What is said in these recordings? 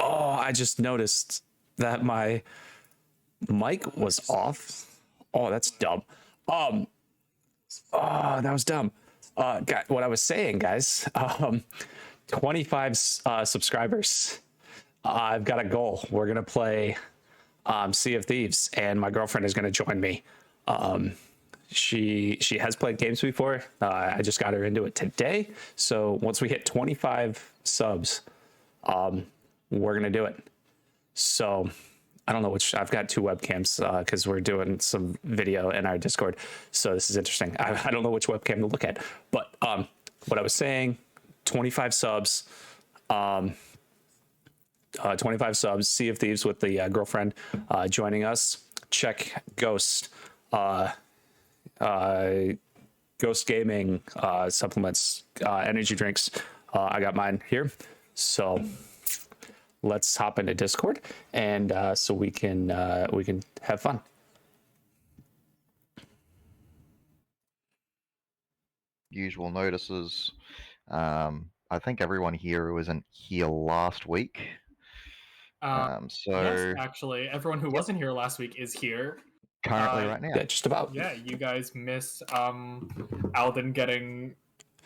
Oh, I just noticed that my mic was off. Oh, that's dumb. Oh, that was dumb. What I was saying, guys. 25 subscribers. I've got a goal. We're gonna play Sea of Thieves, and my girlfriend is gonna join me. She has played games before. I just got her into it today. So once we hit 25 subs, we're gonna do it. So I don't know which. I've got two webcams because we're doing some video in our Discord. So this is interesting. I don't know which webcam to look at, but what I was saying, 25 subs. 25 subs. Sea of Thieves with the girlfriend joining us. Check Ghost. Ghost Gaming supplements, energy drinks. I got mine here. So let's hop into Discord and so we can have fun. Usual notices. I think everyone here who wasn't here last week. Yes, actually, everyone who wasn't here last week is here. Currently, right now. Yeah, just about. Yeah, you guys missed Alden getting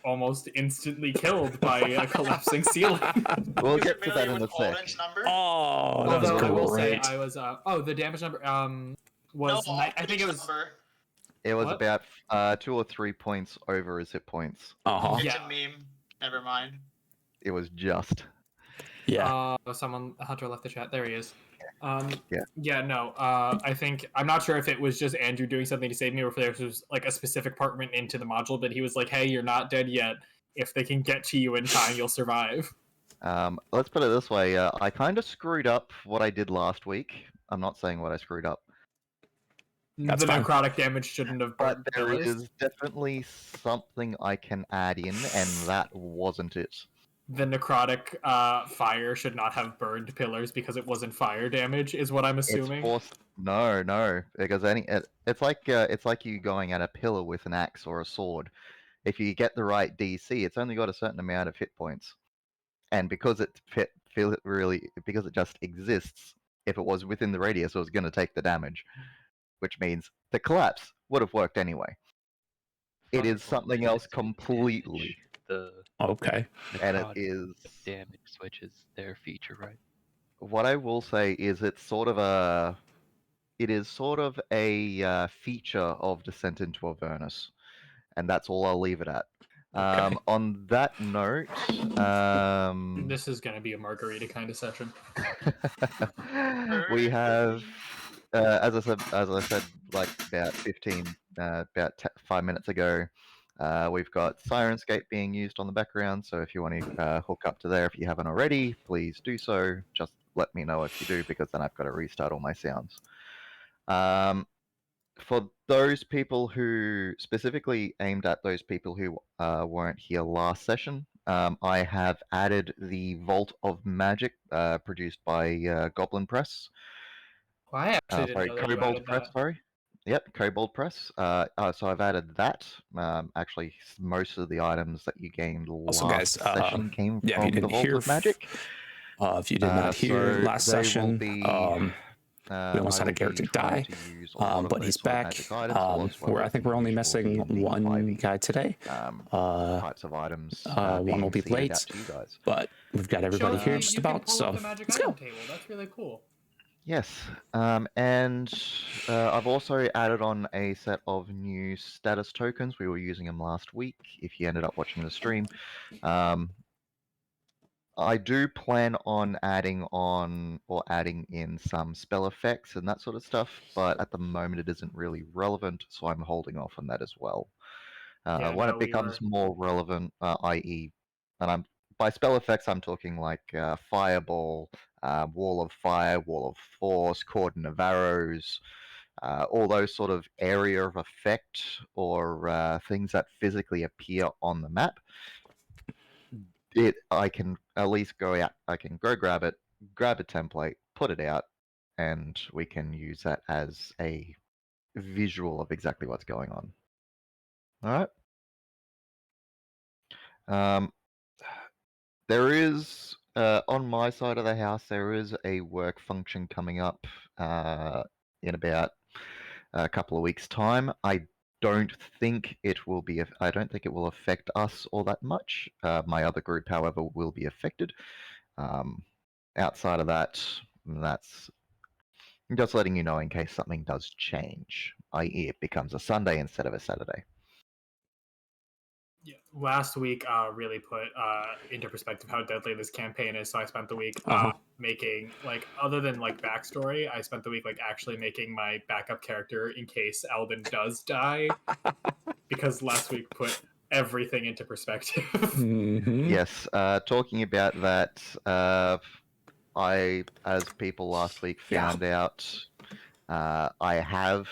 almost instantly killed by a collapsing ceiling. We'll get to that in a sec. Oh, that was Although I will say great. I was the damage number was No, I think it was number. It was What? about 2 or 3 points over his hit points. It's Yeah. a meme. Never mind. It was just. Yeah. Hunter left the chat. There he is. Yeah. I think I'm not sure if it was just Andrew doing something to save me or if there was like a specific part written into the module, but he was like, "Hey, you're not dead yet. If they can get to you in time, you'll survive." Let's put it this way. I kind of screwed up what I did last week. I'm not saying what I screwed up. That's the fine. necrotic damage shouldn't have But burned there pillars. is definitely something I can add in, and that wasn't it. The necrotic fire should not have burned pillars because it wasn't fire damage, is what I'm assuming. No, because it's like you going at a pillar with an axe or a sword. If you get the right DC, it's only got a certain amount of hit points, and because it just exists, if it was within the radius, it was going to take the damage, which means the collapse would have worked anyway. It is something else completely. Okay. And it is damage switches their feature, right? What I will say is it's sort of a feature of Descent into Avernus, and that's all I'll leave it at. Okay. On that note, This is going to be a margarita kind of session. we have, as I said, like about 5 minutes ago. We've got Sirenscape being used on the background, so if you want to hook up to there, if you haven't already, please do so. Just let me know if you do, because then I've got to restart all my sounds. For those people who, specifically aimed at those people who weren't here last session, I have added the Vault of Magic produced by Goblin Press. Well, I actually didn't know that you Kobold added Press, that. sorry. Yep, Kobold Press. So I've added that. Actually, most of the items that you gained Also, last guys, session came yeah, if from you the didn't Vault hear of Magic. If you did not hear So last they will session, be, we almost had a character die, but he's back. I think we're only missing one guy today. Types of items. One will be late, but we've got everybody here just about. So let's go. Table. That's really cool. Yes, and I've also added on a set of new status tokens. We were using them last week, if you ended up watching the stream. I do plan on adding in some spell effects and that sort of stuff, but at the moment it isn't really relevant, so I'm holding off on that as well. When it becomes more relevant, i.e., and by spell effects, I'm talking like Fireball, Wall of Fire, Wall of Force, Cordon of Arrows, all those sort of area of effect or things that physically appear on the map. I can at least go out. I can go grab it, grab a template, put it out, and we can use that as a visual of exactly what's going on. All right. There is On my side of the house, there is a work function coming up in about a couple of weeks' time. I don't think it will be. I don't think it will affect us all that much. My other group, however, will be affected. Outside of that, that's just letting you know in case something does change, i.e., it becomes a Sunday instead of a Saturday. Yeah, last week really put into perspective how deadly this campaign is. So I spent the week making, like, other than like backstory, I spent the week like actually making my backup character in case Albin does die, because last week put everything into perspective. Yes, talking about that, I, as people last week found out, I have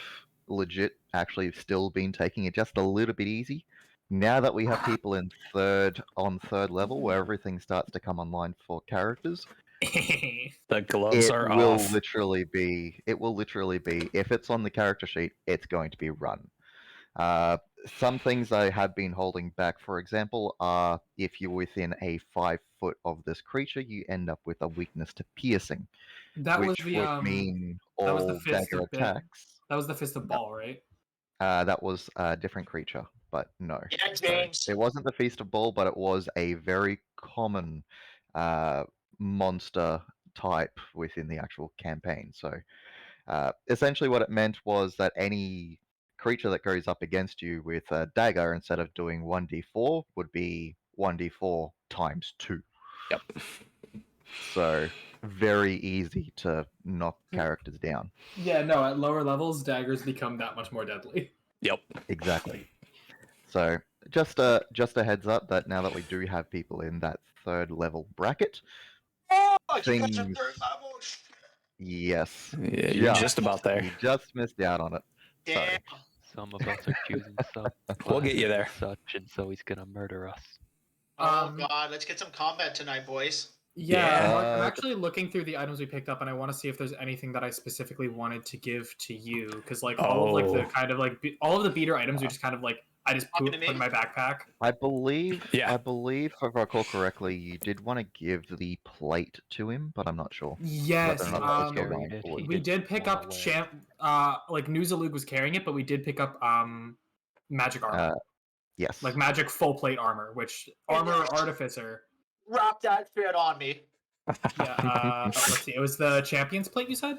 legit actually still been taking it just a little bit easy. Now that we have people in third level where everything starts to come online for characters, The gloves it are will off. literally be if it's on the character sheet, it's going to be run. Some things I have been holding back, for example, are if you're within a 5 foot of this creature, you end up with a weakness to piercing, That was which the would mean that was the all fist dagger of bit. attacks. That was the fist of ball, right? That was a different creature, but no. Yeah, Sorry. James. It wasn't the Feast of Ball, but it was a very common monster type within the actual campaign. So essentially what it meant was that any creature that goes up against you with a dagger, instead of doing 1d4, would be 1d4 times 2. Yep. So very easy to knock characters down. Yeah, no. At lower levels, daggers become that much more deadly. Yep. Exactly. So just a heads up that now that we do have people in that third level bracket, Oh, you got things. some third level. Yes. Yeah, you're just about there. You just missed out on it. Sorry. Damn. Some of us are choosing sub. We'll get you there. Such, and so he's gonna murder us. Oh god, let's get some combat tonight, boys. Yeah, Yeah. Mark, I'm actually looking through the items we picked up, and I want to see if there's anything that I specifically wanted to give to you, because like all of like the kind of like all of the beater items are just kind of like I just put in my backpack. I believe, Yeah. if I recall correctly, you did want to give the plate to him, but I'm not sure. Yes, Whether or not that was carried going it, forward. he we did pick fall up away. like Nuzalug was carrying it, but we did pick up magic armor, Yes. like magic full plate armor, which armor artificer. Wrap that shit on me. Yeah, let's see. It was the champion's plate you said?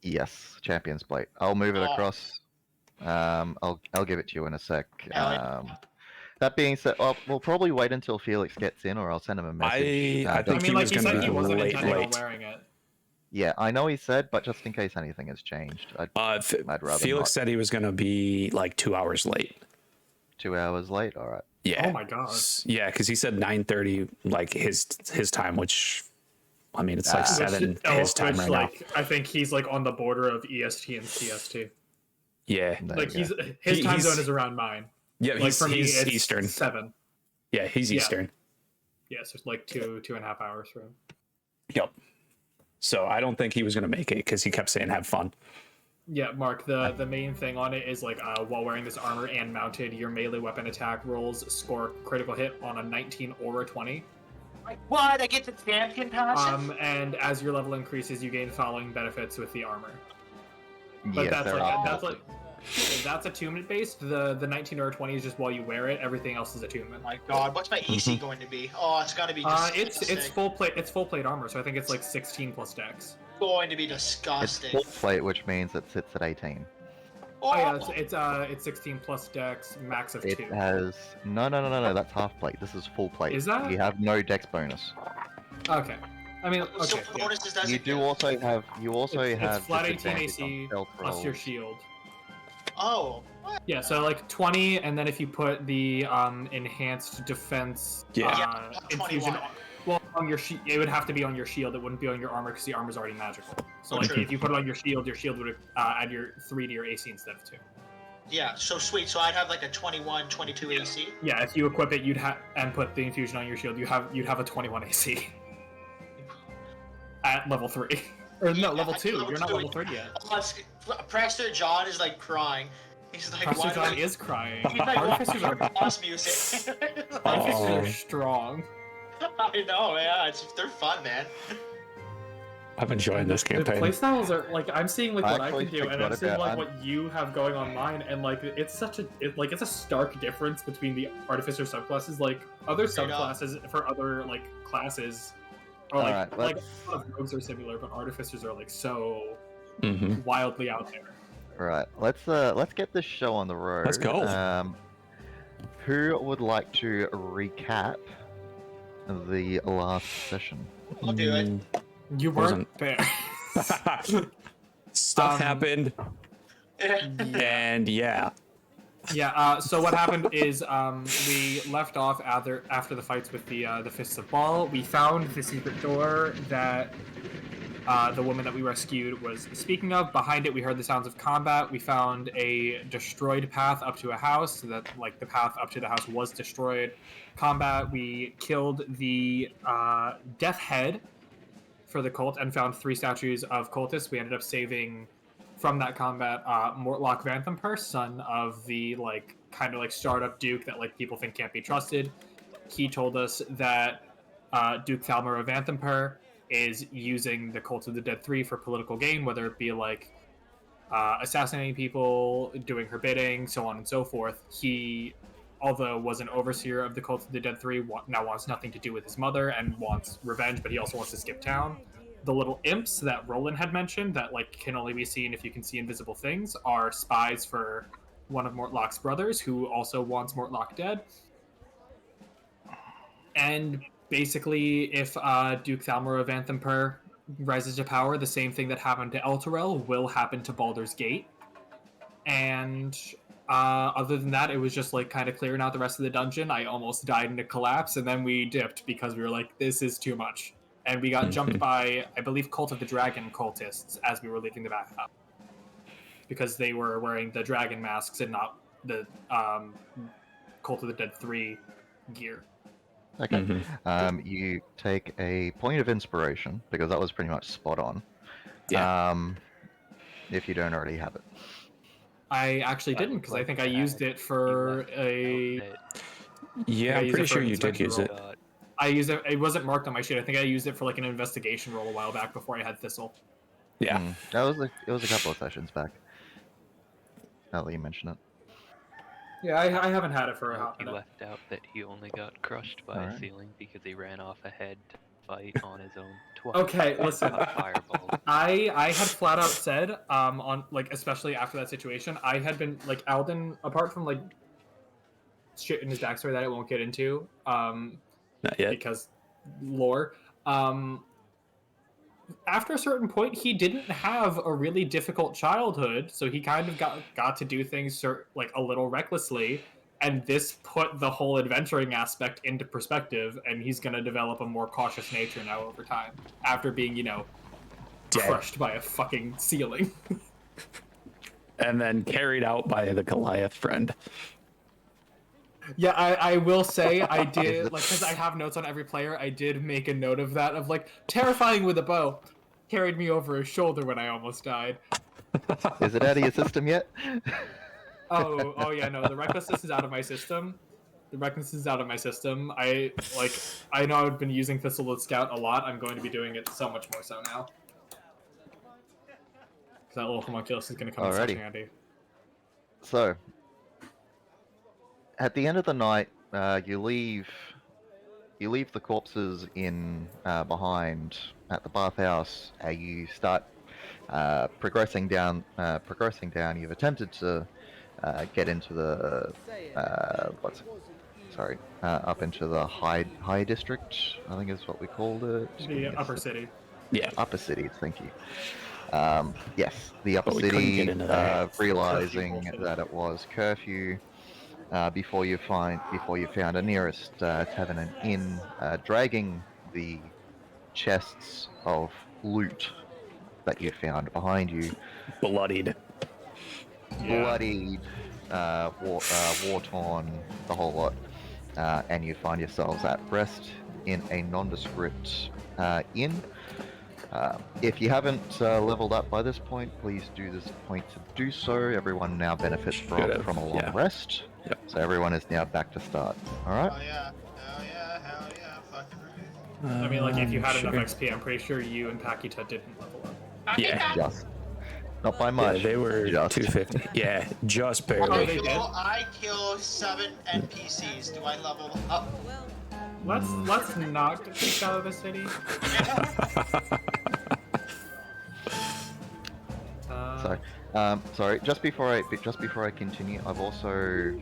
Yes, champion's plate. I'll move it Oh. across. I'll give it to you in a sec. Hell yeah. That being said, we'll probably wait until Felix gets in, or I'll send him a message. I think I mean, he like was he going said, to he be wasn't late. intending on wearing it. Yeah, I know he said, but just in case anything has changed, I'd rather Felix not. said he was going to be like 2 hours late. 2 hours late. All right. Yeah. Oh my god. Yeah, because he said 9:30, like his time, which I mean it's like 7 his time right like, I think he's like on the border of EST and CST. Yeah. There Like you go. his time zone is around mine. Yeah, Like he's, for me, he's it's Eastern. 7. Yeah, he's Yeah. Eastern. Yeah, so it's like 2.5 hours for him. Yep. So I don't think he was going to make it because he kept saying have fun. Yeah, Mark, the main thing on it is like while wearing this armor and mounted, your melee weapon attack rolls score critical hit on a 19 or a 20. Like, what? I get the champion passive? And as your level increases, you gain following benefits with the armor. But Yes, that's there like are. that's attunement based. The 19 or 20 is just while you wear it. Everything else is attunement. Oh my god, what's my AC going to be? Oh, it's gotta be disgusting. It's full plate. It's full plate armor, so I think it's like 16 plus dex. going to be It's disgusting. full plate, which means it sits at 18. Oh yeah, it's 16 plus dex, max of 2. It has no. That's half plate. This is full plate. Is that? You have no dex bonus. Okay. I mean, So okay. what Yeah. bonuses does You it do give? also have. You also It's have flat 18 disadvantage AC on stealth plus your rolls. shield. Oh, what? Yeah, so like 20, and then if you put the enhanced defense Yeah. infusion, 21. well, on your it would have to be on your shield. It wouldn't be on your armor because the armor's already magical. So like True. if you put it on your shield would add your 3 to your AC instead of 2. Yeah, so sweet. So I'd have like a 21, 22 AC. Yeah, if you equip it, you'd have and put the infusion on your shield, you'd have a 21 AC at level 3. Or no, Yeah, level at 2. level You're not 2. level 3 yet. Oh, Prester John is like crying. He's like, Prester why do John I... is crying. He's like, Artificers are boss music. artificers Oh. are strong. I know, yeah, they're fun, man. I'm enjoying this The campaign. playstyles are like I'm seeing like I what I actually can do, and forgot I'm seeing about- like what you have going on mine, and like it's such it's a stark difference between the artificer subclasses. Like other Straight up. subclasses for other like classes, or like Alright, like let's- a lot of rogues are similar, but artificers are like so Mm-hmm. wildly out there. Right, let's get this show on the road. Let's go. Who would like to recap the last session? I'll do it. You weren't Wasn't- there. Stuff happened, and yeah. Yeah. So what happened is we left off after the fights with the Fists of Ball. We found the secret door that the woman that we rescued was speaking of. Behind it, we heard the sounds of combat. We found a destroyed path up to a house, so that like the path up to the house was destroyed. Combat. We killed the Death Head for the cult and found 3 statues of cultists. We ended up saving from that combat Mortlock Vanthampur, son of the like kind of like startup duke that like people think can't be trusted. He told us that Duke Thalmor of Vanthampur is using the Cult of the Dead 3 for political gain, whether it be like assassinating people, doing her bidding, so on and so forth. He, although was an overseer of the Cult of the Dead 3, now wants nothing to do with his mother and wants revenge, but he also wants to skip town. The little imps that Roland had mentioned that like can only be seen if you can see invisible things are spies for one of Mortlock's brothers, who also wants Mortlock dead. And basically, if Duke Thalmor of Vanthampur rises to power, the same thing that happened to Elturel will happen to Baldur's Gate. And other than that, it was just like kind of clearing out the rest of the dungeon. I almost died in a collapse, and then we dipped because we were like, this is too much. And we got jumped by, I believe, Cult of the Dragon cultists as we were leaving the back up. Because they were wearing the dragon masks and not the Cult of the Dead 3 gear. Okay. You take a point of inspiration, because that was pretty much spot on. Yeah. If you don't already have it. I actually didn't, because I think I used it for a... Yeah, I I'm used pretty it for sure an you did inspection use it. roll. I used it. It wasn't marked on my sheet. I think I used it for like an investigation roll a while back before I had Thistle. Yeah. It was a couple of sessions back. Now that you mention it. Yeah, I haven't had it for a hot He minute. left out that he only got crushed by Alright. a ceiling because he ran off ahead to fight on his own twice. Okay, listen. Got fireballed. I had flat out said on like especially after that situation, I had been like Alden, apart from like shit in his backstory that I won't get into Not yet. because lore. After a certain point, he didn't have a really difficult childhood, so he kind of got to do things like a little recklessly, and this put the whole adventuring aspect into perspective, and he's going to develop a more cautious nature now over time, after being, Dead. crushed by a fucking ceiling. And then carried out by the Goliath friend. Yeah, I will say I did, like, because I have notes on every player, I did make a note of that, of like, terrifying with a bow. Carried me over his shoulder when I almost died. Is it out of your system yet? Oh yeah, no, the recklessness is out of my system. The recklessness is out of my system. I know I've been using Thistle with Scout a lot. I'm going to be doing it so much more so now. Because that little homunculus is going to come in such Alrighty. handy. So, at the end of the night, you leave the corpses in behind at the bathhouse. You start progressing down. You've attempted to get into the up into the high district. I think is what we called it. The upper city. Yeah. Upper city. Thank you. Yes, the upper But we couldn't city. get into there. Realizing Curfew. that it was curfew. Before you found a nearest tavern and inn, dragging the chests of loot that you found behind you, Bloodied. Yeah. bloodied, war-torn, the whole lot, and you find yourselves at rest in a nondescript inn. If you haven't leveled up by this point, please do this point to do so. Everyone now benefits Should've, from a long yeah. rest. Yep. So everyone is now back to start. Alright? Hell yeah, hell yeah, hell yeah, fucking right. I mean, like, if you had Sure. enough XP, I'm pretty sure you and Pakita didn't level up. Yeah. Just. Not by Yeah, much. they were just. 250. Yeah, just Oh, barely. they did? I kill 7 NPCs. Do I level up? Let's not get kicked out of the city. Sorry. Just before I continue, I've also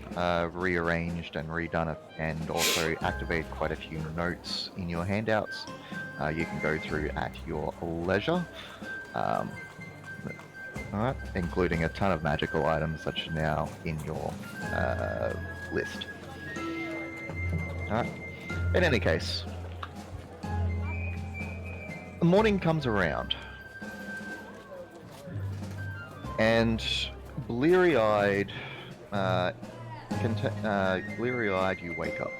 rearranged and redone it, and also activated quite a few notes in your handouts. You can go through at your leisure. Alright, including a ton of magical items that are now in your list. Alright. In any case, the morning comes around. And bleary-eyed, you wake up.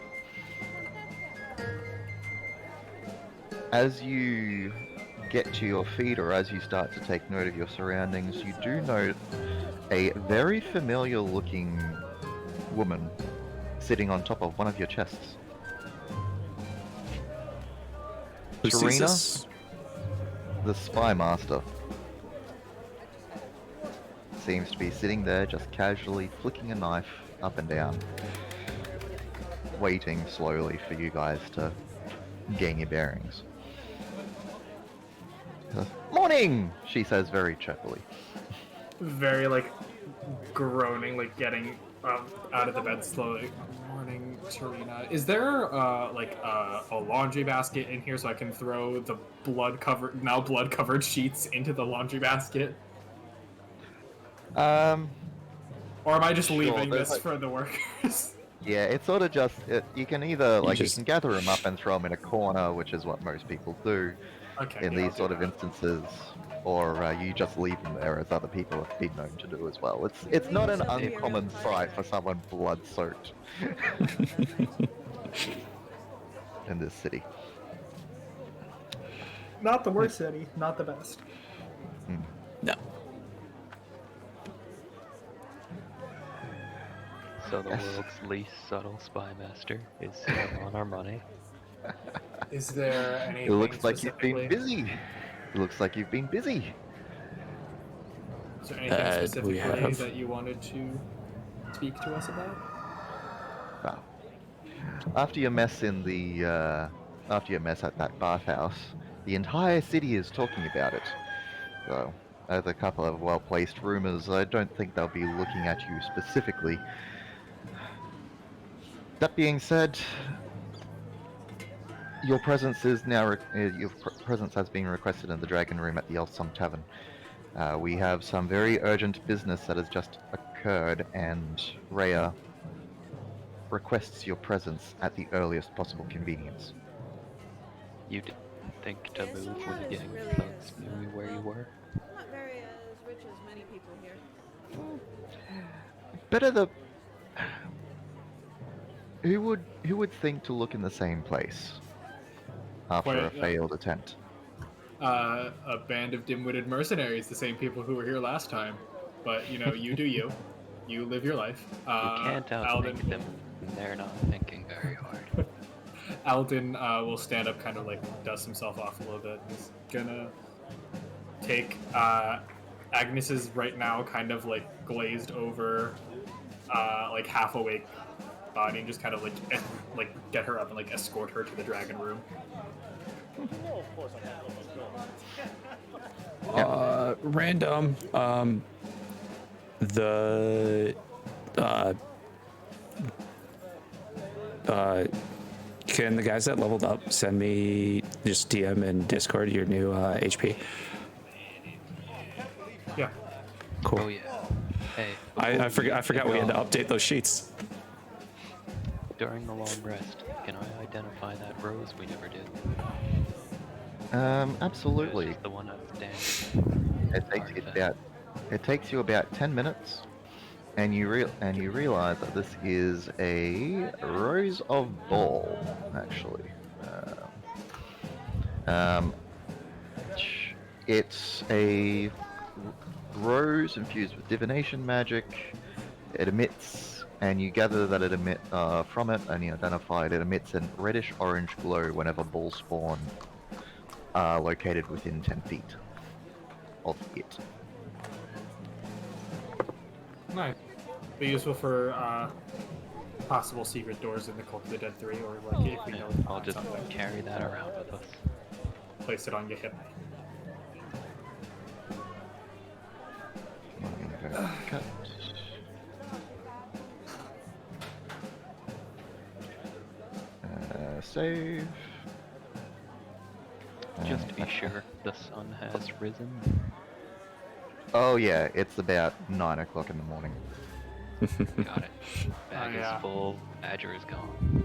As you get to your feet, or as you start to take note of your surroundings, you do note a very familiar-looking woman sitting on top of one of your chests. Who sees Serena, this? the Spy Master, seems to be sitting there just casually flicking a knife up and down, waiting slowly for you guys to gain your bearings. Morning, she says very chirpily. Very, like, groaning, like, getting out of the bed slowly. Morning, Serena. Is there, like, a laundry basket in here so I can throw the blood-covered sheets into the laundry basket? Or am I just Sure, leaving there's, this like- for the workers? Yeah, it's sort of just, you can either, you just- can gather them up and throw them in a corner, which is what most people do Okay, in yeah, I'll these do sort of that. instances, or you just leave them there, as other people have been known to do as well. It's not an uncommon sight for someone blood-soaked in this city. Not the worst city, not the best. No. So the Yes. world's least subtle spy master is sitting on our money. Is there It anything looks like you've been specifically? busy. It looks like you've been busy. Is there anything We specifically have. that you wanted to speak to us about? Well, after your mess at that bathhouse, the entire city is talking about it. So, as a couple of well-placed rumors, I don't think they'll be looking at you specifically. That being said, your presence is now presence has been requested in the Dragon Room at the Elsum Tavern. We have some very urgent business that has just occurred, and Rhea requests your presence at the earliest possible convenience. You didn't think to Yes, move I'm when the not gang really thugs knew where you were? I'm not very as rich as many people here. Better the. Who would think to look in the same place after Wait, a failed attempt? A band of dim-witted mercenaries, the same people who were here last time. But, you know, you do you. You live your life. You can't outthink Alden, them. They're not thinking very hard. Alden will stand up, kind of like dust himself off a little bit. He's gonna take Agnes's right now kind of like glazed over, like half awake body, and just kind of like get her up and like escort her to the dragon room. Random. Can the guys that leveled up send me just DM and Discord your new HP? Yeah. Cool. Oh yeah. Hey. I before you forgot take we had to off, update those sheets. During the long rest, can I identify that rose we never did? Absolutely. It was just the one I was dancing. It takes you about 10 minutes, and you realize that this is a Rose of Ball, actually. It's a rose infused with divination magic. It emits and you gather that it from it, and you identify it emits a reddish-orange glow whenever balls spawn located within 10 feet of it. Nice. Be useful for possible secret doors in the Cult of the Dead 3, or like if we know I'll just something, carry that around with us. place it on your hip. I'm gonna go cut. Save. Just to be sure, the sun has risen. Oh yeah, it's about 9 o'clock in the morning. Got it. Bag yeah. is full, Badger is gone.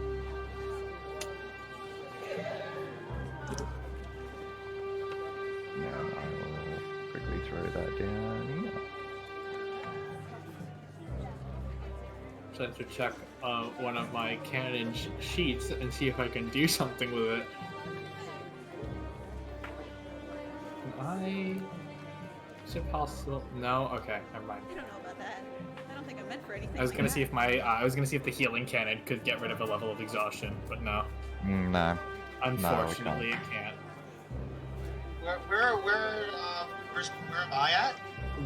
Now I will quickly throw that down here. Trying to check one of my canon sheets and see if I can do something with it. Is it possible? No. Okay, never mind. You don't know about that. I don't think I'm meant for anything. I was like gonna that. see if the healing cannon could get rid of a level of exhaustion, but no. No. Unfortunately, it can't. Where am I at?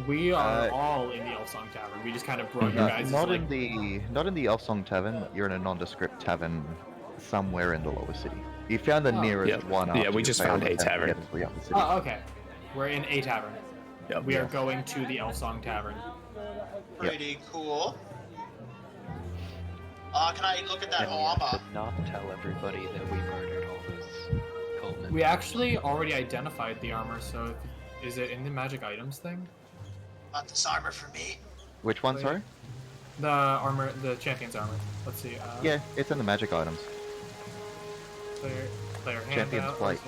We are all in the Elfsong Tavern. We just kind of brought you guys. Not like, in the Elfsong Tavern. You're in a nondescript tavern somewhere in the lower city. You found the nearest Yep. one. Yeah, after we you just failed found a attempt to tavern. get into the upper city. Oh, okay. We're in a tavern. Yep. We are going to the Elfsong Tavern. Pretty cool. Can I look at that And we have armor? to not tell everybody that we murdered all those cult members. We actually already identified the armor, so is it in the magic items thing? Not this armor for me. Which one, sorry? The armor, the champion's armor. Let's see. Yeah, it's in the magic items. Player Champion's handout. plate.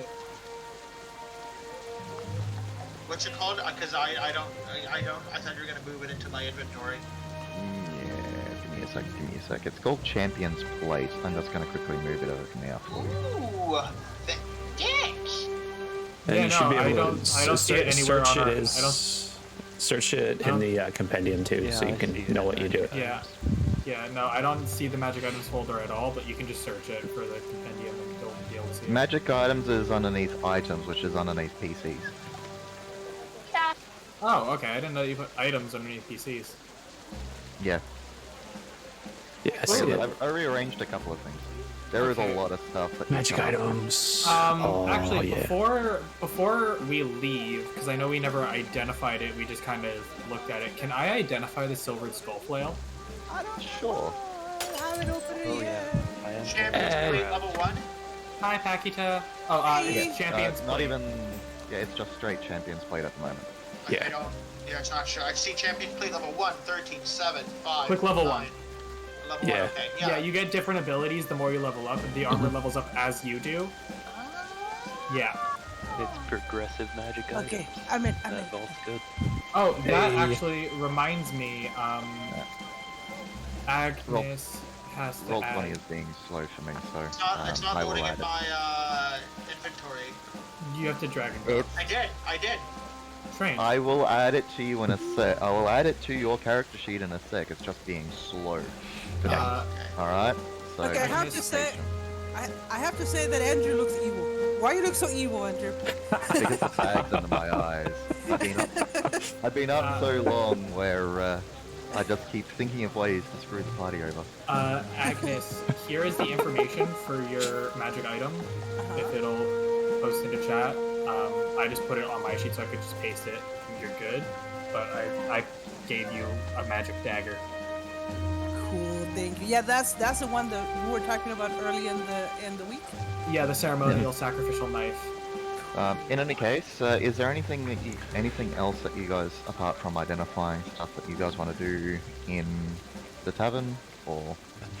What's it called? Because I thought you were gonna move it into my inventory. Yeah, give me a sec. It's called Champion's Plate. I'm just going to quickly move it over now for you. Ooh, thanks. And Yeah, you should be no, I able don't- to I don't see it anywhere search on it our- as I don't- search it in the compendium too, Yeah, so you I can see it know in what you do. magic Yeah. items. Yeah, no, I don't see the magic items folder at all, but you can just search it for the compendium and you'll be able to see it. Magic items is underneath items, which is underneath PCs. Oh, okay. I didn't know you put items underneath PCs. Yeah. Yeah, I see it. I rearranged a couple of things. There is Okay. a lot of stuff that you Magic can't- items. Actually, yeah. before we leave, because I know we never identified it, we just kind of looked at it. Can I identify the silvered skull flail? I'm not sure. I haven't opened it Oh yet. yeah, I am. Champion's plate level 1. Hi, Pakita. Oh, Hey. it's Champion's not Plate. even. Yeah, it's just straight Champion's Plate at the moment. Yeah. I don't. Yeah, it's not sure. I see Champion's plate level 1, 13, 7, 5. Click level 9. 1. Level Yeah. 1, okay. Yeah, you get different abilities the more you level up, and the armor levels up as you do. Yeah. It's progressive magic items. Okay, I'm in. That vault's good. Oh, that Hey. actually reminds me. Agnes has to Roll add. 20 is being slow for me, so It's not I will loading add in it. my inventory. You have to drag and drop. It's, I did. Train. I will add it to you in a sec. I will add it to your character sheet in a sec. It's just being slow. Alright? So, Okay, I have Agnes- to say, I have to say that Andrew looks evil. Why you look so evil, Andrew? because the bag's under my eyes. I've been up so long where I just keep thinking of ways to screw the party over. Agnes, here is the information for your magic item. If it'll post into chat. I just put it on my sheet so I could just paste it and you're good. But I gave you a magic dagger. Cool, thank you. Yeah, that's the one that we were talking about early in the week. Yeah, the ceremonial sacrificial knife. In any case, is there anything else that you guys, apart from identifying stuff that you guys want to do in the tavern, or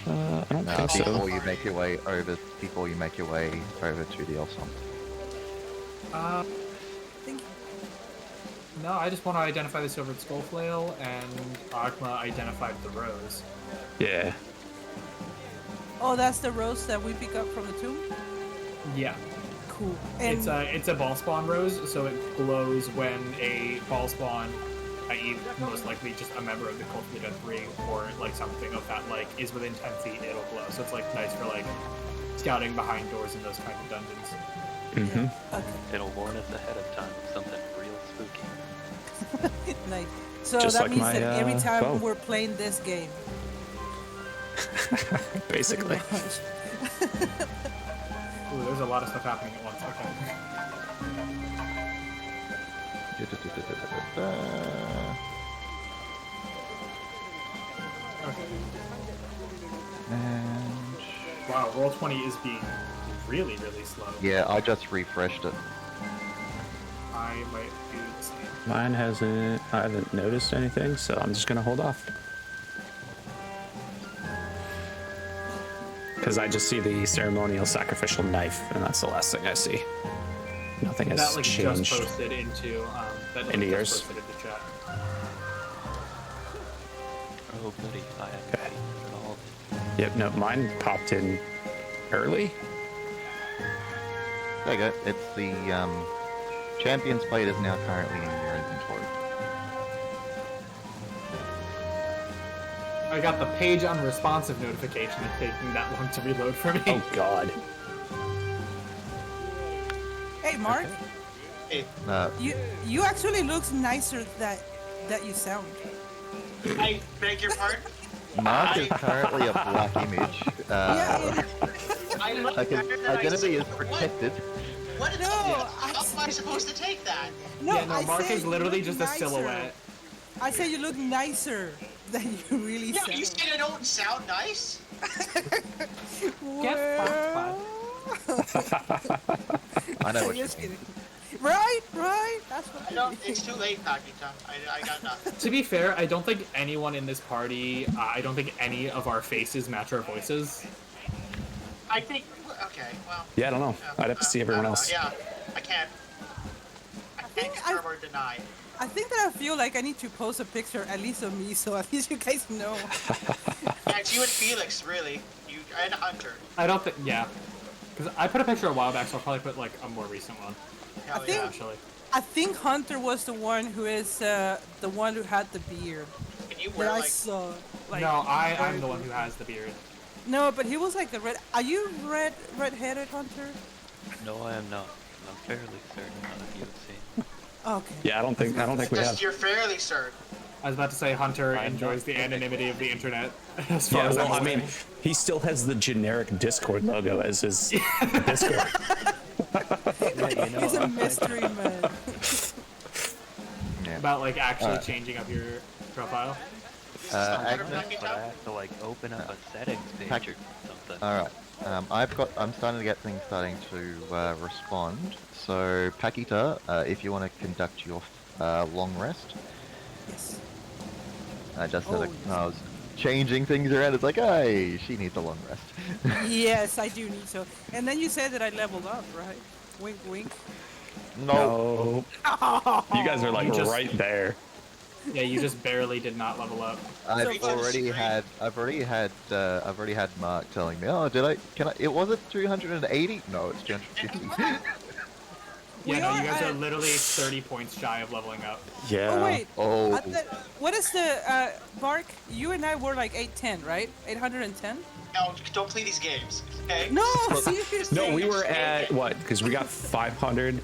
I don't think so. before you make your way over to the Elson? Thank you. No, I just want to identify the silvered skull flail, and Agma identified the rose. Yeah. Oh, that's the rose that we pick up from the tomb. Yeah, Cool. And it's a ball spawn rose, so it glows when a ball spawn i.e. most likely just a member of the Cult of the Dead 3 or like something of that like is within 10 feet, it'll glow. So it's like nice for like scouting behind doors in those kind of dungeons. Mm-hmm. Okay. It'll warn us ahead of time of something real spooky. Nice. So Just that like means my, that every time bow. we're playing this game. Basically. Ooh, there's a lot of stuff happening at once. Okay. Okay. And Wow, roll 20 is being really, really slow. yeah, I just refreshed it. I might do the same. Mine hasn't. I haven't noticed anything, so I'm just gonna hold off. Because I just see the ceremonial sacrificial knife, and that's the last thing I see. Nothing has That like changed. just posted into that Into just yours? posted into chat. Oh, goody. I haven't Okay. seen it at all. Yep, no, mine popped in early. There you go. It's the Champion's Blade is now currently in your inventory. I got the page unresponsive notification. It's taking that long to reload for me. Oh God. Hey, Mark, Hey, you actually looks nicer that you sound. I beg your pardon. Mark is currently a black image. Yeah. I look Like his better than I identity said. is protected. What is No, How am I supposed to take that? No, Yeah, no, I Mark say is you literally look just nicer. a silhouette. I say you look nicer than you really Yeah, sound. you said I don't sound nice? Well, I know what you just mean. kidding. Right. That's what I don't. It's too late, Pakita. I got nothing. To be fair, I don't think anyone in this party, I don't think any of our faces match our voices. I think. Okay, well. Yeah, I don't know. I'd have to see everyone else. Yeah, I can't. I can't confirm or deny. I think that I feel like I need to post a picture at least of me, so at least you guys know. Yeah, it's you and Felix, really. You and Hunter. I don't think, yeah. Because I put a picture a while back, so I'll probably put like a more recent one. Hell think- yeah. Actually. I think Hunter was the one who is the one who had the beard And you that wear I like. saw. Like, No, I'm the one who has the beard. No, but he was like the red. Are you red-headed, Hunter? No, I am not. I'm fairly certain none of you have seen. Okay. Yeah, I don't think we Just have. you're fairly certain. I was about to say Hunter I'm enjoys not the perfect. anonymity of the internet. As far Yeah, as well, I'm I aware. mean, he still has the generic Discord logo as his Discord. Yeah, you know, He's a I'm mystery man. Yeah. about like actually changing up your profile. Agnes, but I have to like open up a settings page Pack- or something. alright. I'm starting to get things starting to respond. So, Pakita, if you want to conduct your long rest, Yes. I just said Oh, I was changing things around. It's like, hey, she needs a long rest. Yes, I do need so. And then you said that I leveled up, right? Wink, wink. No. No. You guys are like You just- right there. Yeah, you just barely did not level up. I've So- already had Mark telling me, oh, it wasn't 380? No, it's 250. We Yeah, no, you are guys are at- literally 30 points shy of leveling up. Yeah. Oh wait. Oh. What is the Mark? You and I were like 810, right? 810? No, don't play these games. Okay. No, seriously. No, we were at what? Because we got 500.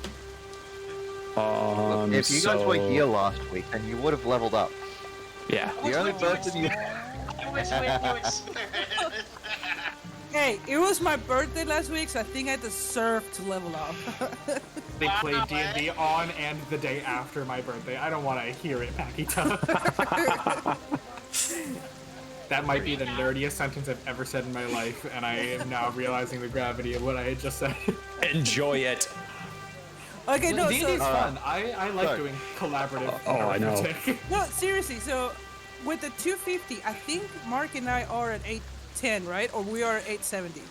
If you guys were here last week, then you would have leveled up. Yeah. The only person you... I was with you in spirit. Hey, it was my birthday last week, so I think I deserve to level up. They Wow, played D&D on and the day after my birthday. I don't want to hear it, Pakita. That might be the nerdiest sentence I've ever said in my life, and I am now realizing the gravity of what I had just said. Enjoy it. Okay, no, D&D is so fun. I like sorry. doing collaborative. Oh, I know. arithmetic. no, seriously. So with the 250, I think Mark and I are at 810, right? Or we are at 870.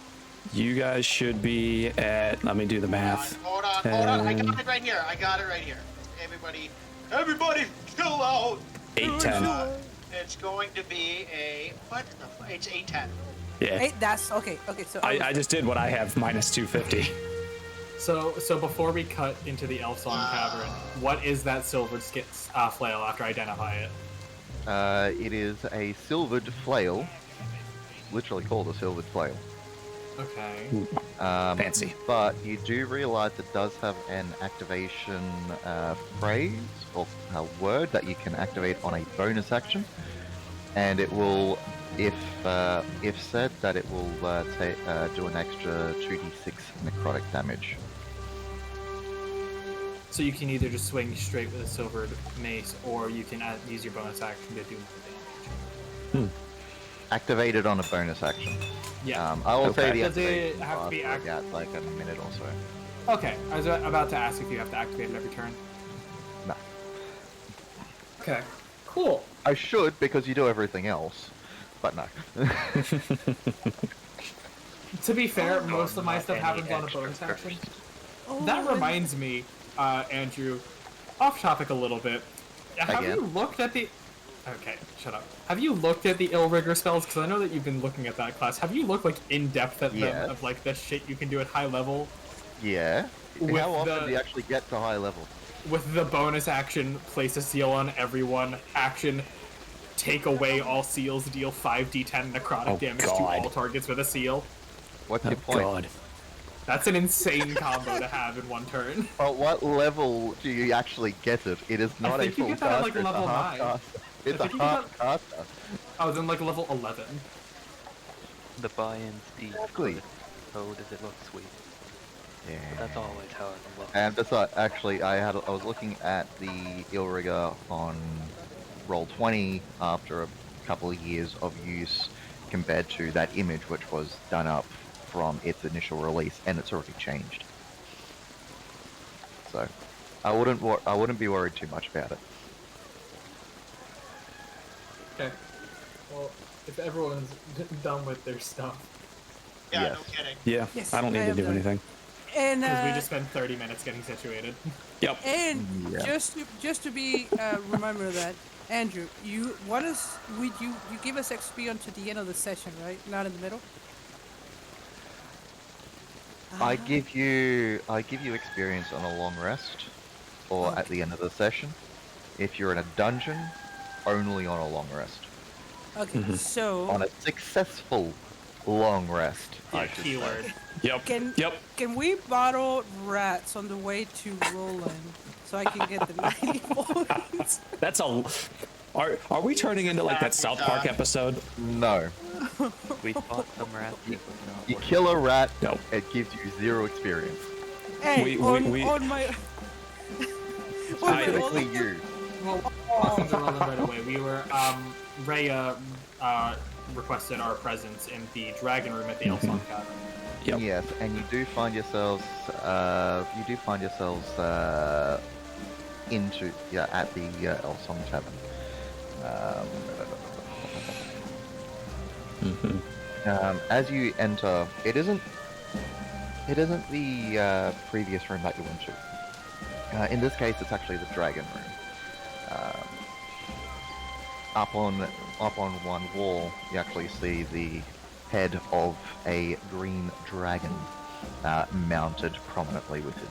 You guys should be at. Let me do the math. Hold on. I got it right here. Everybody, chill out. 810. It's going to be it's 810. Yeah. That's okay. Okay, so I just did what I have minus 250. So before we cut into the Elf Song Cavern, what is that silvered flail after I identify it? It is a silvered flail, literally called a silvered flail. Okay. Fancy. But you do realize it does have an activation phrase or word that you can activate on a bonus action, and it will, if said, that it will do an extra 2d6 necrotic damage. So you can either just swing straight with a silvered mace, or you can use your bonus action to do more damage. Activated on a bonus action. Yeah. I will say Okay. the Does it activation have to lasts be like a minute or so. Okay. I was about to ask if you have to activate it every turn. No. Okay. Cool. I should, because you do everything else, but no. To be fair, Oh, most of my not stuff any happens on a extra bonus action. first. Oh, That and- reminds me, Andrew, off topic a little bit. Have Again? you looked at the... Okay, shut up. Have you looked at the Ill Rigor spells? Because I know that you've been looking at that class. Have you looked, like, in-depth at Yes. them, of, like, the shit you can do at high level? Yeah. With How often the- do you actually get to high level? With the bonus action, place a seal on everyone. Action, take away all seals, deal 5d10 necrotic Oh, damage God. to all targets with a seal. What's Oh, your point? God. That's an insane combo to have in one turn. At what level do you actually get it? It is not a think you full get that at, like, caster, it's a level half 9. caster. It's I a think you get half caster. I was in, like, level 11. The buy-in steep. Exactly. Oh, does it look sweet? Yeah. That's always how it looks. And besides, actually, I was looking at the Illrigger on Roll20 after a couple of years of use compared to that image, which was done up from its initial release, and it's already changed. So, I wouldn't be worried too much about it. Okay. Well, if everyone's done with their stuff, Yeah, Yes. no kidding. Yeah, Yes, I don't need I to am do done. anything. And because we just spent 30 minutes getting situated. Yep. and Yeah. just to be remember that, Andrew, you give us XP until the end of the session, right? Not in the middle. I give you experience on a long rest, or at Okay. the end of the session. If you're in a dungeon, only on a long rest. Okay, so On a successful long rest, Yeah, I should say. keyword. Yep. can we bottle rats on the way to Roland so I can get the 90 points? That's a. Are we turning into like that South Park episode? No. We fought some rats. It was not You worth kill a rat, No. it gives you 0 experience. Hey, on my Specifically you. Well, welcome to Roland right away. We were, Rhea, requested our presence in the dragon room at the Elfsong Cavern. Yep. Yes, and you do find yourselves at the Elsong Tavern. As you enter, it isn't the previous room that you went to. In this case, it's actually the dragon room. Up on one wall, you actually see the head of a green dragon mounted prominently within.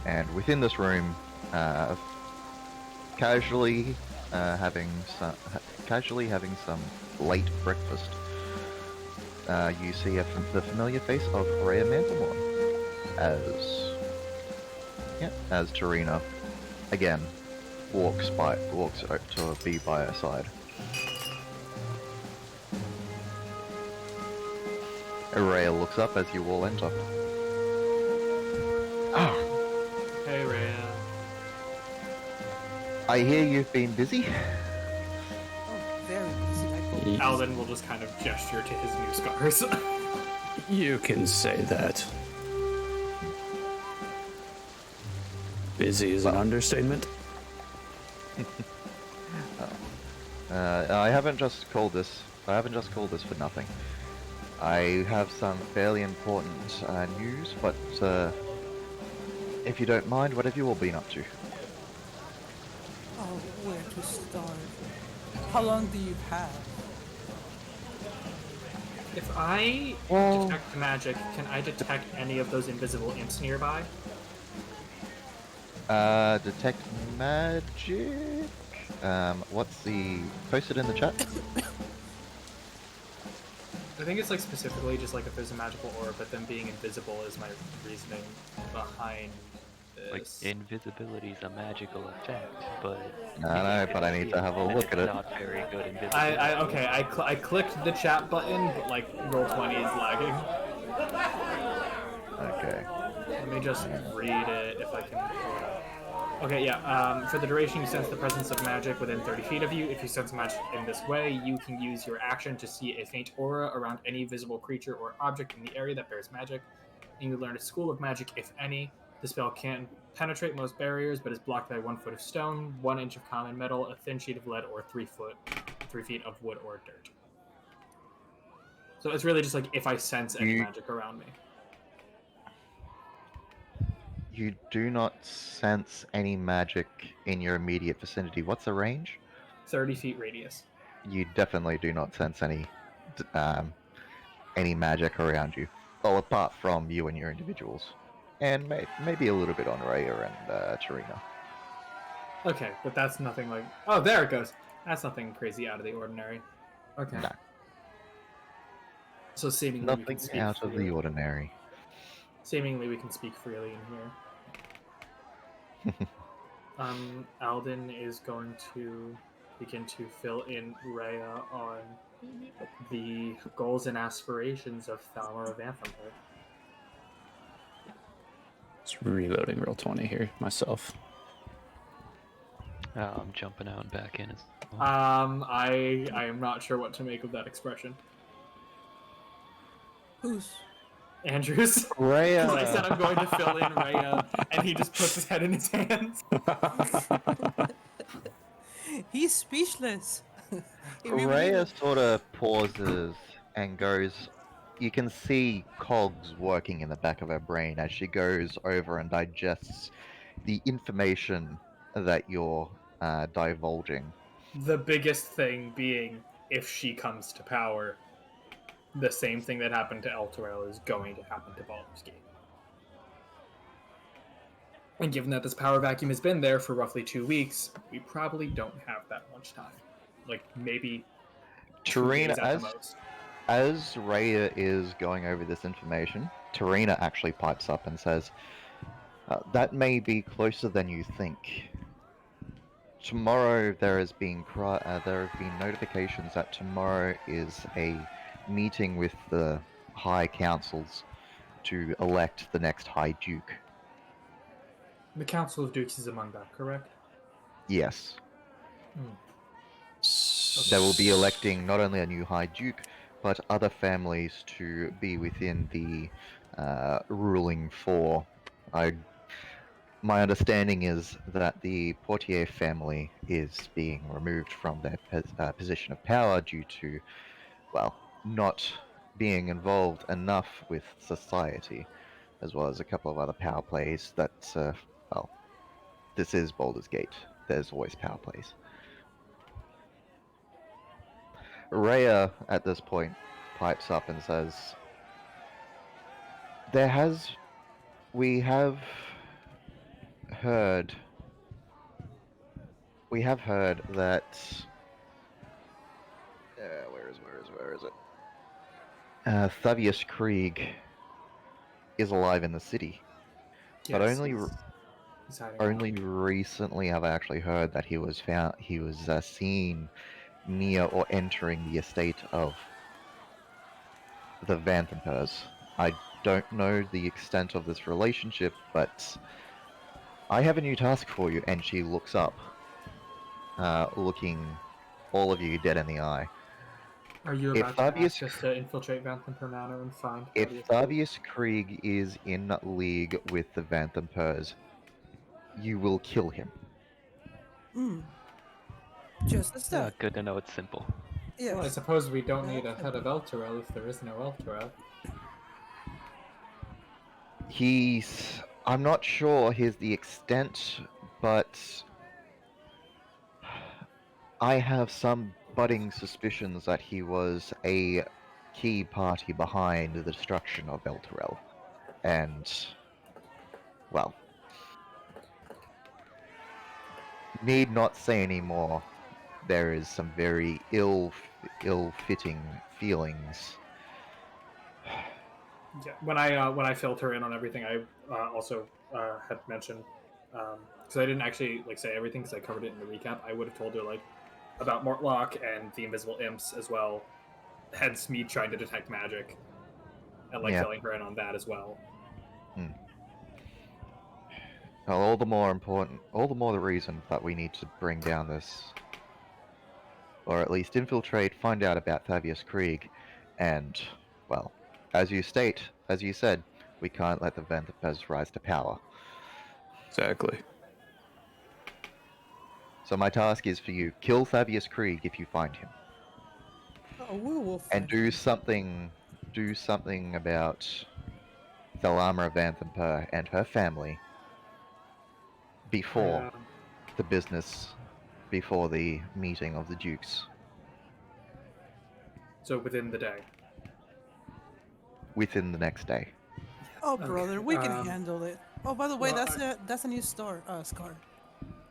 And within this room, casually having some late breakfast, you see the familiar face of Rhea Mantelmore as Tarina again walks to be by her side. Rhea looks up as you all enter. Ah, Hey, Rhea. I hear you've been busy. Oh, very busy. Like, Y- Alden will just kind of gesture to his new scars. You can say that. Busy is an understatement. I haven't just called this for nothing. I have some fairly important news, but if you don't mind, what have you all been up to? oh, where to start? How long do you have? If I Well- detect magic, can I detect any of those invisible imps nearby? Detect magic. What's the posted in the chat? I think it's like specifically just like if there's a magical orb, but them being invisible is my reasoning behind this. Like, invisibility's a magical effect, but... I know, but I need to have a look at it. Not very good invisibility. Okay, I clicked the chat button, but like Roll20 is lagging. Okay. Let me just read it if I can pull it up. Okay, yeah. For the duration, you sense the presence of magic within 30 feet of you. If you sense magic in this way, you can use your action to see a faint aura around any visible creature or object in the area that bears magic. And you learn a school of magic, if any. The spell can penetrate most barriers, but is blocked by 1 foot of stone, 1 inch of common metal, a thin sheet of lead, or 3 feet of wood or dirt. So it's really just like if I sense any magic around me. You do not sense any magic in your immediate vicinity. What's the range? 30 feet radius. You definitely do not sense any magic around you. Well, apart from you and your individuals. And maybe a little bit on Raya and Tarina. Okay, but that's nothing like... Oh, there it goes. That's nothing crazy out of the ordinary. Okay. No. So seemingly we Nothing can speak out of freely. the ordinary. Seemingly we can speak freely in here. Alden is going to begin to fill in Rhea on the goals and aspirations of Thalmor of Anthem. Just reloading Roll20 here myself. I'm jumping out and back in as well. I am not sure what to make of that expression. Who's? Andrews. Rhea. I said I'm going to fill in Rhea, and he just puts his head in his hands. He's speechless. Rhea sort of pauses and goes. You can see cogs working in the back of her brain as she goes over and digests the information that you're divulging. The biggest thing being, if she comes to power, the same thing that happened to Elturel is going to happen to Baldur's Gate. And given that this power vacuum has been there for roughly 2 weeks, we probably don't have that much time. Like, maybe 2 days Tarina, at the most. as Rhea is going over this information, Tarina actually pipes up and says, that may be closer than you think. Tomorrow there have been notifications that tomorrow is a meeting with the High Councils to elect the next High Duke. The Council of Dukes is among that, correct? Yes. They will be electing not only a new High Duke, but other families to be within the ruling four. My understanding is that the Portier family is being removed from their position of power due to, well, not being involved enough with society, as well as a couple of other power plays that, well, this is Baldur's Gate. There's always power plays. Rhea, at this point, pipes up and says, we have heard that, where is it? Thavius Krieg is alive in the city. But only recently have I actually heard that he was seen near or entering the estate of the Vanthempers. I don't know the extent of this relationship, but I have a new task for you. And she looks up, looking all of you dead in the eye. Are you about to ask us to infiltrate Vanthemper Manor and find... If Thavius Krieg is in league with the Vanthempers, you will kill him. Just as that. Good to know it's simple. Yes. Well, I suppose we don't need a head of Elturel if there is no Elturel. I'm not sure here's the extent, but I have some budding suspicions that he was a key party behind the destruction of Elturel. And, well, need not say any more. There is some very ill-fitting feelings. Yeah, when I filled her in on everything, I also had mentioned because I didn't actually like say everything because I covered it in the recap. I would have told her like about Mortlock and the invisible imps as well. Hence me trying to detect magic and like Yeah. filling her in on that as well. Well, all the more the reason that we need to bring down this, or at least infiltrate, find out about Thavius Krieg, and, well, as you said, we can't let the Vanthapes rise to power. Exactly. Oh, So my task is for you, kill Thavius Krieg if you find him. Oh, we will And find him. do something about Thalama Vanthampur and her family before before the meeting of the Dukes, So within the day. within the next day. Oh, brother, we can um, handle it. Oh, by the way, well, that's a new scar.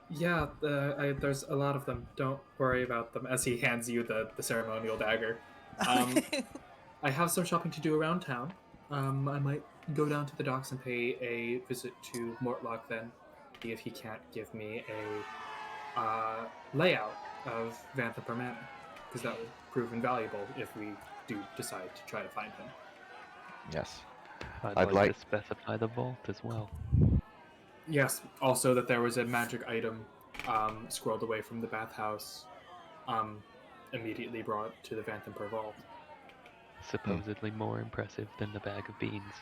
Yeah, there's a lot of them. Don't worry about them. As he hands you the ceremonial dagger. I have some shopping to do around town. I might go down to the docks and pay a visit to Mortlock then, see if he can't give me a layout of Vanthampur Manor, because that would prove invaluable if we do decide to try to find him. Yes. I'd I'd like like- to specify the vault as well. Yes, also that there was a magic item scrolled away from the bathhouse, immediately brought to the Vanthampur vault. Supposedly more impressive than the bag of beans.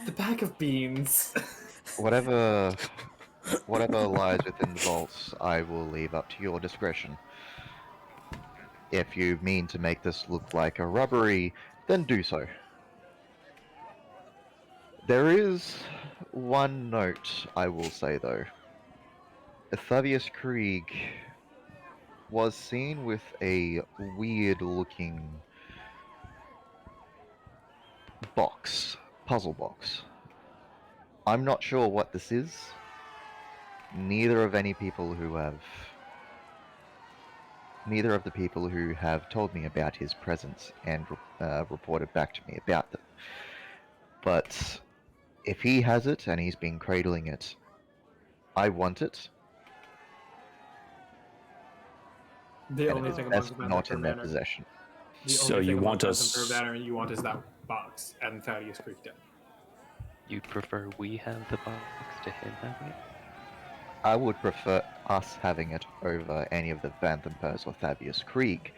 The bag of beans. Whatever lies within the vaults, I will leave up to your discretion. If you mean to make this look like a robbery, then do so. There is one note I will say though. Thavius Krieg was seen with a weird-looking puzzle box. I'm not sure what this is. Neither of the people who have told me about his presence and reported back to me about them. But if he has it and he's been cradling it, I want it. The And only it thing is among best the not Vanthampur in their Manor. possession. The So only you thing among want the us- Vanthampur Manor you want is that box and Thaddeus Creek dead. You'd prefer we have the box to him having it? I would prefer us having it over any of the Vanthampurs or Thavius Krieg.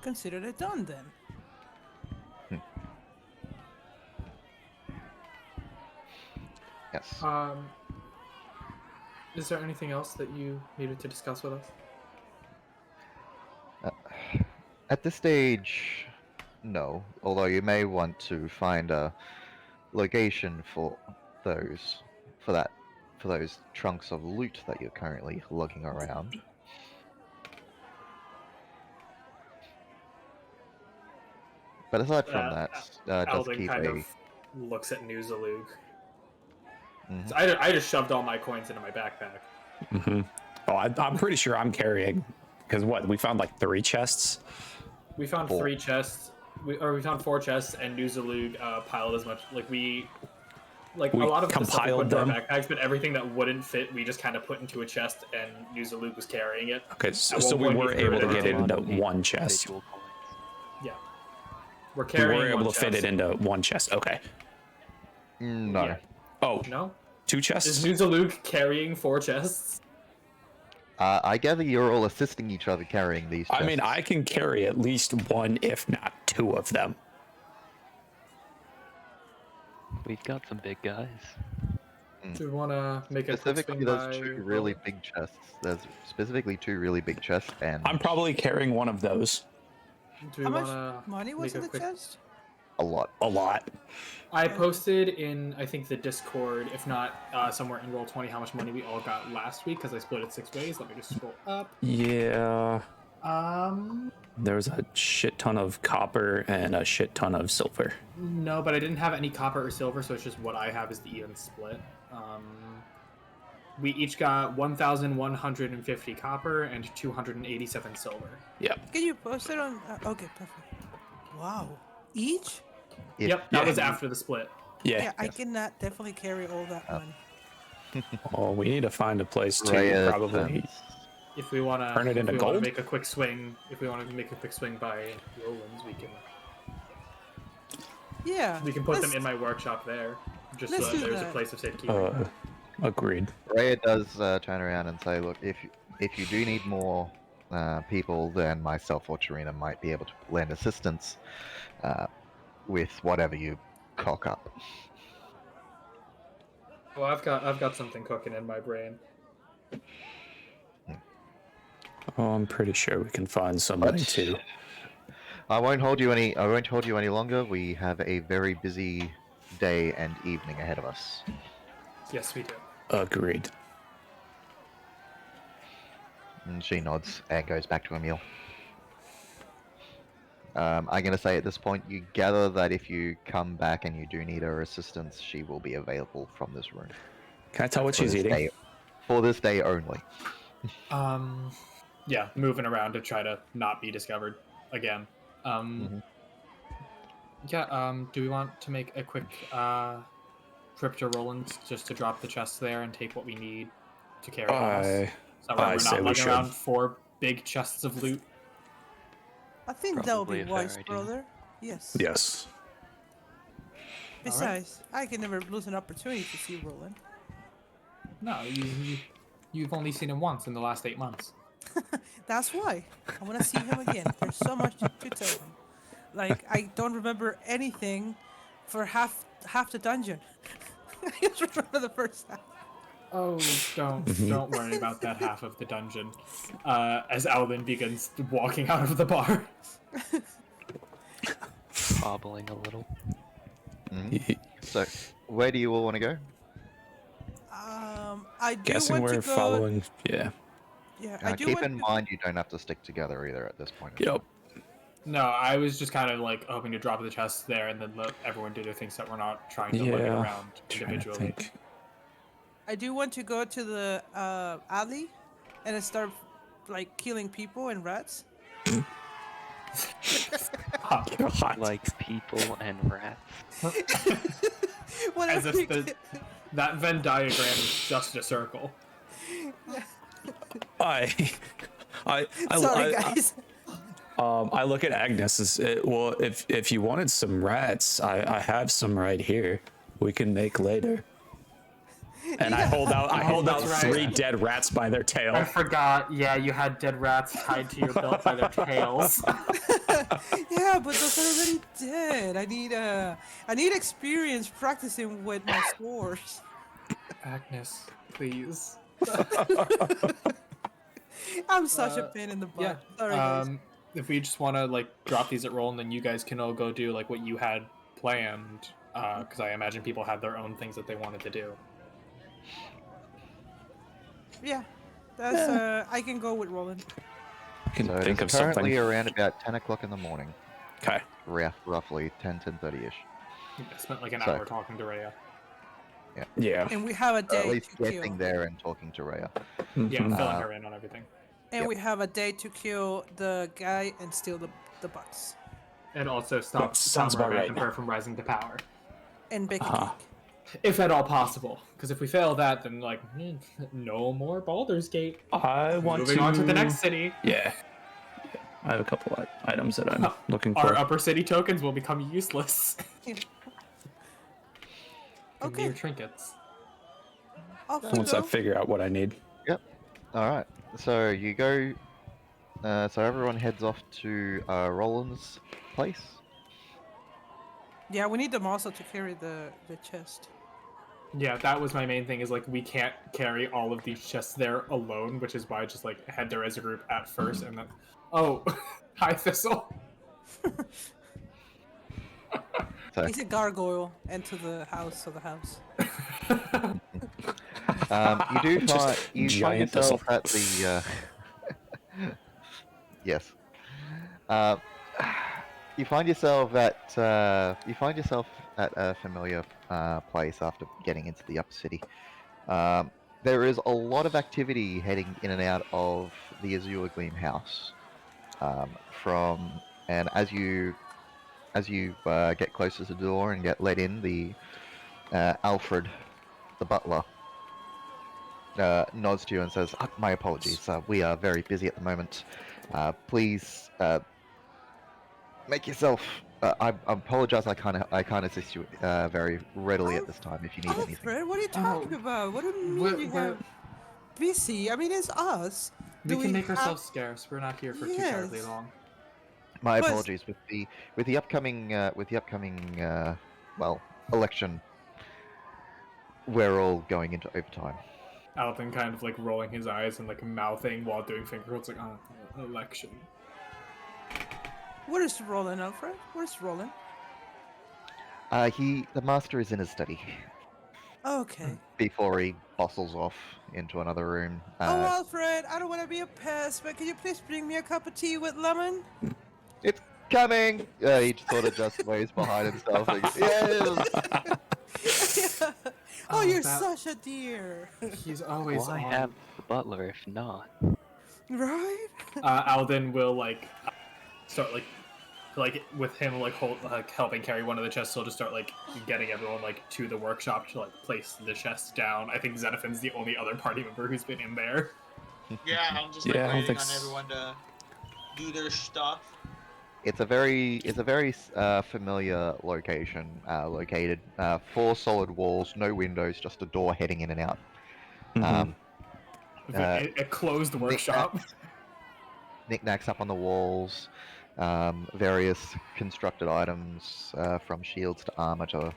Consider it done then. Yes. Is there anything else that you needed to discuss with us? At this stage, no. Although you may want to find a location for those trunks of loot that you're currently lugging around. But aside from that, just Alden keep kind a. of looks at Nuzalug. Mhm. So I just shoved all my coins into my backpack. Mm-hmm. Oh, I'm pretty sure I'm carrying, because we found like 3 chests. We found Four. 3 chests. We found 4 chests, and Nuzalug piled as much. We a lot of the stuff we put compiled into our them. backpacks, but everything that wouldn't fit, we just kind of put into a chest, and Nuzalug was carrying it. Okay, At so one we point, were he threw able to it get it into- into one chest. Visual coins. Yeah, we're We carrying. were able one to fit chest. it into one chest. Okay. No. Yeah. Oh, No, 2 is chests? Nuzalug carrying 4 chests? I gather you're all assisting each other carrying these chests. I mean, I can carry at least 1, if not 2 of them. We've got some big guys. Do we want to make a quick Specifically, swing there's by 2 really Roland? big chests. There's specifically 2 really big chests, and I'm probably carrying one of those. Do we How want much to money was make in a the quick? chest? a lot. A lot. I posted in, I think, the Discord, if not somewhere in Roll20, how much money we all got last week, because I split it 6 ways. Let me just scroll up. Yeah. There's a shit ton of copper and a shit ton of silver. No, but I didn't have any copper or silver, so it's just what I have is the even split. We each got 1,150 copper and 287 silver. Yep. Can you post it on? Okay, perfect. Wow. Each? Yep, that Yeah. was after the split. Yeah. I cannot definitely carry all that money. Well, we need to find a place to Raya probably. sends- If we want to Turn it into gold? make a quick swing, if we want to make a quick swing by Roland's, Yeah. we can put them let's- in my workshop there. Just let's so do that there's a that. place of safekeeping. Agreed. Raya does turn around and say, "Look, if you do need more people, then myself or Tarina might be able to lend assistance with whatever you cock up." Well, I've got something cooking in my brain. Oh, I'm pretty sure we can find somebody too. I won't hold you any longer. We have a very busy day and evening ahead of us. Yes, we do. Agreed. And she nods and goes back to Emil. I'm going to say at this point, you gather that if you come back and you do need her assistance, she will be available from this room. Can I tell what For she's this eating? day- for this day only. Yeah, moving around to try to not be discovered again. Yeah. Do we want to make a quick trip to Roland's just to drop the chests there and take what we need to carry on us? So I we're say not we lugging should. around 4 big chests of loot. I think that would Probably be a fair wise, idea. brother. Yes. Yes. Besides, I can never lose an opportunity to see Roland. No, you've only seen him once in the last 8 months. That's why. I want to see him again. There's so much to tell him. Like, I don't remember anything for half the dungeon. I just remember the first half. Oh, don't worry about that half of the dungeon. As Alvin begins walking out of the bar. Bobbling a little. So, where do you all want to go? I do Guessing want we're to go. following. Yeah. Yeah, I do Keep want in to. mind, you don't have to stick together either at this point. Yep. No, I was just kind of like hoping to drop the chests there and then let everyone do their things so that we're not trying to lug it Yeah. around Trying to individually. think. I do want to go to the alley and then start like killing people and rats. Hot. Like people and rats. What As if if that Venn diagram is just a circle. I Sorry, guys. I look at Agnes as well. If you wanted some rats, I have some right here. We can make later. And I hold out That's right. 3 dead rats by their I tail. forgot. Yeah, you had dead rats tied to your belt by their tails. Yeah, but those are already dead. I need experience practicing with my swords. Agnes, please. I'm such a pain in the butt. Yeah. Sorry, guys. If we just want to like drop these at roll, and then you guys can all go do like what you had planned, because I imagine people had their own things that they wanted to do. Yeah, that's I can go with Roland. I can So it think is of currently something. around about 10 o'clock in the morning. Okay. Roughly 10:30ish. I spent like an So- hour talking to Rhea. Yeah. And we have a At day least to kill. getting there and talking to Rhea. Yeah, Mhm. filling her in on everything. And we have a day to kill the guy and steal the box. And also stop Sounds about right. her from rising to power. And bake a Uh-huh. cake. If at all possible. Because if we fail that, then like, no more Baldur's Gate. I want Moving on to the next city. Yeah. I have a couple of items that I'm looking Our for. upper city tokens will become useless. Okay. Mere trinkets. Off we Once I go. figure out what I need. Alright, so you go. So everyone heads off to Roland's place. Yeah, we need them also to carry the chest. Yeah, that was my main thing, is like we can't carry all of these chests there alone, which is why I just like head there as a group at first and then oh hi Thistle. So He's a gargoyle. Enter the house of the house. you do Just find giant yourself at the Yes. Uh, you find yourself at a familiar place after getting into the upper city. There is a lot of activity heading in and out of the Azure Gleam house. From and as you get closer to the door and get let in, the Alfred, the butler, nods to you and says, "My apologies. We are very busy at the moment. Please make yourself." I apologize. I can't assist you very readily at this time. If you need anything, Alfred, what are you talking about? What do you mean you have busy? I mean, it's us. We Do can we make have... ourselves scarce. We're not here for too terribly Yes. long. my But- apologies with the upcoming well, election. We're all going into overtime. Alvin kind of like rolling his eyes and like mouthing while doing finger quotes like, election. Where is Roland, Alfred? Where's Roland? The master is in his study Okay. before he bustles off into another room. Oh, Alfred, I don't want to be a pest, but can you please bring me a cup of tea with lemon? It's coming. He sort of just waves behind himself. Like, yes. Oh, you're that- such a dear. He's always Why on. have the butler if not? Right? Alden will like start like with him like helping carry one of the chests. So he'll just start like getting everyone like to the workshop to like place the chests down. I think Xenophane's the only other party member who's been in there. Yeah, I'm just like Yeah, I don't waiting think on everyone to do their stuff. It's a very familiar location. Located 4 solid walls, no windows, just a door heading in and out. Mhm. A closed workshop. Knickknacks up on the walls, various constructed items from shields to armor to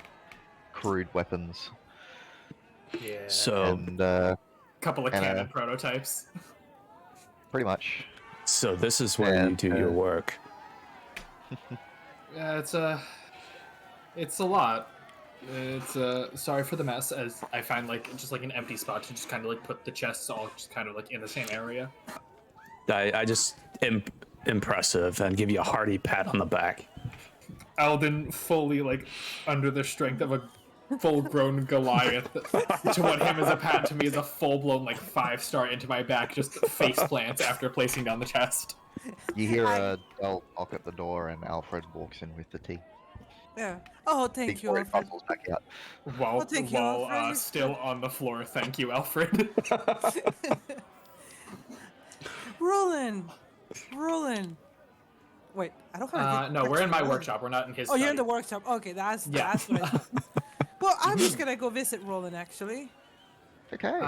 crude weapons, Yeah. So and Couple of and, cannon prototypes. pretty much. this is where you And, do your work. Yeah, it's a lot. It's sorry for the mess, as I find like just like an empty spot to just kind of like put the chests all just kind of like in the same area. I just impressive and give you a hearty pat on the back. Alden fully like under the strength of a full-grown Goliath to what him as a pat to me is a full-blown like 5-star into my back, just face plants after placing down the chest. You hear a bell knock at the door, and Alfred walks in with the tea. Yeah. Oh, thank you, Before he Alfred. bustles back out. While thank you, Alfred. You're still on the floor, thank you, Alfred. Roland! Roland! Wait, I don't have a No, we're in my Roland. workshop. We're not in his. Oh, you're in study. the workshop. Okay, that's Yeah. what I thought. Well, I'm just gonna go visit Roland, actually. Okay.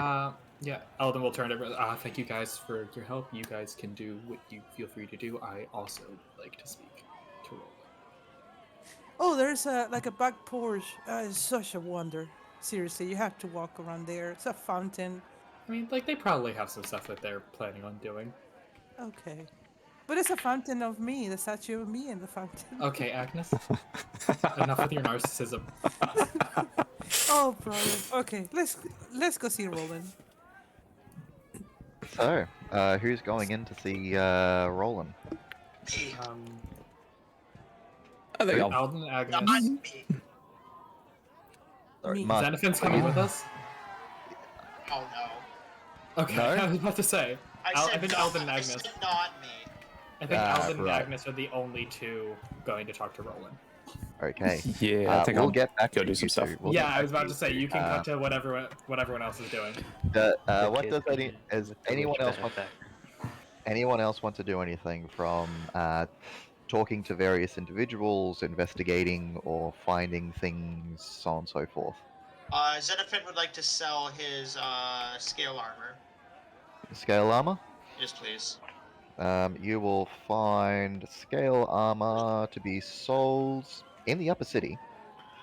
Yeah, Alden will turn over. Thank you guys for your help. You guys can do what you feel free to do. I also like to speak to Roland. Oh, there's like a back porch. It's such a wonder. Seriously, you have to walk around there. It's a fountain. I mean, like they probably have some stuff that they're planning on doing. Okay. But it's a fountain of me, the statue of me in the fountain. Okay, Agnes. Enough with your narcissism. Oh, brother. Okay, let's go see Roland. So, who's going in to see Roland? I think I'll. Alden, Agnes. Not me. Sorry, Me. Mark. Xenophane's coming with us. Oh no. Okay, No? I was about to say. I said think not, Alden and I Agnes. said not me. I think Alden right. and Agnes are the only two going to talk to Roland. Okay. Yeah, I think we'll I'll get back go to do some you stuff. two. We'll yeah, get I back was about to say you you two. can cut to what everyone else is doing. What kids does can anyone else benefit. want? Anyone else want to do anything from talking to various individuals, investigating, or finding things, so on and so forth? Xenophant would like to sell his scale armor. Scale armor. Yes, please. You will find scale armor to be sold in the upper city.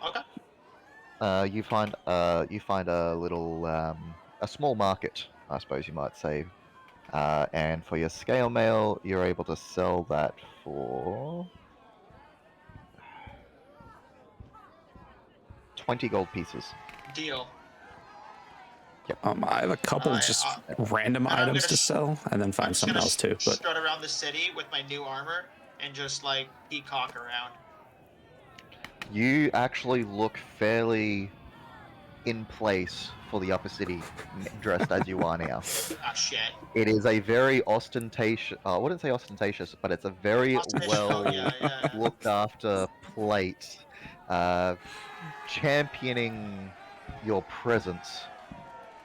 Okay. You find a little a small market, I suppose you might say. And for your scale mail, you're able to sell that for 20 gold pieces. Deal. I have a couple just random and I'm items gonna to sh- sell, and then I'm find just something gonna else too. But strut around the city with my new armor and just like peacock around. You actually look fairly in place for the upper city, dressed as you are now. Ah, shit. It is a very ostentatious. I wouldn't say ostentatious, but it's a very well yeah. looked after plate, championing your presence.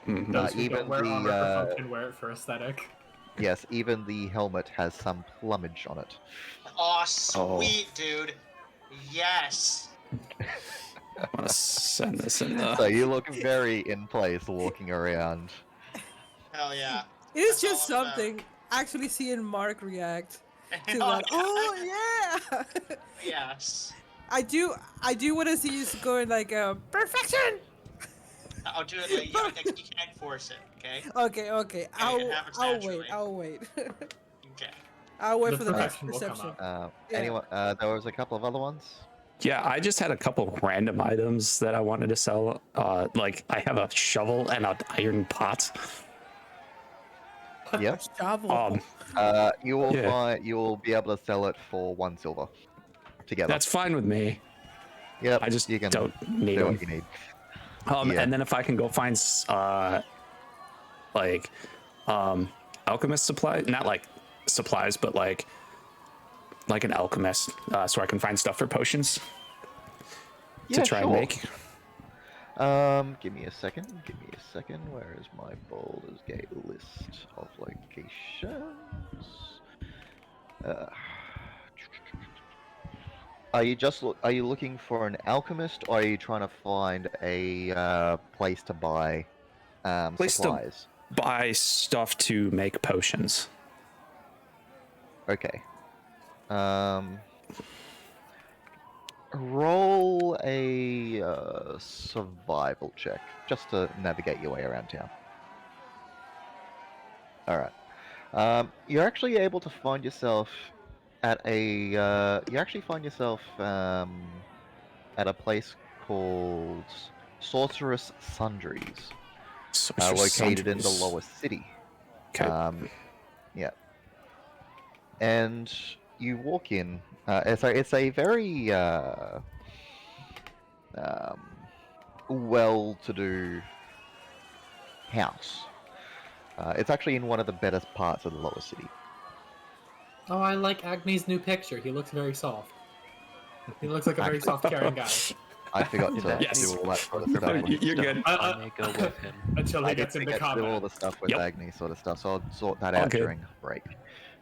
mhm. Those who even don't wear the, armor for fun can wear it for aesthetic. Yes, even the helmet has some plumage on it. Aw, sweet, dude. Yes. I want to send this in the. So you look very in place walking around. Hell yeah. It is That's just all I'm about. something actually seeing Mark react to Oh, that. Oh yeah. Yes. I do want to see you going like perfection. I'll do it like you can't force it, okay? Okay. it happens I'll naturally. wait. I'll wait. Okay. I'll wait The for the next perfection will come perception. up. Yeah. Anyone? There was a couple of other ones. Yeah, I just had a couple random items that I wanted to sell. Like I have a shovel and an iron pot. Yep. Shovel. You will Yeah. find you will be able to sell it for 1 silver together. That's fine with me. Yep. I just you can don't need do them. what you need. Yeah. And then if I can go find like alchemist supplies, not like supplies, but like an alchemist, so I can find stuff for potions to try and make. Give me a second. Where is my Baldur's Gate list of locations? Are you looking for an alchemist, or are you trying to find a place to buy Place to- supplies? Buy stuff to make potions. Okay. Roll a survival check just to navigate your way around town. All right. You're actually able to find yourself at a. You actually find yourself at a place called Sorceress Sundries, located in the lower city. Okay. Yeah. And you walk in. It's a very well-to-do house. It's actually in one of the better parts of the lower city. Oh, I like Agni's new picture. He looks very soft. He looks like a very soft, caring guy. I forgot to Yes. do all that sort of You're stuff. fine. You're good. I may go with him. Until he I gets did into forget to do all combat. the stuff with Yep. Agni sort of stuff, so I'll sort that All out good. during break.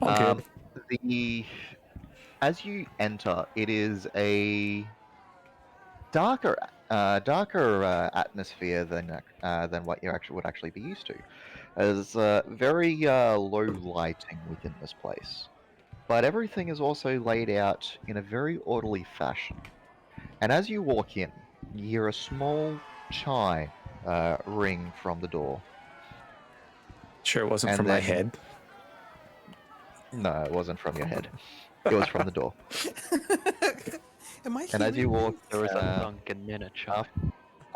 Okay. As you enter, it is a darker atmosphere than what you would actually be used to. There's very low lighting within this place, but everything is also laid out in a very orderly fashion. And as you walk in, you hear a small chime ring from the door. Sure, it wasn't And from my then- head. No, it wasn't from your head. It was from the door. Am I And as you hearing walk, There was a sunken miniature.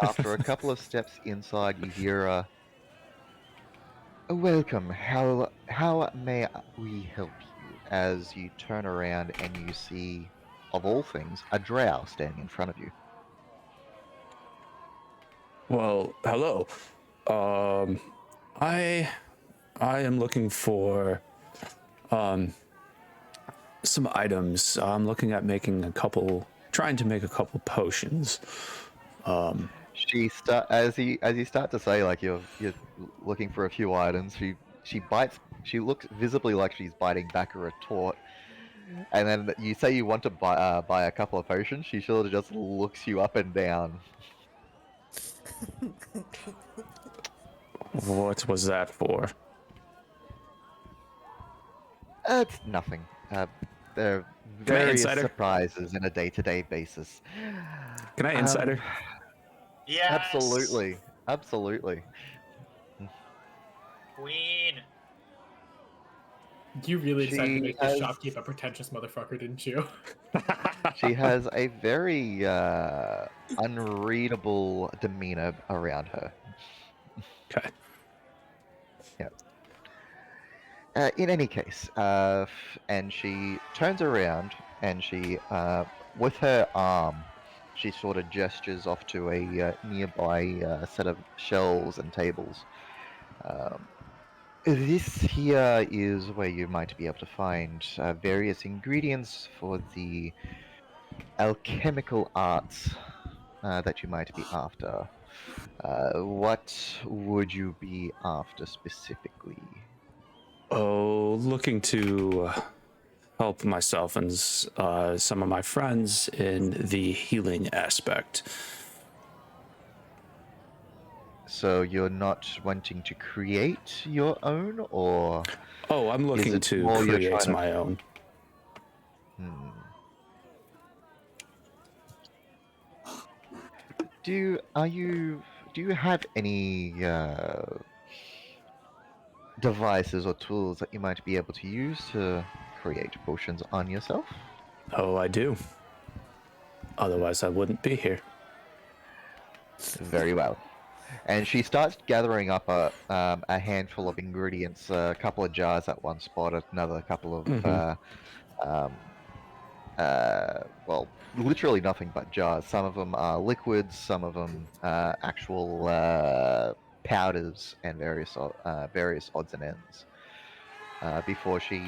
after a couple of steps inside, you hear a welcome. How may we help you? As you turn around and you see, of all things, a drow standing in front of you. Well, hello. I am looking for some items. I'm looking at trying to make a couple potions. As you start to say, like you're looking for a few items. She bites. She looks visibly like she's biting back a retort. And then you say you want to buy a couple of potions. She sort of just looks you up and down. What was that for? It's nothing. There are Can I various insider? surprises on a day-to-day basis. Can I insider? Yes. Absolutely. Queen. You really decided to She make this has- shopkeep a pretentious motherfucker, didn't you? She has a very unreadable demeanor around her. Okay. In any case, and she turns around and she, with her arm, she sort of gestures off to a nearby set of shelves and tables. This here is where you might be able to find various ingredients for the alchemical arts that you might be after. What would you be after specifically? Oh, looking to help myself and some of my friends in the healing aspect. So you're not wanting to create your own, or Oh, I'm is looking it to more you're create trying to... my own. Hmm. Do you have any devices or tools that you might be able to use to create potions on yourself? Oh, I do. Otherwise, I wouldn't be here. Very well. And she starts gathering up a handful of ingredients, a couple of jars at one spot, another couple of um, well, literally nothing but jars. Some of them are liquids, some of them actual powders, and various odds and ends. Before she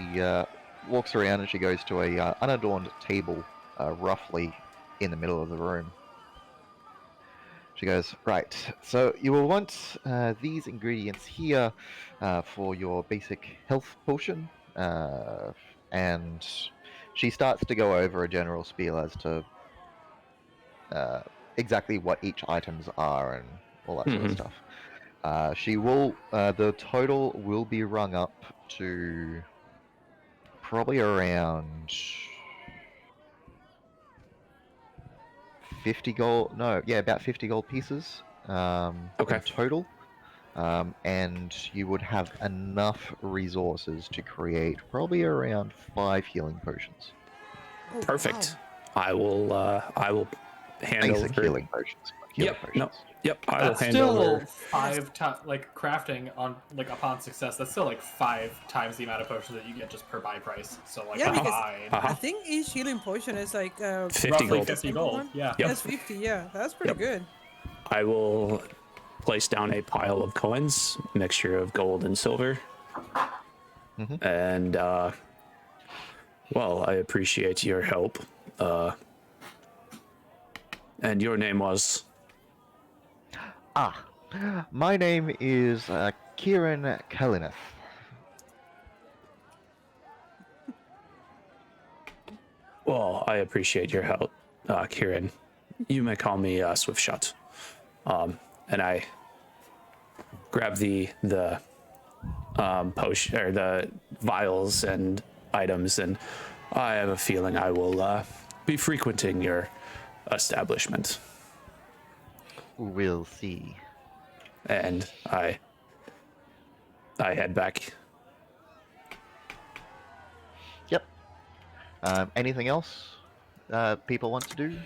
walks around and she goes to a unadorned table, roughly in the middle of the room. She goes, right, so you will want these ingredients here for your basic health potion, and she starts to go over a general spiel as to exactly what each items are and all that sort of stuff. The total will be rung up to probably around 50 gold, no, yeah, about 50 gold pieces Okay. in total. And you would have enough resources to create probably around 5 healing potions. Oh, Perfect. wow. I will hand Basic over. healing potions. Healing Yep. potions. No. Yep. I will That's hand still over. like crafting on like upon success. That's still like 5 times the amount of potions that you get just per buy price. So like Yeah, because fine. I think each healing potion is like 50 Roughly gold. 50 simple gold. one. Yeah. Yep. That's 50. Yeah, that's pretty Yep. good. I will place down a pile of coins, mixture of gold and silver. And well, I appreciate your help. And your name was? My name is Kieran Kalineth. Well, I appreciate your help, Kieran. You may call me Swiftshot. And I grab the potion or the vials and items, and I have a feeling I will be frequenting your establishment. We'll see. And I head back. Yep. Anything else people want to do?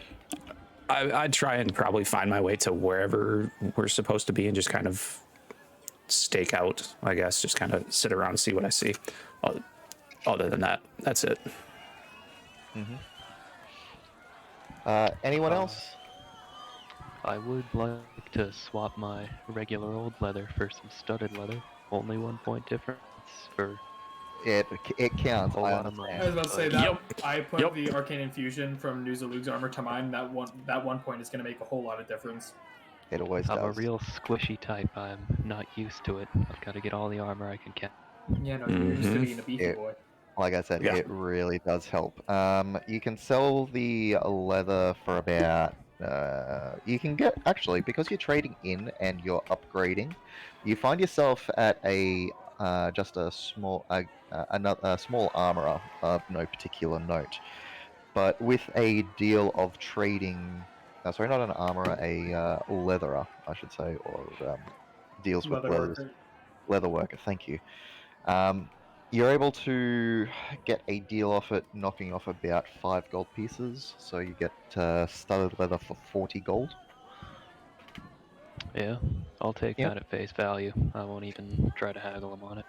I'd try and probably find my way to wherever we're supposed to be and just kind of stake out, I guess, just kind of sit around and see what I see. Other than that, that's it. Anyone else? I would like to swap my regular old leather for some studded leather. Only 1 point difference for It counts. a I lot of money. I was about to say but- that Yep. I put Yep. the arcane infusion from Nuzalug's armor to mine. That one point is going to make a whole lot of difference. It always I'm a does. real squishy type. I'm not used to it. I've got to get all the armor I can get. Yeah, no, you're used to Mhm. being a beefy Yeah. boy. Like I said, Yeah. it really does help. You can sell the leather for about. You can get actually because you're trading in and you're upgrading. You find yourself at a just a small another small armorer of no particular note, but with a deal of trading. Sorry, not an armorer, a leatherer, I should say, or deals with Leather leathers. worker. Leather worker, thank you. You're able to get a deal off it, knocking off about 5 gold pieces, so you get studded leather for 40 gold. Yeah. I'll take Yep. that at face value. I won't even try to haggle him on it.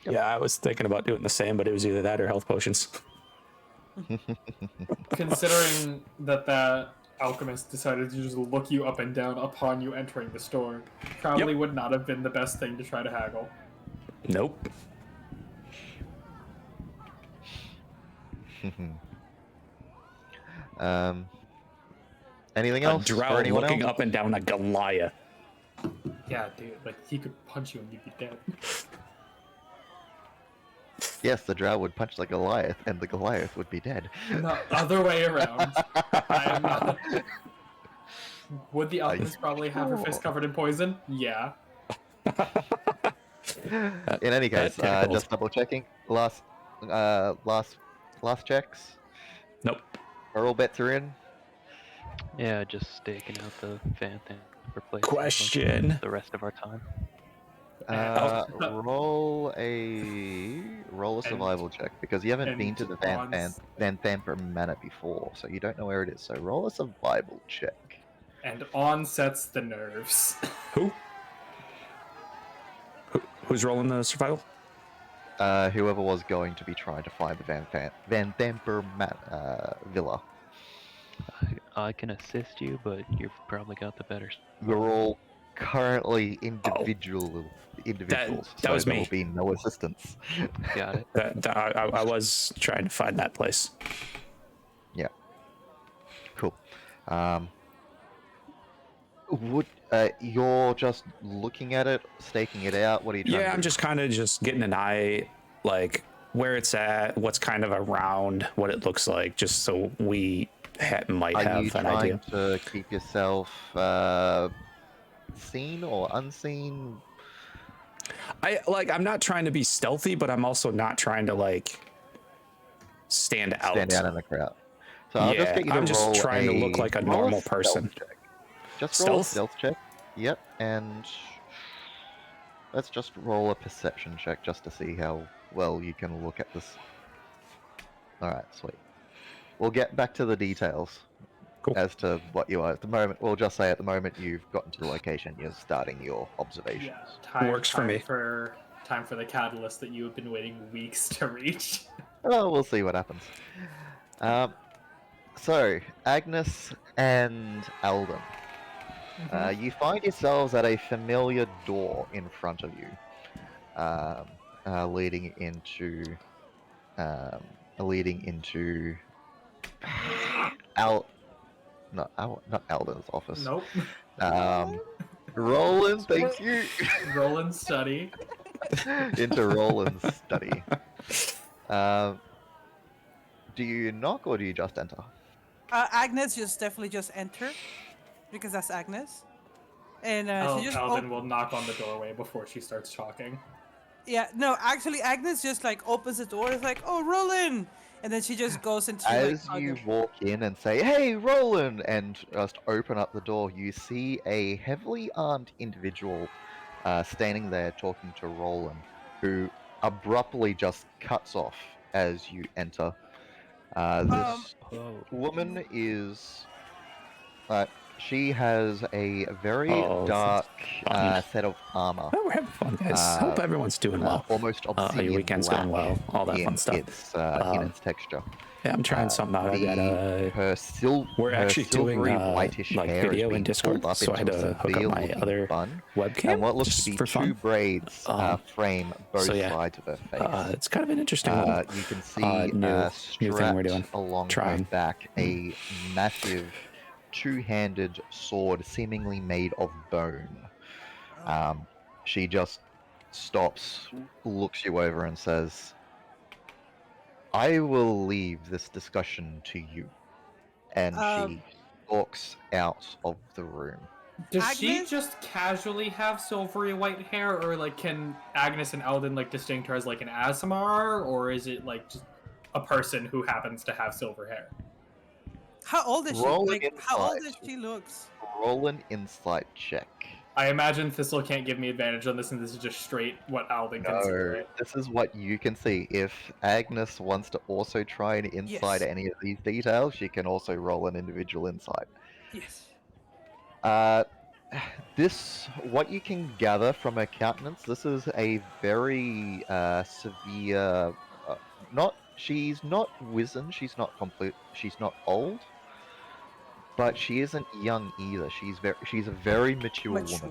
Yep. Yeah, I was thinking about doing the same, but it was either that or health potions. Considering that alchemist decided to just look you up and down upon you entering the store, probably would not have been the best thing to try to haggle. Nope. Anything A else for drow anyone looking else? up and down a Goliath. Yeah, dude, like he could punch you and you'd be dead. Yes, the drow would punch the Goliath, and the Goliath would be dead. No, other way around. I am not. Would the alchemist probably have her fist sure? covered in poison? Yeah. In any case, tentacles. just double checking. Last checks. Nope. Are all bets are in? Yeah, just staking out the fan thing for place. Question. The rest of our time. Roll a survival check because you haven't been to the Van Thamper Manor before, so you don't know where it is. So roll a survival check. And on sets the nerves. Who's rolling the survival? Whoever was going to be trying to find the Van Thamper Villa. I can assist you, but you've probably got the better. You're all currently individuals. that So was there me. will be no assistance. Got it. I was trying to find that place. Yeah. Cool. You're just looking at it, staking it out. What are you trying to do? Yeah, I'm just kind of just getting an eye, like where it's at, what's kind of around, what it looks like, just so we might Are have you an trying idea. to keep yourself seen or unseen? I'm not trying to be stealthy, but I'm also not trying to like stand out. Stand out in the crowd. So I'll just Yeah, get you to I'm just roll trying to look like a roll normal stealth person. check. Just roll a Stealth? stealth check. Yep, and let's just roll a perception check just to see how well you can look at this. Alright, sweet. We'll get back to the details Cool. as to what you are at the moment. We'll just say at the moment you've gotten to the location, you're starting your observations. Works for me. Time for the catalyst that you have been waiting weeks to reach. Well, we'll see what happens. So, Agnes and Alden. You find yourselves at a familiar door in front of you, leading into not Alden's office. Nope. Roland, thank you. Roland study. Into Roland's study. Do you knock or do you just enter? Agnes definitely just enter, because that's Agnes. And she just Alden will knock on the doorway before she starts talking. Yeah, no, actually Agnes just like opens the door. It's like, oh, Roland, and then she just goes into As like, you walk in and say, "Hey, Roland," and just open up the door, you see a heavily armed individual standing there talking to Roland, who abruptly just cuts off as you enter. This woman is... she has a very dark set of armor. Oh, we're having fun, guys. Hope everyone's doing well. Almost obsidian your weekend's black going well. All that fun stuff. In its texture. Yeah, I'm trying something out. I got we're actually doing whitish like hair video is in being Discord, pulled up so I had into a to hook up severe my looking other bun, webcam and what looks just to be for two fun. braids frame both so yeah, sides of her face. It's kind of an interesting one. You can see new thing we're doing. along Trying. her back a massive two-handed sword seemingly made of bone. She just stops, looks you over and says, "I will leave this discussion to you." And she walks out of the room. Does she Agnes? just casually have silvery white hair, or like can Agnes and Alden like distinct her as like an Aasimar, or is it like just a person who happens to have silver hair? how old is she? Roll Like, an how old insight. does she looks? Roll an insight check. I imagine Thistle can't give me advantage on this, and this is just straight what Alden can see. No, Right? this is what you can see. If Agnes wants to also try and insight Yes. any of these details, she can also roll an individual insight. Yes. what you can gather from her countenance, this is a very severe. She's not wizened. She's not old, but she isn't young either. She's a very mature woman. Mature.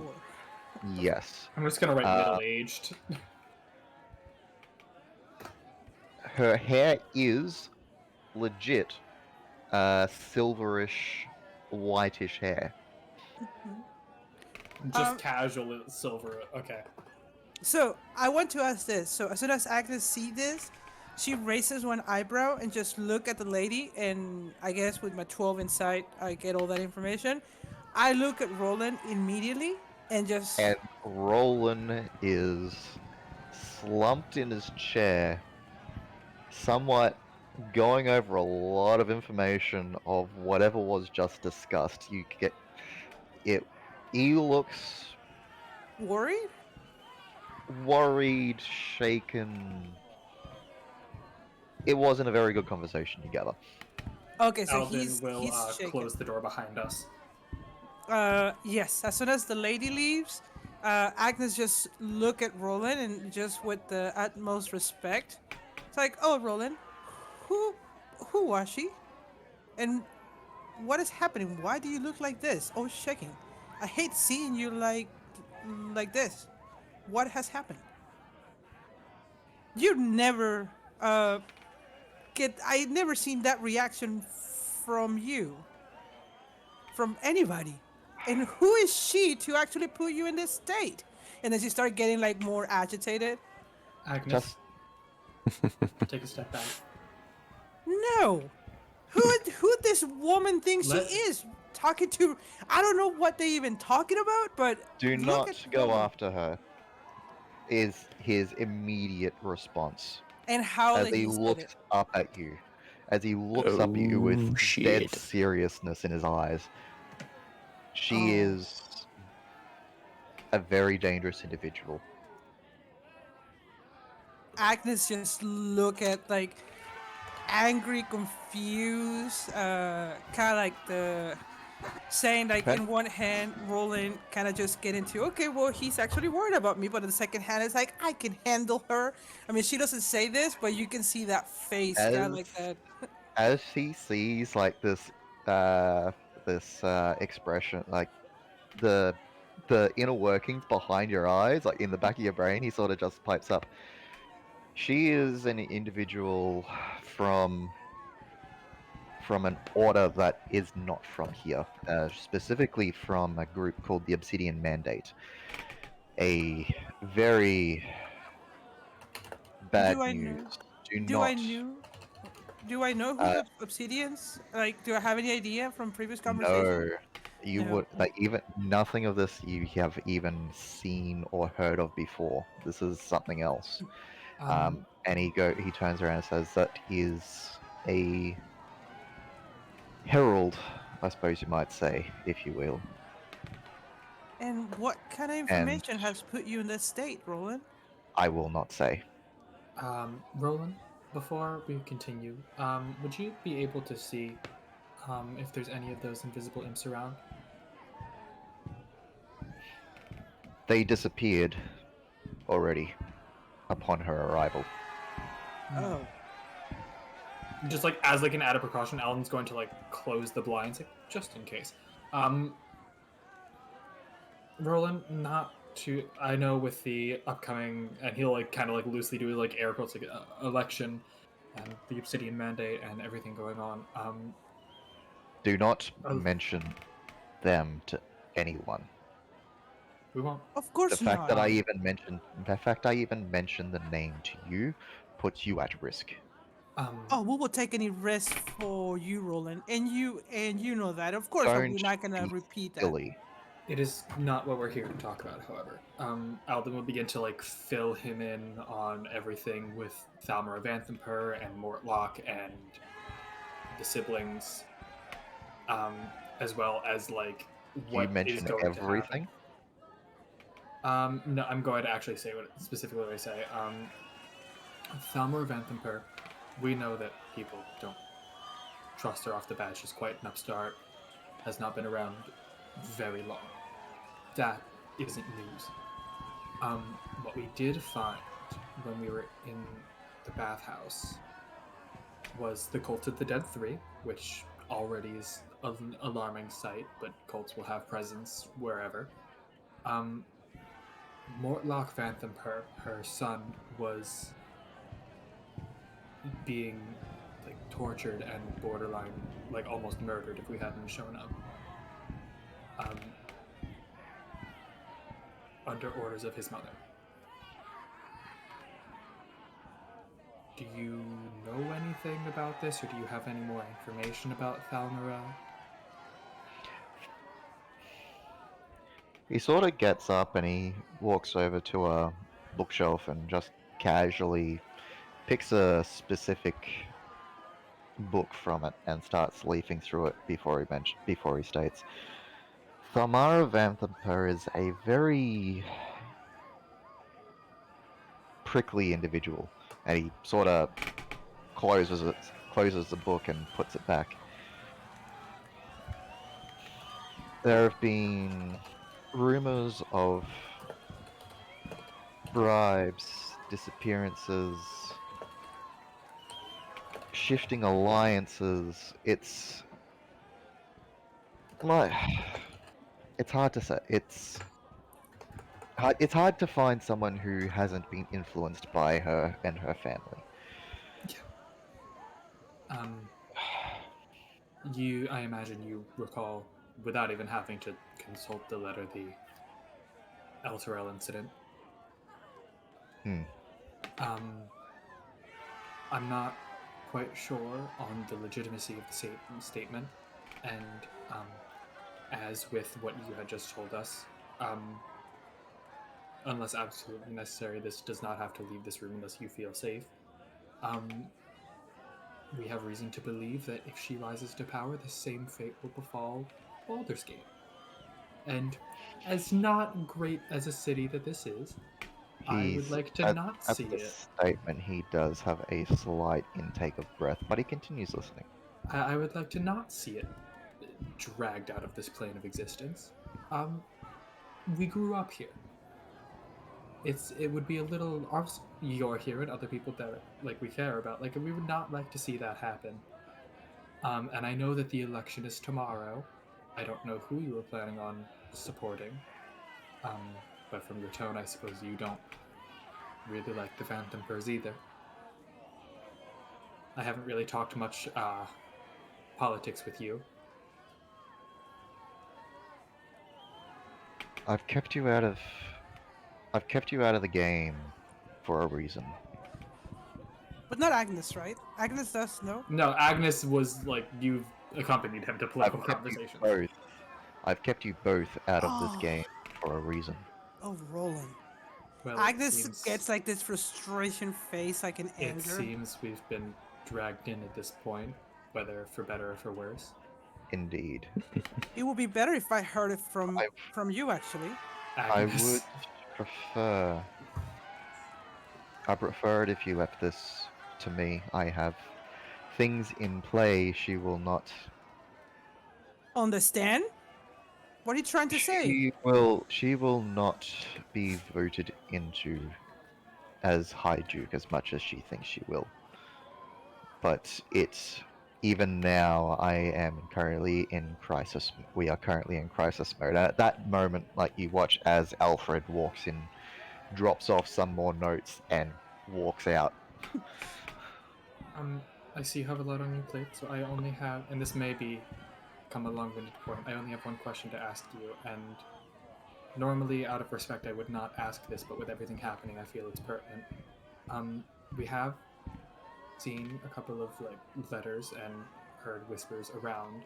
Yes. I'm just gonna write middle aged. Her hair is legit silverish, whitish hair. Just Um, casual silver. Okay. So I want to ask this. So as soon as Agnes see this, she raises one eyebrow and just look at the lady. And I guess with my 12 insight, I get all that information. I look at Roland immediately and just And Roland is slumped in his chair, somewhat going over a lot of information of whatever was just discussed. You get it. He looks worried. worried, shaken. It wasn't a very good conversation together. Okay, so Alden he's will shaken. close the door behind us. Yes. As soon as the lady leaves, Agnes just look at Roland and just with the utmost respect. It's like, oh, Roland, who, who was she? And what is happening? Why do you look like this? Oh, shaking. I hate seeing you like this. What has happened? You never I never seen that reaction from you. From anybody. And who is she to actually put you in this state? And then she started getting like more agitated. Agnes, Just take a step back. No. Who this woman thinks Let- she is? Talking to I don't know what they even talking about, but do look not at go Roland. after her. Is his immediate response And how as that he he said looks it. up at you. As he looks up at you Oh, with dead shit. seriousness in his eyes. She Oh. is a very dangerous individual. Agnes just look at like angry, confused, kind of like the saying like Okay. in one hand, Roland kind of just get into okay, well he's actually worried about me, but in the second hand, it's like I can handle her. I mean, she doesn't say this, but you can see that face, kind of like that. As he sees like this expression, like the inner workings behind your eyes, like in the back of your brain, he sort of just pipes up. She is an individual from an order that is not from here, specifically from a group called the Obsidian Mandate. A very bad Do I news. know? Do Do I not. know? Do I know who Uh, the Obsidians? Like, do I have any idea from previous no, conversations? you No. would like even nothing of this you have even seen or heard of before. This is something else. And he turns around and says that is a herald, I suppose you might say, if you will. And what kind of And information has put you in this state, Roland? I will not say. Roland, before we continue, would you be able to see if there's any of those invisible imps around? They disappeared already upon her arrival. Oh. Just like as like an added precaution, Alan's going to like close the blinds, like just in case. Roland, not to. I know with the upcoming, and he'll like kind of like loosely do like air quotes like election, and the Obsidian Mandate and everything going on. Do not Oh. mention them to anyone. We won't. Of course The fact not. that I even mentioned the name to you puts you at risk. Oh, we will take any risk for you, Roland, and you know that. Of course, we're Don't not gonna be repeat that. silly. It is not what we're here to talk about, however. Alden will begin to like fill him in on everything with Thalmor of Anthimpur and Mortlock and the siblings, as well as like what You is mention going everything. to happen. No, I'm going to actually say specifically what I say. Thalmor of Anthimpur, we know that people don't trust her off the bat. She's quite an upstart, has not been around very long. that isn't news. What we did find when we were in the bathhouse was the Cult of the Dead 3, which already is an alarming sight, but cults will have presence wherever. Mortlock Phantom, her son, was being like tortured and borderline like almost murdered if we hadn't shown up. Under orders of his mother. Do you know anything about this, or do you have any more information about Thalmarel? He sort of gets up and he walks over to a bookshelf and just casually picks a specific book from it and starts leafing through it before he states, Thalmara Vanthampur is a very prickly individual, and he sort of closes the book and puts it back. There have been rumors of bribes, disappearances, shifting alliances. It's like, it's hard to say. It's hard to find someone who hasn't been influenced by her and her family. I imagine you recall, without even having to consult the letter, the Elturel incident. I'm not quite sure on the legitimacy of the statement, and as with what you had just told us, unless absolutely necessary, this does not have to leave this room unless you feel safe. We have reason to believe that if she rises to power, the same fate will befall Baldur's Gate. And as not great as a city that this is, I would like to not see at the it. Statement, he does have a slight intake of breath, but he continues listening. I would like to not see it dragged out of this plane of existence. We grew up here. It would be a little you're here and other people that like we care about. Like we would not like to see that happen. And I know that the election is tomorrow. I don't know who you were planning on supporting. But from your tone, I suppose you don't really like the Phantom Purs either. I haven't really talked much politics with you. I've kept you out of the game for a reason. But not Agnes, right? Agnes does know. No, Agnes was like you've accompanied him to political conversations. I've kept you both out of this game for a reason. Oh, Roland. Well, Agnes gets like this frustration face, like an anger. It seems we've been dragged in at this point, whether for better or for worse. Indeed. It would be better if I heard it from you, actually. Agnes. I prefer it if you left this to me. I have things in play she will not understand. What are you trying to say? She will not be voted into as High Duke as much as she thinks she will. But even now, I am currently in crisis. We are currently in crisis mode. At that moment, like you watch as Alfred walks in, drops off some more notes, and walks out. I see you have a lot on your plate, so I only have, and this may become a long-winded point. I only have one question to ask you, and normally, out of respect, I would not ask this, but with everything happening, I feel it's pertinent. We have seen a couple of letters and heard whispers around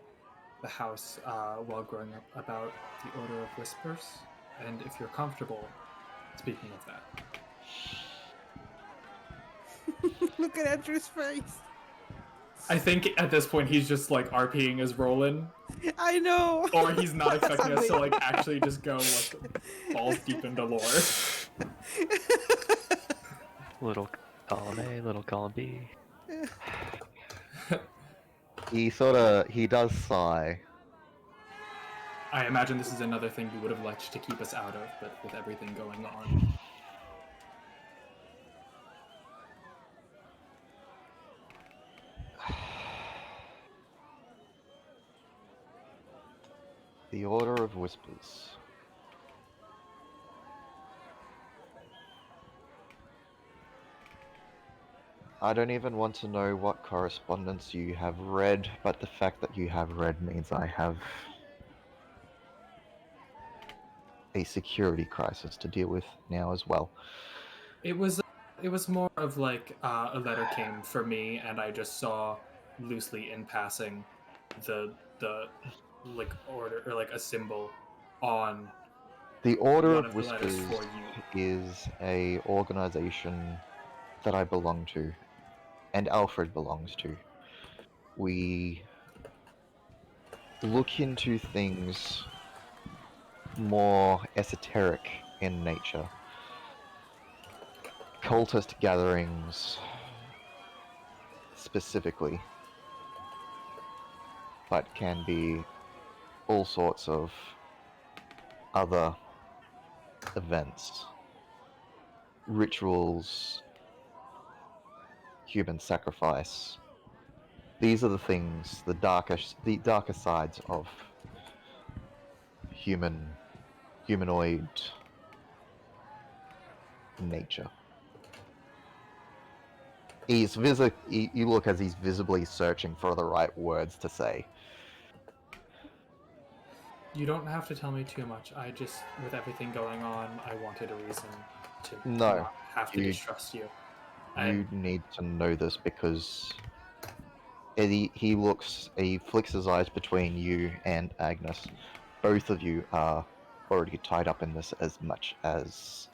the house while growing up about the Order of Whispers, and if you're comfortable speaking of that. Look at Andrew's face. I think at this point he's just RPing as Roland. I know. Or he's not expecting us to actually just go balls deep into lore. Little column A, little column B. He does sigh. I imagine this is another thing you would have liked to keep us out of, but with everything going on. The Order of Whispers. I don't even want to know what correspondence you have read, but the fact that you have read means I have a security crisis to deal with now as well. It was more of like a letter came for me, and I just saw loosely in passing the like order or like a symbol on The Order one of of the letters Whispers for you. is a organization that I belong to, and Alfred belongs to. We look into things more esoteric in nature. Cultist gatherings, specifically, but can be all sorts of other events, rituals, human sacrifice. These are the things, the darker sides of humanoid nature. You look as he's visibly searching for the right words to say. You don't have to tell me too much. I just, with everything going on, I wanted a reason to No, not have to you- distrust you. You need to know this because he flicks his eyes between you and Agnes. Both of you are already tied up in this as much as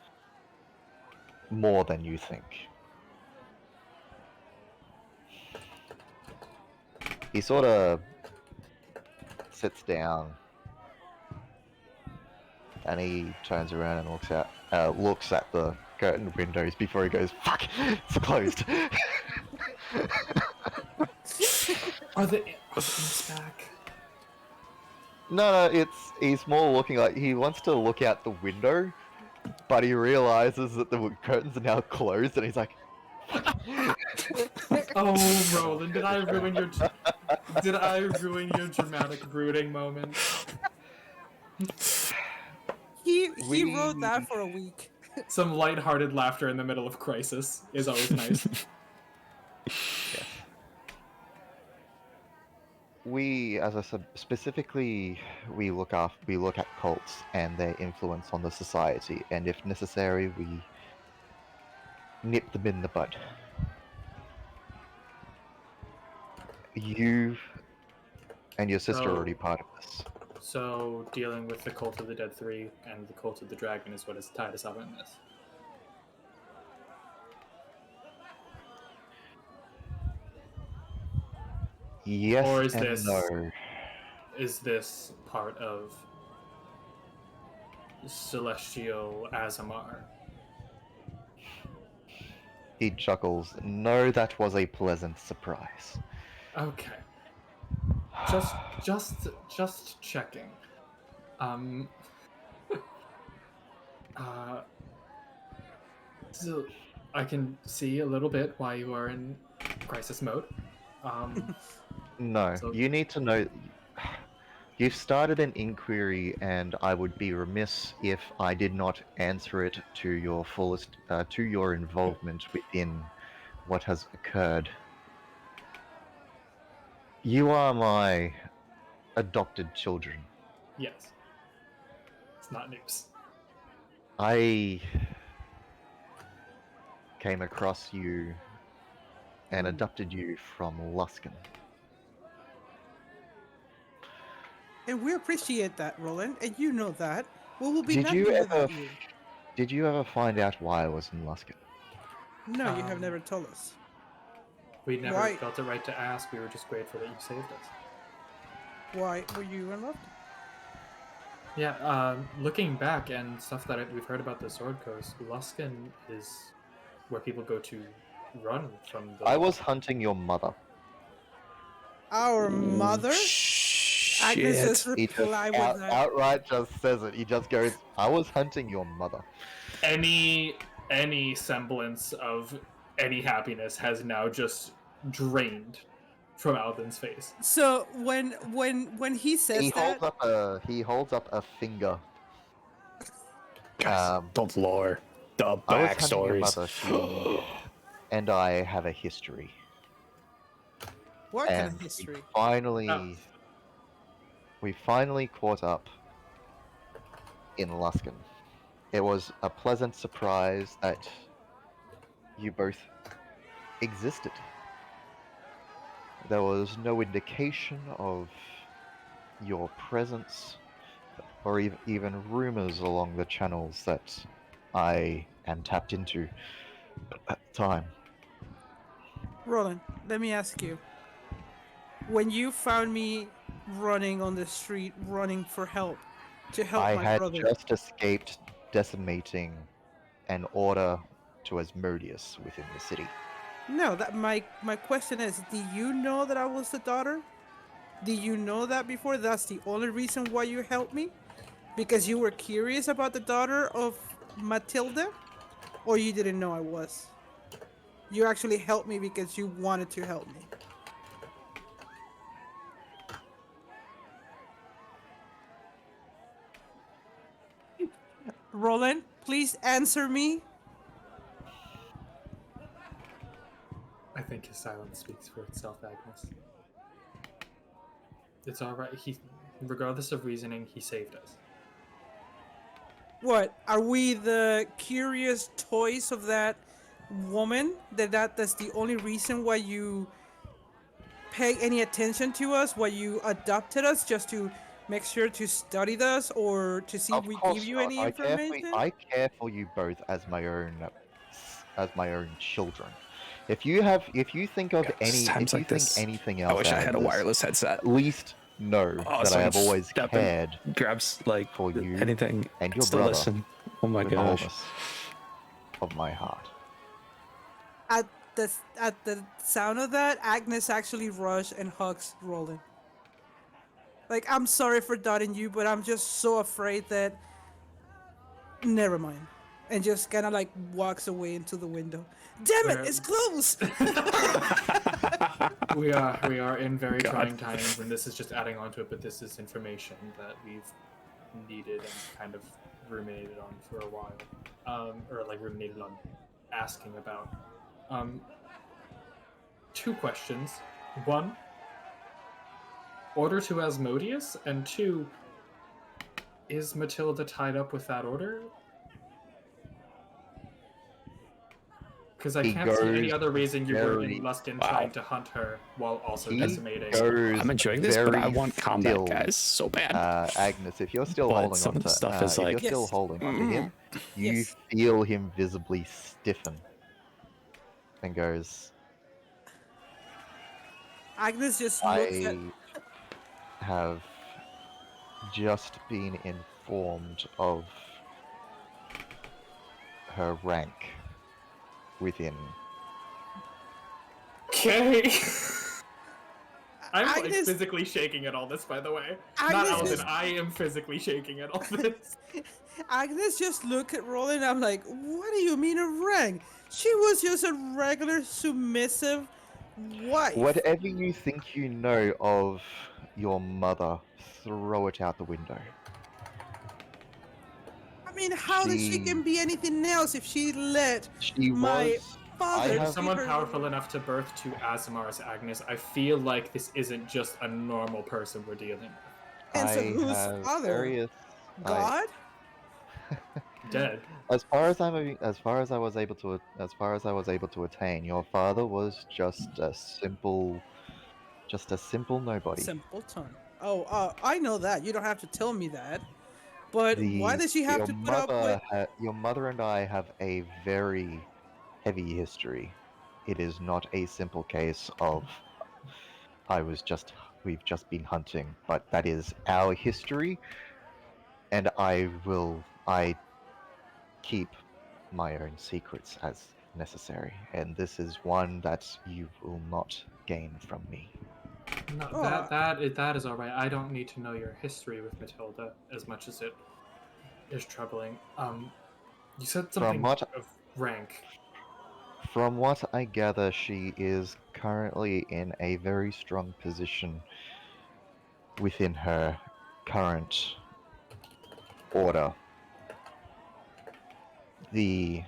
more than you think. He sort of sits down and he turns around and looks at the curtained windows before he goes, "Fuck, it's closed." Are the imps back? No, he's more looking like he wants to look out the window, but he realizes that the curtains are now closed, and he's like, Oh, Roland, did I ruin your dramatic brooding moment? He wrote that for a week. Some lighthearted laughter in the middle of crisis is always nice. We, as I said, specifically, we look at cults and their influence on the society, and if necessary, we nip them in the bud. You and your sister are already part of this. So, dealing with the Cult of the Dead 3 and the Cult of the Dragon is what has tied us up in this. Yes Or is and this no. is this part of Celestial Azamar? He chuckles. No, that was a pleasant surprise. Okay. Just checking. So I can see a little bit why you are in crisis mode. No, So- you need to know. You've started an inquiry, and I would be remiss if I did not answer it to your fullest, to your involvement within what has occurred. You are my adopted children. Yes. It's not news. I came across you and adopted you from Luskan. And we appreciate that, Roland, and you know that. We will be Did nothing you without ever? you. Did you ever find out why I was in Luskan? No, you have never told us. We never Why? felt it right to ask. We were just grateful that you saved us. Why were you involved? Yeah, looking back and stuff that we've heard about the Sword Coast, Luskan is where people go to run from the... I was hunting your mother. Our mother? Agnes just Shit. He just reply with that. outright just says it. He just goes, "I was hunting your mother." Any semblance of any happiness has now just drained from Alvin's face. So when he says that, He holds up a finger. Guys, the lore, the I was hunting your backstories. mother. She and I have a history. what kind And of history? we finally caught up in Luskan. It was a pleasant surprise that you both existed. There was no indication of your presence or even rumors along the channels that I am tapped into at the time. Roland, let me ask you. When you found me running on the street, running for help, to help I my had brother. just escaped decimating an order to Asmodeus within the city. No, that my question is, do you know that I was the daughter? Do you know that before? That's the only reason why you helped me? Because you were curious about the daughter of Matilda? Or you didn't know I was? You actually helped me because you wanted to help me. Roland, please answer me. I think his silence speaks for itself, Agnes. It's all right. Regardless of reasoning, he saved us. What? Are we the curious toys of that woman? That's the only reason why you pay any attention to us? Why you adopted us just to make sure to study us or to see if Of we course give you not. any information? I care for you both as my own children. If you think of Guys, times like this, anything I else, wish I out had a of this, wireless headset. at least know Oh, that I have someone always step in, cared grabs like for you anything and your still brother listen. Oh my with the gosh. wholeness of my heart. At the sound of that, Agnes actually rushes and hugs Roland. Like, I'm sorry for doubting you, but I'm just so afraid that. Never mind. And just kind of like walks away into the window. Damn it, it's closed! We are in very God. trying times, and this is just adding on to it. But this is information that we've needed and kind of ruminated on for a while, or like ruminated on asking about. Two questions. One, order to Asmodeus, and two, is Matilda tied up with that order? Because I He can't see any goes other reason you were in very- Luskan Wow. trying to hunt her while also He decimating. goes I'm enjoying this, but I very want combat, still. guys, so bad. Agnes, if you're still But holding some on of the to, stuff is if like, you're still Yes. holding on to him, you Yes. feel him visibly stiffen, and goes, Agnes just looks at. "I have just been informed of her rank within." Okay. I'm like Agnes- physically shaking at all this, by the way. Agnes Not Alvin, is- I am physically shaking at all this. Agnes just look at Roland. I'm like, what do you mean a rank? She was just a regular submissive wife. Whatever you think you know of your mother, throw it out the window. I mean, how did she She- can be anything else if she let She my was. father have- see Someone her- powerful enough to birth two Asimars, Agnes. I feel like this isn't just a normal person we're dealing with. And so I whose have father? various. God? Dead. As far as I was able to attain, your father was just a simple nobody. Simpleton. Oh, I know that. You don't have to tell me that. But why does she have to put up with? Your mother and I have a very heavy history. It is not a simple case of we've just been hunting, but that is our history, and I keep my own secrets as necessary, and this is one that you will not gain from me. No, Oh, that is all right. I don't need to know your history with Matilda as much as it is troubling. You said something what of rank. From what I gather, she is currently in a very strong position within her current order. The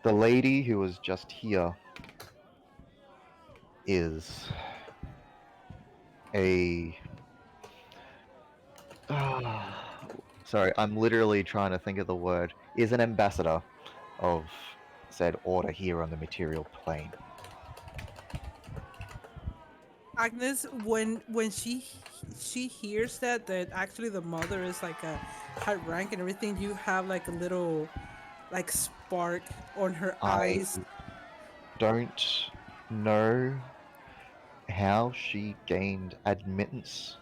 the lady who was just here is a sorry, I'm literally trying to think of the word. Is an ambassador of said order here on the material plane. Agnes, when she hears that actually the mother is like a high rank and everything, you have like a little like spark on her I eyes. don't know how she gained admittance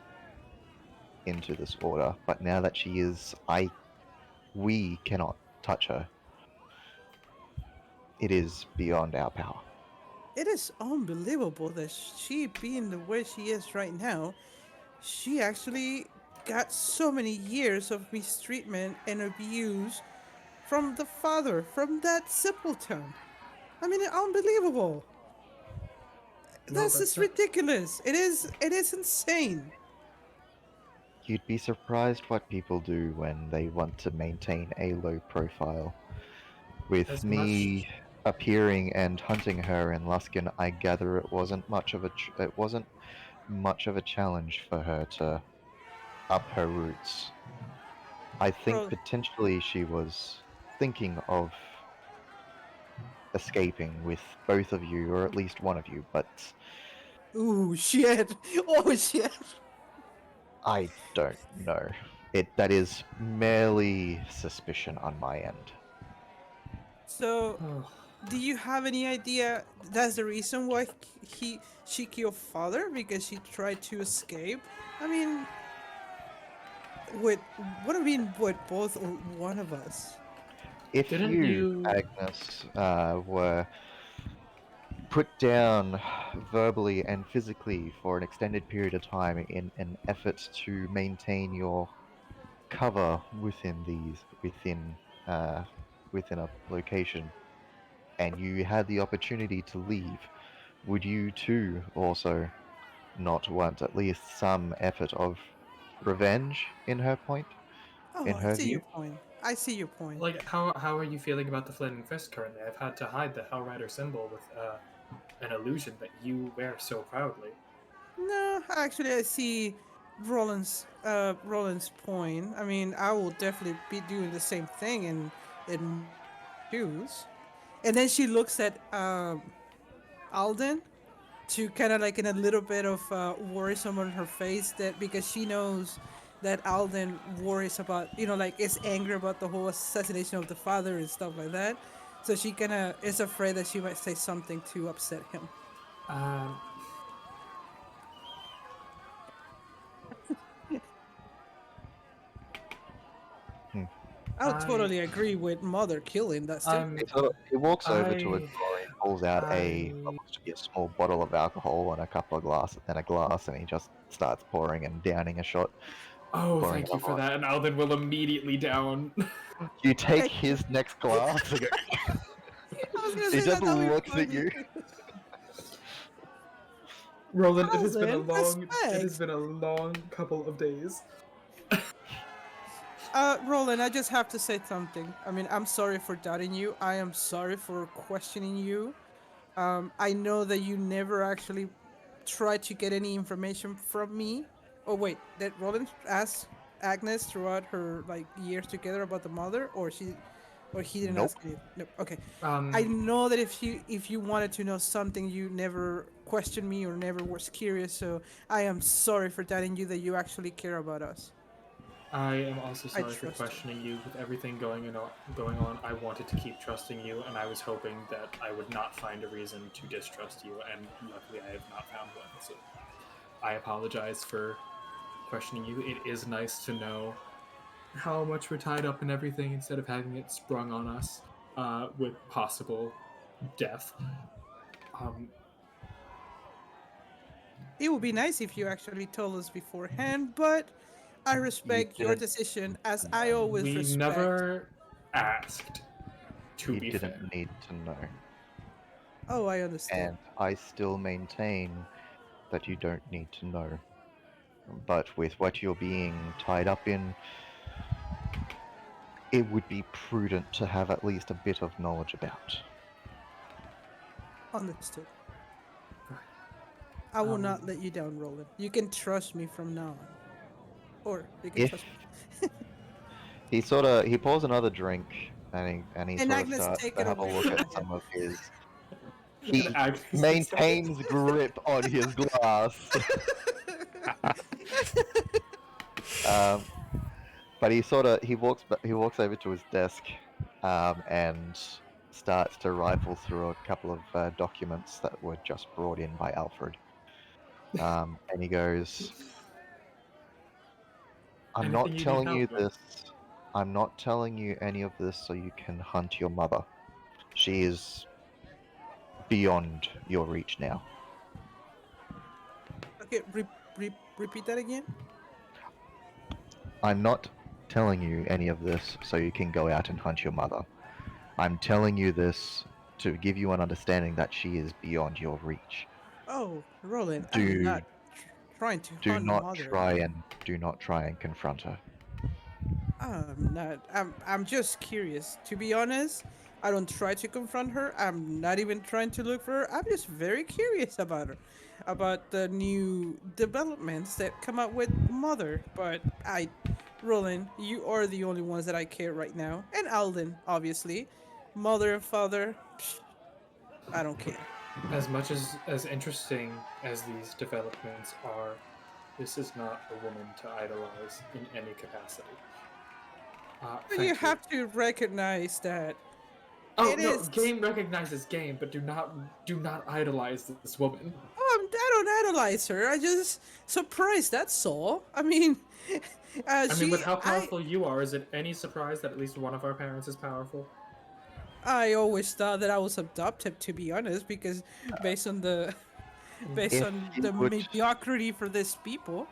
into this order, but now that she is, we cannot touch her. It is beyond our power. It is unbelievable that she being the way she is right now, she actually got so many years of mistreatment and abuse from the father, from that simpleton. I mean, unbelievable. No, This that's is not. ridiculous. It is insane. You'd be surprised what people do when they want to maintain a low profile. With As me much. appearing and hunting her in Luskin, I gather it wasn't much of a challenge for her to up her roots. I think Bro, potentially she was thinking of escaping with both of you, or at least one of you, but ooh, shit. Oh, shit. I don't know. That is merely suspicion on my end. So, Oh, do you have any idea that's the reason why she killed father? Because she tried to escape? I mean, with what do you mean with both or one of us? If didn't you, you? Agnes, were put down verbally and physically for an extended period of time in an effort to maintain your cover uh, within a location, and you had the opportunity to leave, would you too also not want at least some effort of revenge in her Oh, in I her see view? your point. I see your point. Like, how are you feeling about the Flaming Fist currently? I've had to hide the Hellrider symbol with an illusion that you wear so proudly. No, actually, I see Roland's point. I mean, I will definitely be doing the same thing in shoes. And then she looks at Alden to kind of like in a little bit of worrisome on her face that because she knows that Alden worries about like is angry about the whole assassination of the father and stuff like that. So she kind of is afraid that she might say something to upset him. Um, Hmm. I would I, totally agree with mother killing that I'm, simpleton. He walks over to a I, drawer and pulls out what I. looks to be a small bottle of alcohol and a glass, and he just starts pouring and downing a shot, Oh, pouring thank you another for one. that. And Alden will immediately down. You take I his next glass and go, was gonna he say just that'd be looks at funny. you. Roland, Alden, it has respect. been a long couple of days. Roland, I just have to say something. I mean, I'm sorry for doubting you. I am sorry for questioning you. I know that you never actually tried to get any information from me. Oh wait, did Roland ask Agnes throughout her like years together about the mother, or he didn't Nope. ask anything? No. Okay. I Um, know that if you wanted to know something, you never questioned me or never was curious. So I am sorry for doubting you that you actually care about us. I am also I sorry for trust you. questioning you with everything going on. I wanted to keep trusting you, and I was hoping that I would not find a reason to distrust you, and luckily I have not found one. So I apologize for questioning you. It is nice to know how much we're tied up in everything instead of having it sprung on us with possible death. Um, It would be nice if you actually told us beforehand, but I respect your didn't- decision as I always We respect. never asked, to You be didn't fair. need to know. Oh, I understand. And I still maintain that you don't need to know. But with what you're being tied up in, it would be prudent to have at least a bit of knowledge about. Understood. I will not Um, let you down, Roland. You can trust me from now on. Or you can If trust me. he pours another drink and he And sort of Agnes, starts take to it have a away look from at him. some of his. And He Agnes is maintains grip on his glass. But he walks over to his desk and starts to rifle through a couple of documents that were just brought in by Alfred. And he goes, "I'm not Anything you need telling help you with?" this. I'm not telling you any of this so you can hunt your mother. She is beyond your reach now. Okay, repeat that again. I'm not telling you any of this so you can go out and hunt your mother. I'm telling you this to give you an understanding that she is beyond your reach. Oh, Roland, I'm Do not trying to do hunt not mother. do not try and confront her. I'm not. I'm just curious. To be honest, I don't try to confront her. I'm not even trying to look for her. I'm just very curious about her, about the new developments that come out with Mother. But Roland, you are the only ones that I care right now, and Alden, obviously. Mother and father, psh, I don't care. As much as interesting as these developments are, this is not a woman to idolize in any capacity. But you Thank you. have to recognize that Oh it no, is. game recognizes game, but do not idolize this woman. I don't analyze her. I just surprised. That's all. I mean, I mean, with how powerful you are, is it any surprise that at least one of our parents is powerful? I always thought that I was adopted, to be honest, because based on the based If on he the would, mediocrity for these people.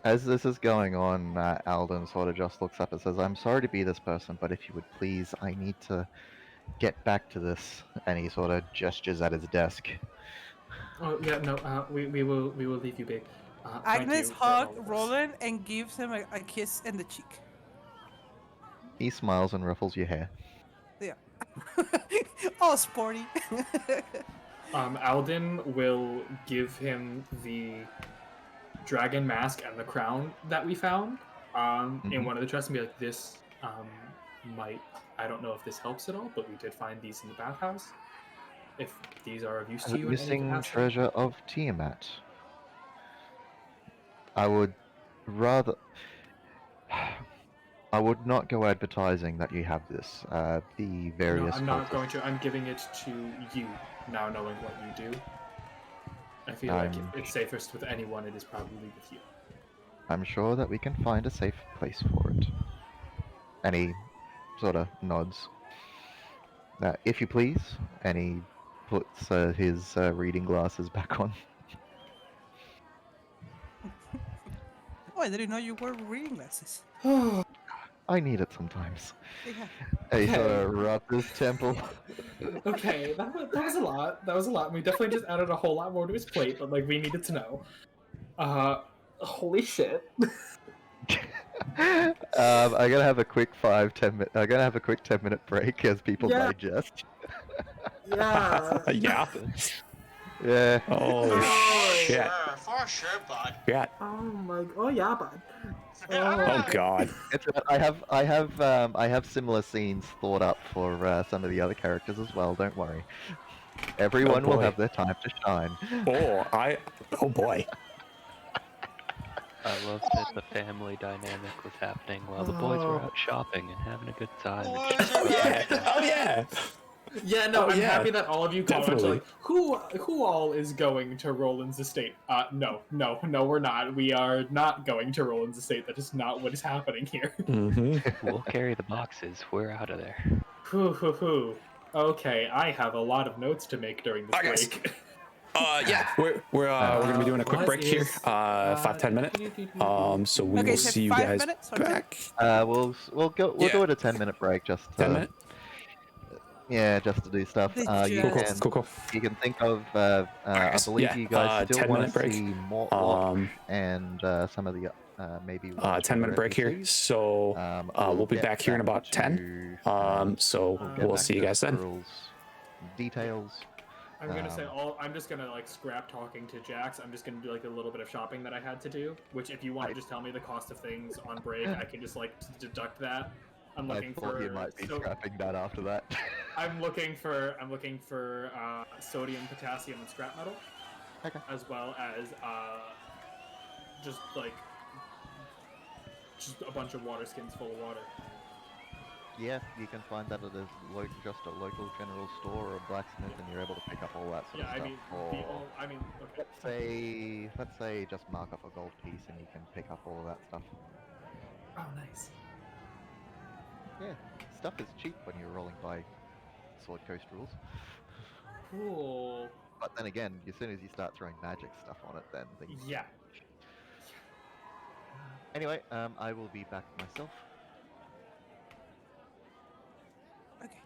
as this is going on, Alden sort of just looks up and says, "I'm sorry to be this person, but if you would please, I need to get back to this." And he sort of gestures at his desk. Oh yeah, no. We will leave you be. Thank Agnes you for all hugged of this. Roland and gives him a kiss in the cheek. He smiles and ruffles your hair. Yeah. All sporty. Alden will give him the dragon mask and the crown that we found in one of the chests and be like, this might, I don't know if this helps at all, but we did find these in the bathhouse. If these are of use to you in any Missing capacity. treasure of Tiamat. I would rather. I would not go advertising that you have this. The various. No, I'm not cultists- going to. I'm giving it to you now, knowing what you do. I feel like if I'm- it's safest with anyone, it is probably with you. I'm sure that we can find a safe place for it. And he sort of nods. If you please. And he puts his reading glasses back on. Oh, I didn't know you wore reading glasses. I need it sometimes. Yeah. And he sort Okay. of rubs his temple. Okay, that was a lot. That was a lot. We definitely just added a whole lot more to his plate, but like we needed to know. Holy shit. I'm gonna have a quick 5-10 minute. I'm gonna have a quick 10-minute break as people Yeah. digest. Yeah. Yeah. Yeah. Oh, shit. Sure, for sure, bud. Yeah. Oh my. Oh yeah, bud. Oh god. I have similar scenes thought up for some of the other characters as well. Don't worry. Everyone will boy. have their time to shine. Oh boy. I loved that the family dynamic was happening while the boys were out shopping and having a good time. and Boys shit. are Yeah. Oh yeah. Yeah, no, Oh, I'm yeah, happy that all of you commented definitely. like, who all is going to Roland's estate? No, we're not. We are not going to Roland's estate. That is not what is happening here. Mm-hmm. We'll carry the boxes. We're out of there. Hoo. Okay, I have a lot of notes to make during this Hi, guys. break. Yeah, we're gonna be doing a quick what break here, is, 5-10 minute. So we Okay, will so see you 5 guys minutes or 10? back. We'll Yeah. do it a 10-minute break just 10 to minute. just to do stuff. The Cool. You can think of I Guys, believe yeah, you guys still 10 want minute to break. see Mortlock and some of the maybe one or two 10 minute other break here. NPCs. So we'll be get back here in about 10. So we'll get we'll back see you to guys then. Squirrel's details. I'm gonna say I'm just gonna like scrap talking to Jax. I'm just gonna do like a little bit of shopping that I had to do. Which, if you want to just tell me the cost of things on break, I can just like deduct that. I'm I looking thought for. you might be scrapping that after that. I'm looking for sodium, potassium, and scrap metal. Okay. As well as just a bunch of water skins full of water. Yeah, you can find that at just a local general store or a blacksmith, and you're able to pick up all that sort of stuff. Okay. Let's say just mark off a gold piece, and you can pick up all of that stuff. Oh, nice. Yeah, stuff is cheap when you're rolling by Sword Coast rules. Cool. But then again, as soon as you start throwing magic stuff on it, then things. Yeah. Anyway, I will be back myself. Okay.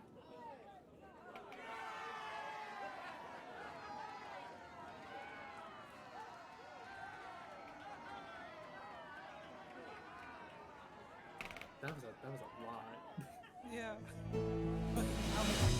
That was a lot. Yeah. Okay, I'll be back.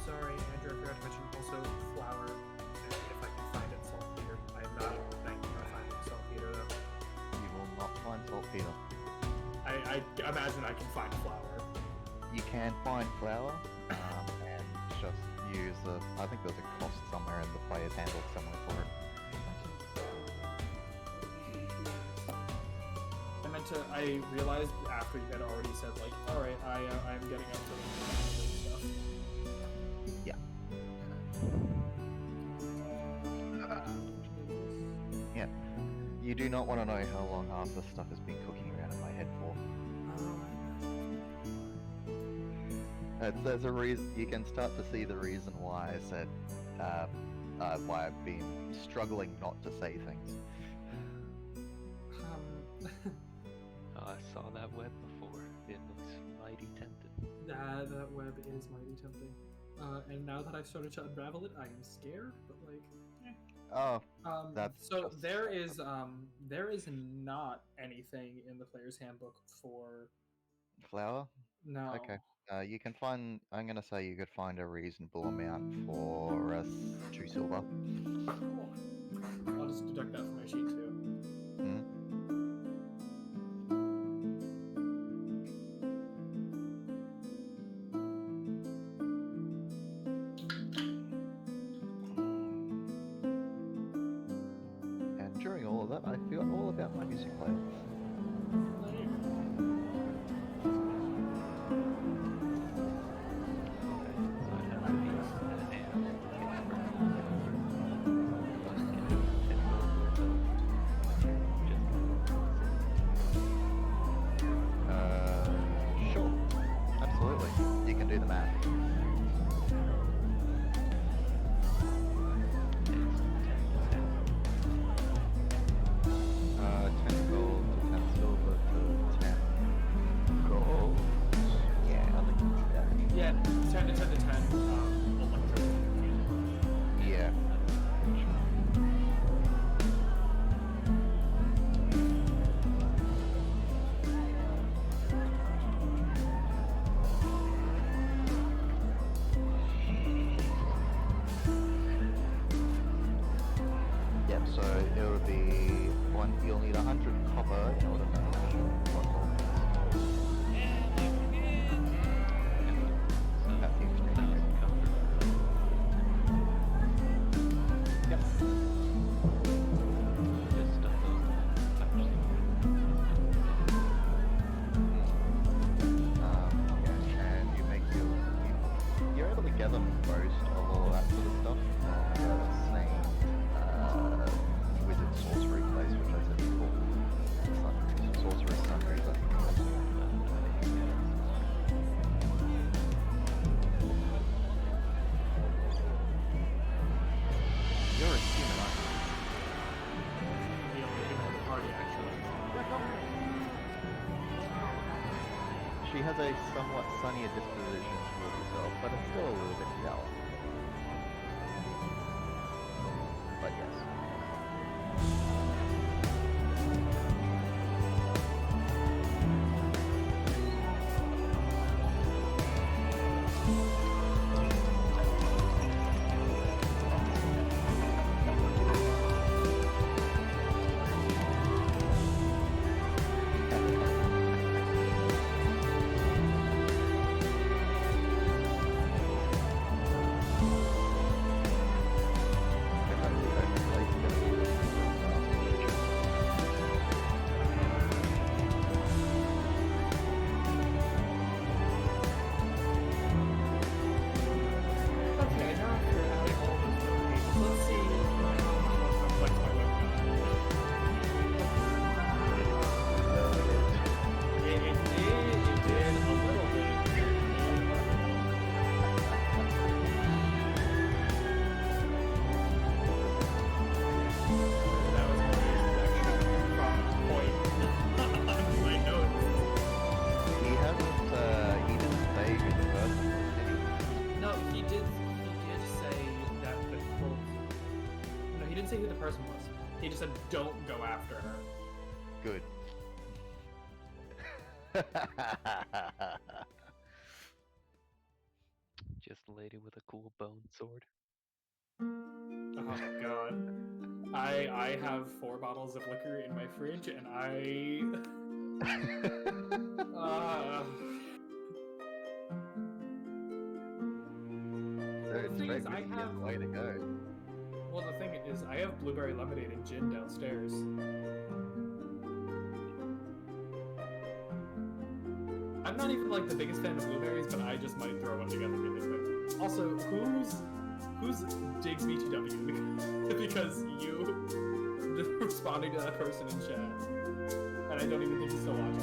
Sorry, Andrew, I forgot to mention also flour, if I can find it, saltpeter. I am not banking on finding saltpeter, though. You will not find saltpeter. I imagine I can find flour. You can find flour, and just use I think there's a cost somewhere in the player's handbook somewhere for it. I realized after you had already said, like, alright, I'm getting up to the stuff. Yeah. Yeah. You do not want to know how long half this stuff has been cooking around in my head for. There's a reason. You can start to see the reason why I said why I've been struggling not to say things. I saw that web before. It looks mighty tempting. That web is mighty tempting. And now that I've started to unravel it, I am scared, but like, Oh, so there is not anything in the player's handbook for flour? no. Okay. You can find. I'm gonna say you could find a reasonable amount for 2 silver. Cool. I'll just deduct that from my sheet too. Hmm. all of that. I forgot all about my music player. Sure. Absolutely. You can do the math. You'll need 100 copper in order to finish what gold is. That seems pretty good. Yep. Just stuff those And you make you're able to gather most of all that sort of stuff from the same wizard sorcery place, which I said before. Sorcerer's sundries, I think it was. You're a human, aren't you? The only human at the party, actually. She has a somewhat sunnier disposition towards herself, but it's still a little bit dour. But yes. Okay, now after having all those locations, let's see how complex my web It did a little bit. That was my section from point on my notes. He didn't say who the person was, did he? No, he did say that the cult. No, he didn't say who the person was. He just said, "Don't go after her." Good. just a lady with a cool bone sword. Oh god. I have 4 bottles of liquor in my fridge, and I. Third thing is, straight I whiskey is have- the way to go. Well, the thing is, I have blueberry lemonade and gin downstairs. I'm not even like the biggest fan of blueberries, but I just might throw one together really quick. Also, who's Diggs BTW? Because you responding to that person in chat, and I don't even think he's still watching.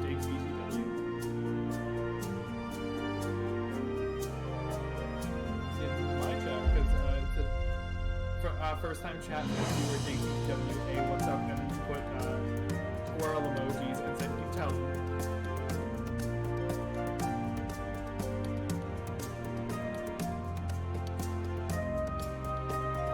Diggs BTW. My chat, because first time chat, if you were Diggs BTW, hey, what's up, and then you put squirrel emojis and said you tell me.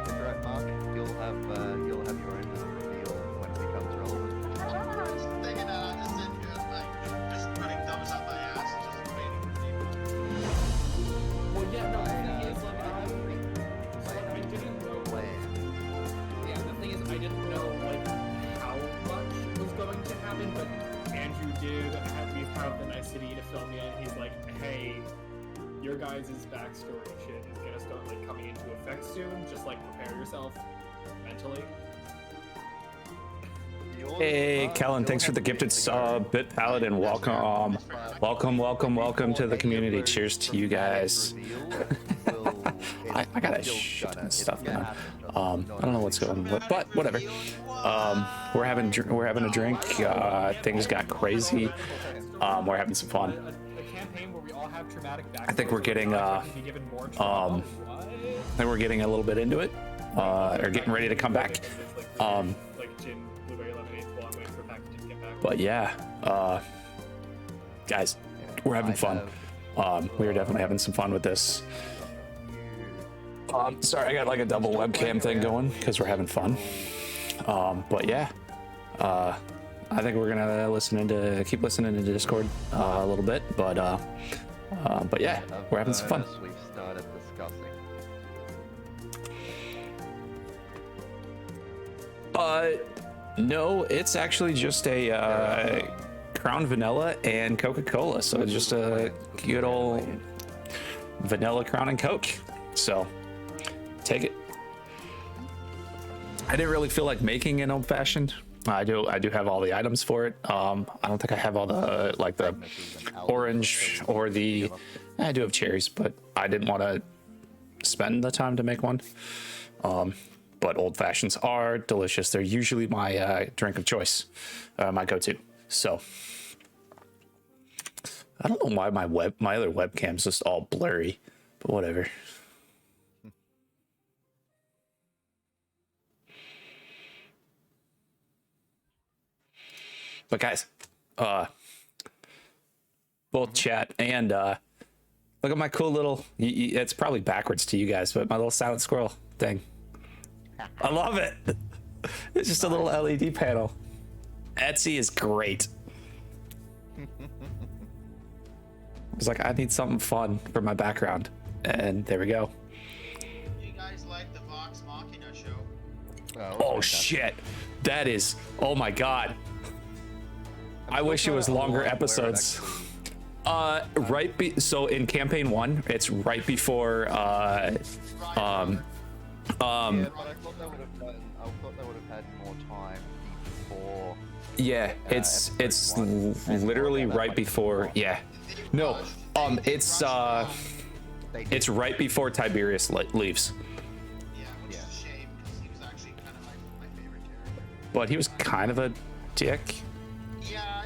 That's right, Mark. You'll have your own little reveal when it becomes relevant. I was thinking that I'm just sitting here, like, just putting thumbs up my ass and just waiting for people. Well, yeah, no, the thing is, like, I didn't know. Yeah, the thing is, I didn't know, like, how much was going to happen, but Andrew did at least have the nicety to fill me in. He's like, hey, your guys' backstory shit is gonna start, like, coming into effects soon. Just like prepare yourself mentally. Hey, Kellen, thanks for the gifted sub. Bit Paladin, welcome. Welcome to the community. Cheers to you guys. I got a shit ton of stuff now. I don't know what's going on, but whatever. We're having a drink. Things got crazy. We're having some fun. A campaign where we all have traumatic I think we're getting I think we're getting a little bit into it. Or getting ready to come back. Like gin, blueberry lemonade while I'm waiting for packaging to get back. But yeah, guys, we're having fun. We are definitely having some fun with this. Sorry, I got like a double webcam thing going because we're having fun. But yeah, I think we're gonna keep listening to Discord a little bit. But yeah, we're having some fun. We've started discussing. No, it's actually just a Crown Vanilla and Coca-Cola. So just a good old vanilla Crown and Coke. So take it. I didn't really feel like making an old fashioned. I do have all the items for it. I don't think I have all the like the orange or the. I do have cherries, but I didn't want to spend the time to make one. But old fashions are delicious. They're usually my drink of choice, my go-to. So I don't know why my other webcam's just all blurry, but whatever. But guys, both chat and look at my cool little. It's probably backwards to you guys, but my little silent squirrel thing. I love it. It's just a little LED panel. Etsy is great. I was like, I need something fun for my background, and there we go. You guys like the Vox Machina show? Oh shit, that is. Oh my god. I wish it was longer episodes. So in campaign 1, it's right before Yeah, but I thought they would have had more time before. yeah, it's literally right before. Yeah. No, it's right before Tiberius leaves. Yeah, which is a shame because he was actually kind of my favorite character. But he was kind of a dick. Yeah,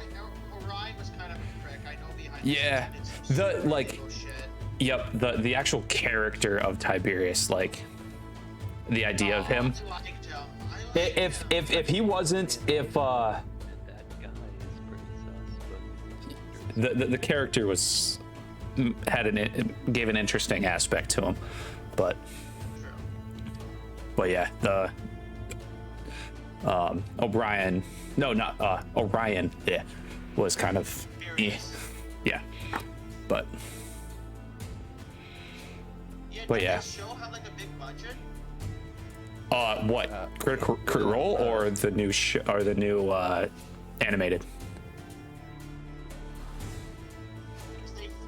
Orion was kind of a prick. I know behind Yeah, the scenes, it's the like. ego shit. Yep, the actual character of Tiberius, like the idea of him. I liked him. I liked him. If he wasn't, if That guy is pretty sus, but the character was gave an interesting aspect to him, but yeah, the O'Brien, no, not Orion, yeah, was kind of yeah, but Did yeah. this show have like a big budget? What Critical Role or the new or the new animated?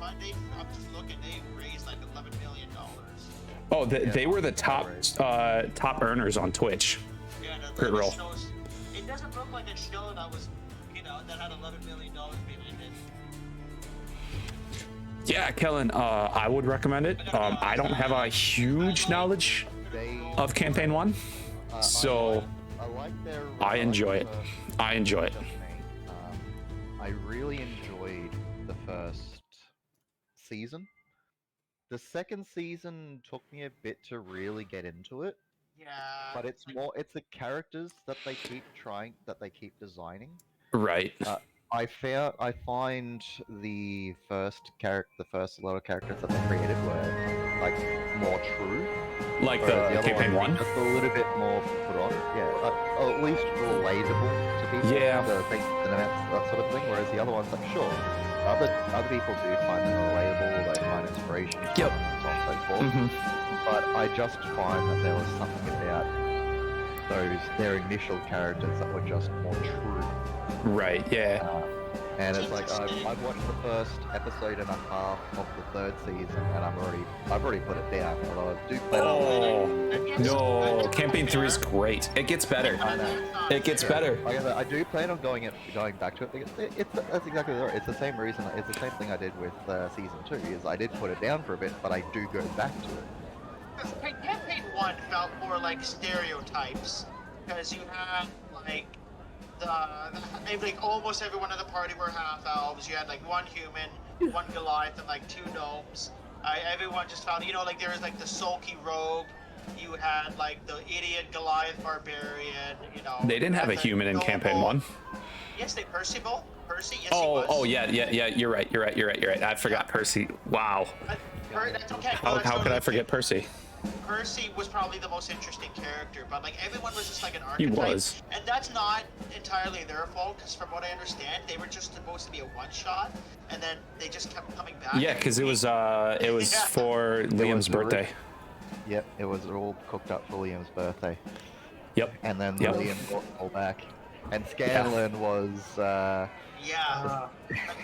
I'm just looking. They raised like $11 million. Oh, they were the top earners on Twitch. Yeah, Crit Role. It doesn't look like a show that was, that had $11 million behind it. Yeah, Kellen, I would recommend it. I don't have a huge knowledge of campaign 1, so I like their. I enjoy it. I enjoy it. I really enjoyed the first season. The second season took me a bit to really get into it, Yeah. but it's the characters that they keep designing. Right. I find the first lot of characters that they created were like more true. Like whereas the other campaign ones 1. were just a little bit more put on. Yeah, or at least relatable to people. Yeah. The things, that sort of thing. Whereas the other ones, like sure, other people do find them relatable. They find inspiration. Yep. And so on and so forth. Mm-hmm. But I just find that there was something about their initial characters that were just more true. Right. Yeah. And it's like I've watched the first episode and a half of the third season, and I've already put it down. Although I do plan on. No, Campaign 3 is great. It gets better. I know. It gets better. Like I said, I do plan on going back to it because that's exactly right. It's the same reason. It's the same thing I did with season 2. Is I did put it down for a bit, but I do go back to it. Campaign 1 felt more like stereotypes because you had like like almost everyone in the party were half elves. You had like one human, one Goliath, and like 2 gnomes. Everyone just found, like there was like the sulky rogue. You had like the idiot Goliath barbarian. They didn't have a human in Campaign 1. Yes, Percy. Yes, he was. Oh yeah. You're right. I forgot Percy. Wow. That's okay. How could I forget Percy? Percy was probably the most interesting character, but like everyone was just like an He archetype. was. And that's not entirely their fault, because from what I understand, they were just supposed to be a one-shot, and then they just kept coming back. Yeah, because it was for Liam's birthday. Yep, it was all cooked up for Liam's birthday. Yep. And then Yep. Liam got all back. And Scanlan was a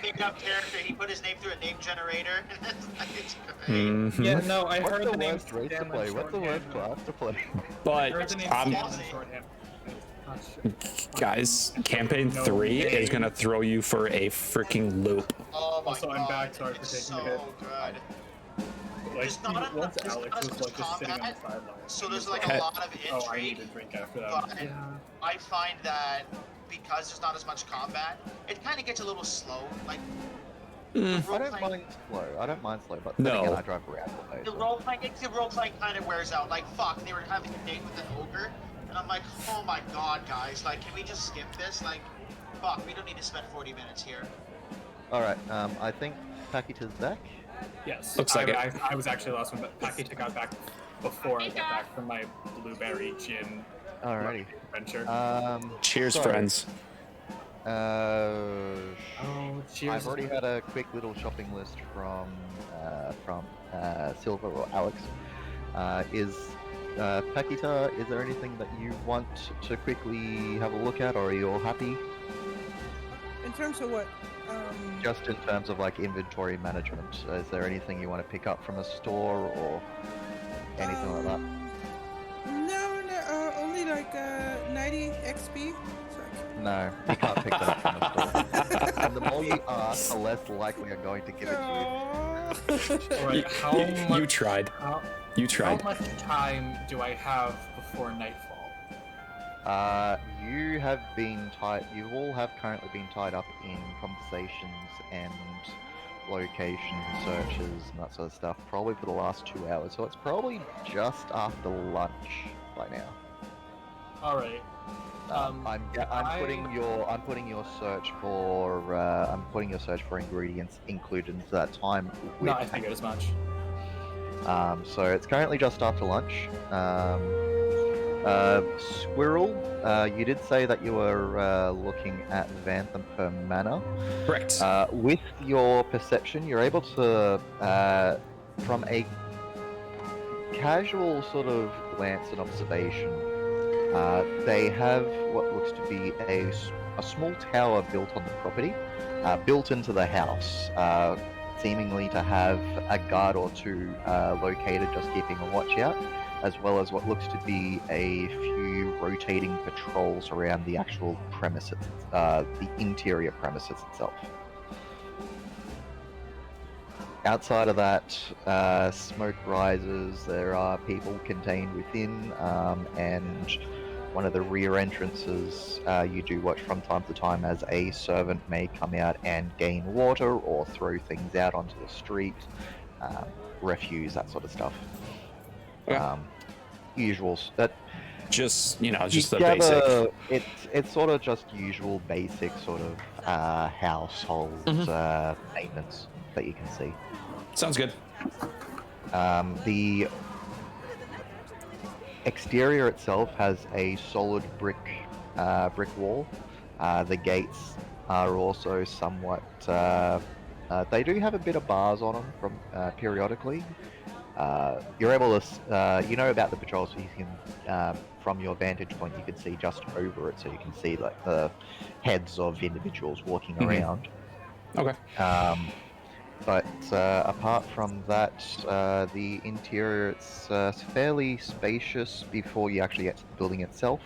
big up character. He put his name through a name generator. It's great. Mhm. Yeah, no, I What's heard the the name worst race to play? What's the worst class to play? But I'm- guys, Campaign 3 is gonna throw you for a freaking loop. Oh my Also, god. I'm back. Sorry for it's taking so a hit. good. Like, Just not enough- once just Alex not as was much like just sitting on the combat, sideline. So there's like Okay. a lot of Oh, I need intrigue, a drink after that. but I find that because there's not as much combat, it kind of gets a little slow. Like I don't mind slow, but then No. again, I drive around all day. the So. role playing kind of wears out. Like fuck, they were having a date with an ogre, and I'm like, oh my god, guys, like, can we just skip this? Like, fuck, we don't need to spend 40 minutes here. Alright, I think Pakita's back. Yes. Looks like it. I was actually the last one, but Pakita got back before I got back from my blueberry gin Alrighty. adventure. Cheers, so, friends. Oh, cheers. I've already had a quick little shopping list from Silver or Alex. Pakita, is there anything that you want to quickly have a look at, or are you all happy? In terms of what? Just in terms of like inventory management, is there anything you want to pick up from a store or anything like that? No, only like 90 XP. So No, you can't pick that up from a store. And the more you ask, the less likely I'm going to give it to you. Alright, how much? You tried. How, You tried. How much time do I have before nightfall? You have been tied. You all have currently been tied up in conversations and location searches and that sort of stuff, probably for the last 2 hours. So it's probably just after lunch by now. All right. I'm putting your search for ingredients included into that time. No, I figured as much. So it's currently just after lunch. Squirrel, you did say that you were looking at Vanthampur Manor. Correct. With your perception, you're able to, from a casual sort of glance and observation, they have what looks to be a small tower built on the property, built into the house, seemingly to have a guard or 2 located just keeping a watch out, as well as what looks to be a few rotating patrols around the actual premises, the interior premises itself. Outside of that, smoke rises, there are people contained within, and one of the rear entrances you do watch from time to time as a servant may come out and gain water or throw things out onto the street, refuse, that sort of stuff. Okay. Usuals. That Just you the gather, basic. It's sort of just usual basic sort of household maintenance that you can see. Sounds good. The exterior itself has a solid brick wall. The gates are also somewhat. They do have a bit of bars on them from periodically. You're able to, you know about the patrols, so you can, from your vantage point, you can see just over it, so you can see like the heads of individuals walking around. Okay. But apart from that, the interior it's fairly spacious before you actually get to the building itself.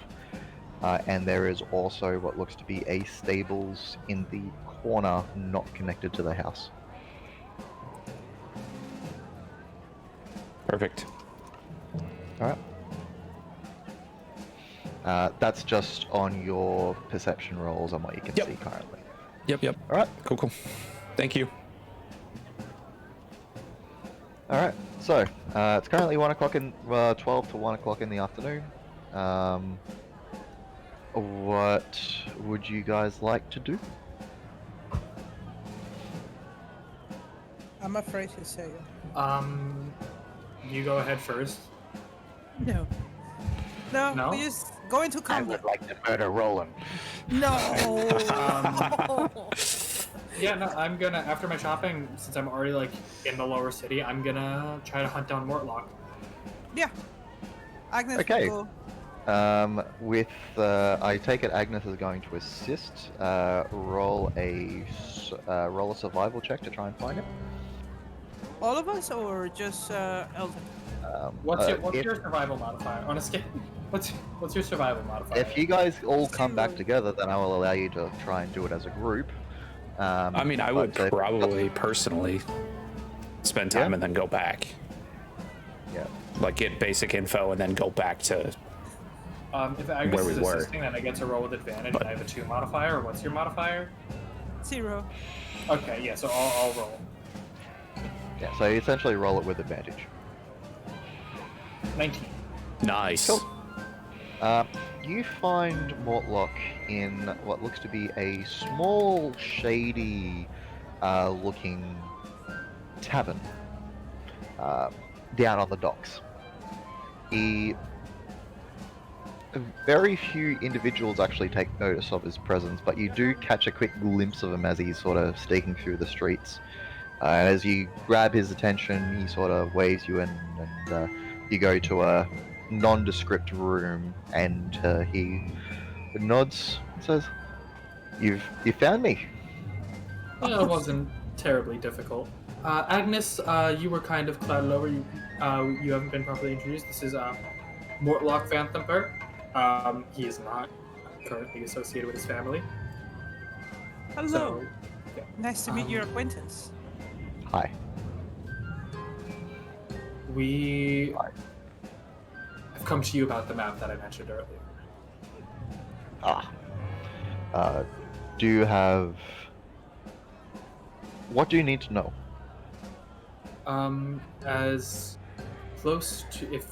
And there is also what looks to be a stables in the corner, not connected to the house. Perfect. All right. That's just on your perception rolls on what you can Yep. see currently. Yep. All right. Cool. Thank you. All right. So it's currently 12 to 1 o'clock in the afternoon. What would you guys like to do? I'm afraid to say it. You go ahead first. No. No, No? we just go into combat. like to murder Roland. No. Yeah, no, I'm gonna, after my shopping, since I'm already like in the lower city, I'm gonna try to hunt down Mortlock. Yeah. Agnes Okay. will go. I take it Agnes is going to assist. Roll a survival check to try and find him. All of us or just Eldon? What's if, your survival modifier on a scale? What's your survival modifier? If you guys all come back together, then I will allow you to try and do it as a group. I mean, I would probably personally spend time and then go back. Yeah. Like get basic info and then go back to if Agnes where we is were. assisting, then I get to roll with advantage, and I have a 2 modifier. What's your modifier? 0. Okay, yeah, so I'll roll. Yeah. So you essentially roll it with advantage. 19. Nice. Cool. You find Mortlock in what looks to be a small, shady looking tavern down on the docks. Very few individuals actually take notice of his presence, but you do catch a quick glimpse of him as he's sort of sneaking through the streets. As you grab his attention, he sort of waves you in, and you go to a nondescript room, and he nods and says, "You found me." Well, it wasn't terribly difficult. Agnes, you were kind of clouded over. You haven't been properly introduced. This is Mortlock Vanthamper. He is not currently associated with his family. Hello. So, Nice to meet your acquaintance. Hi. I've come to you about the map that I mentioned earlier. Do you have... What do you need to know? As close to, if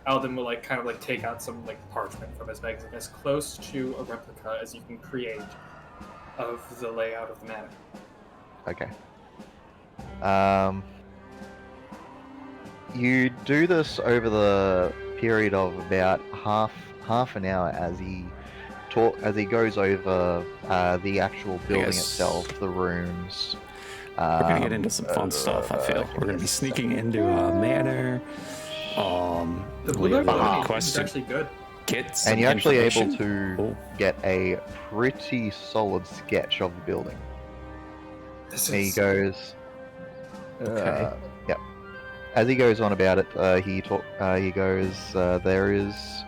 Alden will kind of take out some parchment from his bag, as close to a replica as you can create of the layout of the manor. Okay. You do this over the period of about half an hour as he goes over the actual building itself, the rooms. We're gonna get into some fun stuff. I feel we're gonna be sneaking into a manor. The We have a is quest to actually good. get some And you're actually able information. to get a pretty solid sketch of the building. This And he is goes. Okay. Yep. As he goes on about it, he goes. There is.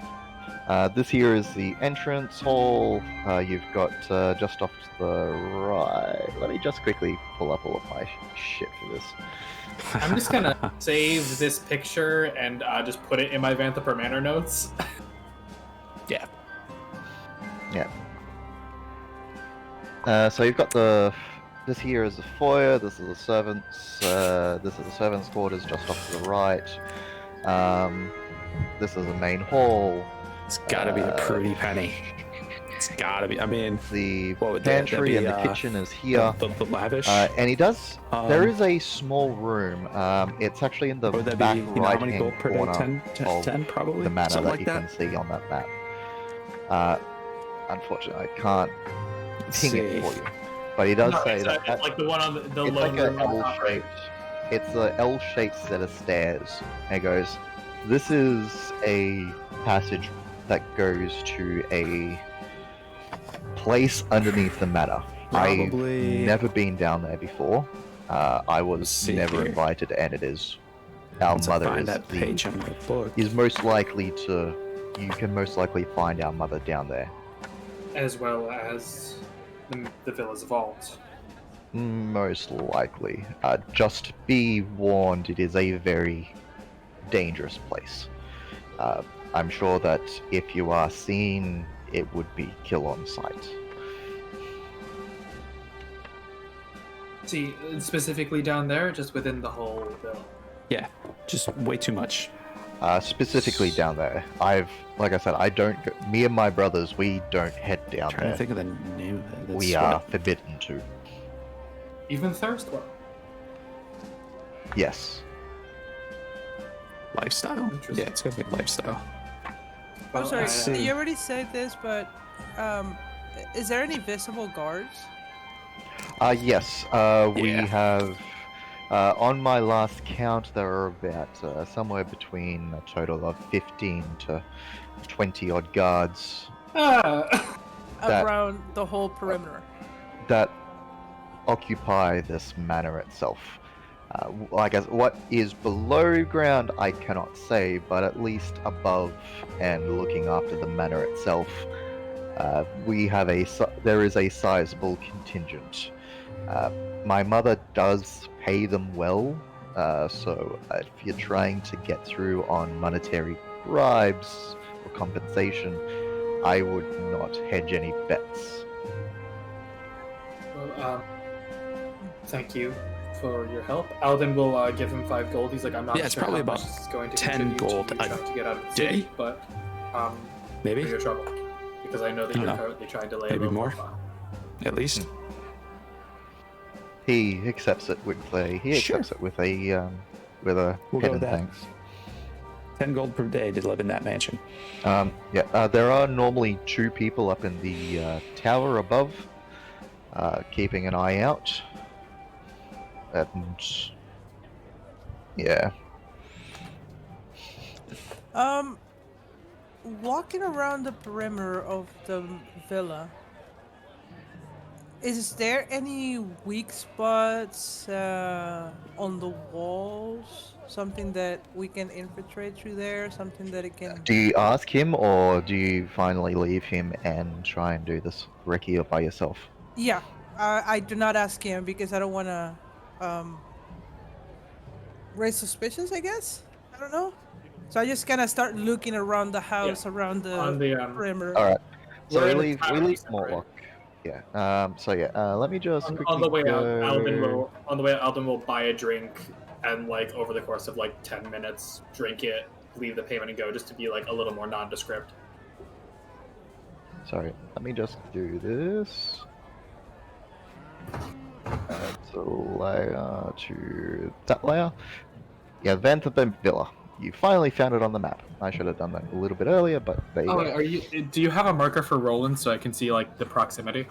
This here is the entrance hall. You've got just off to the right. Let me just quickly pull up all of my shit for this. I'm just gonna save this picture and just put it in my Vanthamper Manor notes. Yeah. Yeah. So you've got this here is the foyer. This is the servants. This is the servants' quarters just off to the right. This is the main hall. It's gotta be the Pretty Penny. It's gotta be. I mean, The what would pantry that be, and the kitchen is here. the lavish. And he does. There is a small room. It's actually in the Would that back be? You know how many right-hand gold per day? corner 10 probably. the manor Something that like you that. can see on that map. Unfortunately, I can't ping it for you. But he does say it's that it's like the one on the it's lone like an room on top, right? L-shaped. It's the L-shaped set of stairs. And he goes, "This is a passage that goes to a place underneath the manor. Probably. I've never been down there before. I Let's was see never here. invited, and it is our Once I mother find is that page on my book. most likely to. You can most likely find our mother down there. As well as the villa's vault. Most likely. Just be warned, it is a very dangerous place. I'm sure that if you are seen, it would be kill on sight. See, specifically down there, just within the whole villa. Yeah, just way too much. Specifically down there. Like I said, I don't. Me and my brothers, we don't head down Trying to there. think of the name of it. We are forbidden to. Even Thirstwell. Yes. Lifestyle? Interesting. Yeah, it's gonna be lifestyle. I'm sorry, see. you already said this, but is there any visible guards? Yes. We Yeah. have. On my last count, there are about somewhere between a total of 15 to 20 odd guards Ah! That- Around the whole perimeter. that occupy this manor itself. I guess what is below ground, I cannot say, but at least above and looking after the manor itself, there is a sizable contingent. My mother does pay them well, so if you're trying to get through on monetary bribes or compensation, I would not hedge any bets. Well, thank you for your help. Alden will give him 5 gold. He's like, I'm not Yeah, it's sure probably how much about this is going to 10 contribute gold to you a trying to get out of the day? city, but Maybe? for your trouble, because I know that I you're don't know. currently trying to lay Maybe a low more. profile. At least. He accepts it with a Sure. with a We'll go hidden with that. thanks. 10 gold per day to live in that mansion. There are normally 2 people up in the tower above, keeping an eye out. And yeah, Walking around the perimeter of the villa, is there any weak spots on the walls? Something that we can infiltrate through there? Something that it can... do you ask him or do you finally leave him and try and do this recce by yourself? Yeah, I do not ask him because I don't want to raise suspicions, I guess? I don't know. So I just kind of start looking around the house, around the On the perimeter. All right. So We're we in the leave tower, Mortlock. Yeah. Let me just on quickly the way out, go- Alden will buy a drink and like over the course of like 10 minutes, drink it, leave the payment and go, just to be like a little more nondescript. Sorry, let me just do this. Add the layer to that layer. Yeah, Vanderbilt Villa. You finally found it on the map. I should have done that a little bit earlier, but there you go. Do you have a marker for Roland so I can see like the proximity?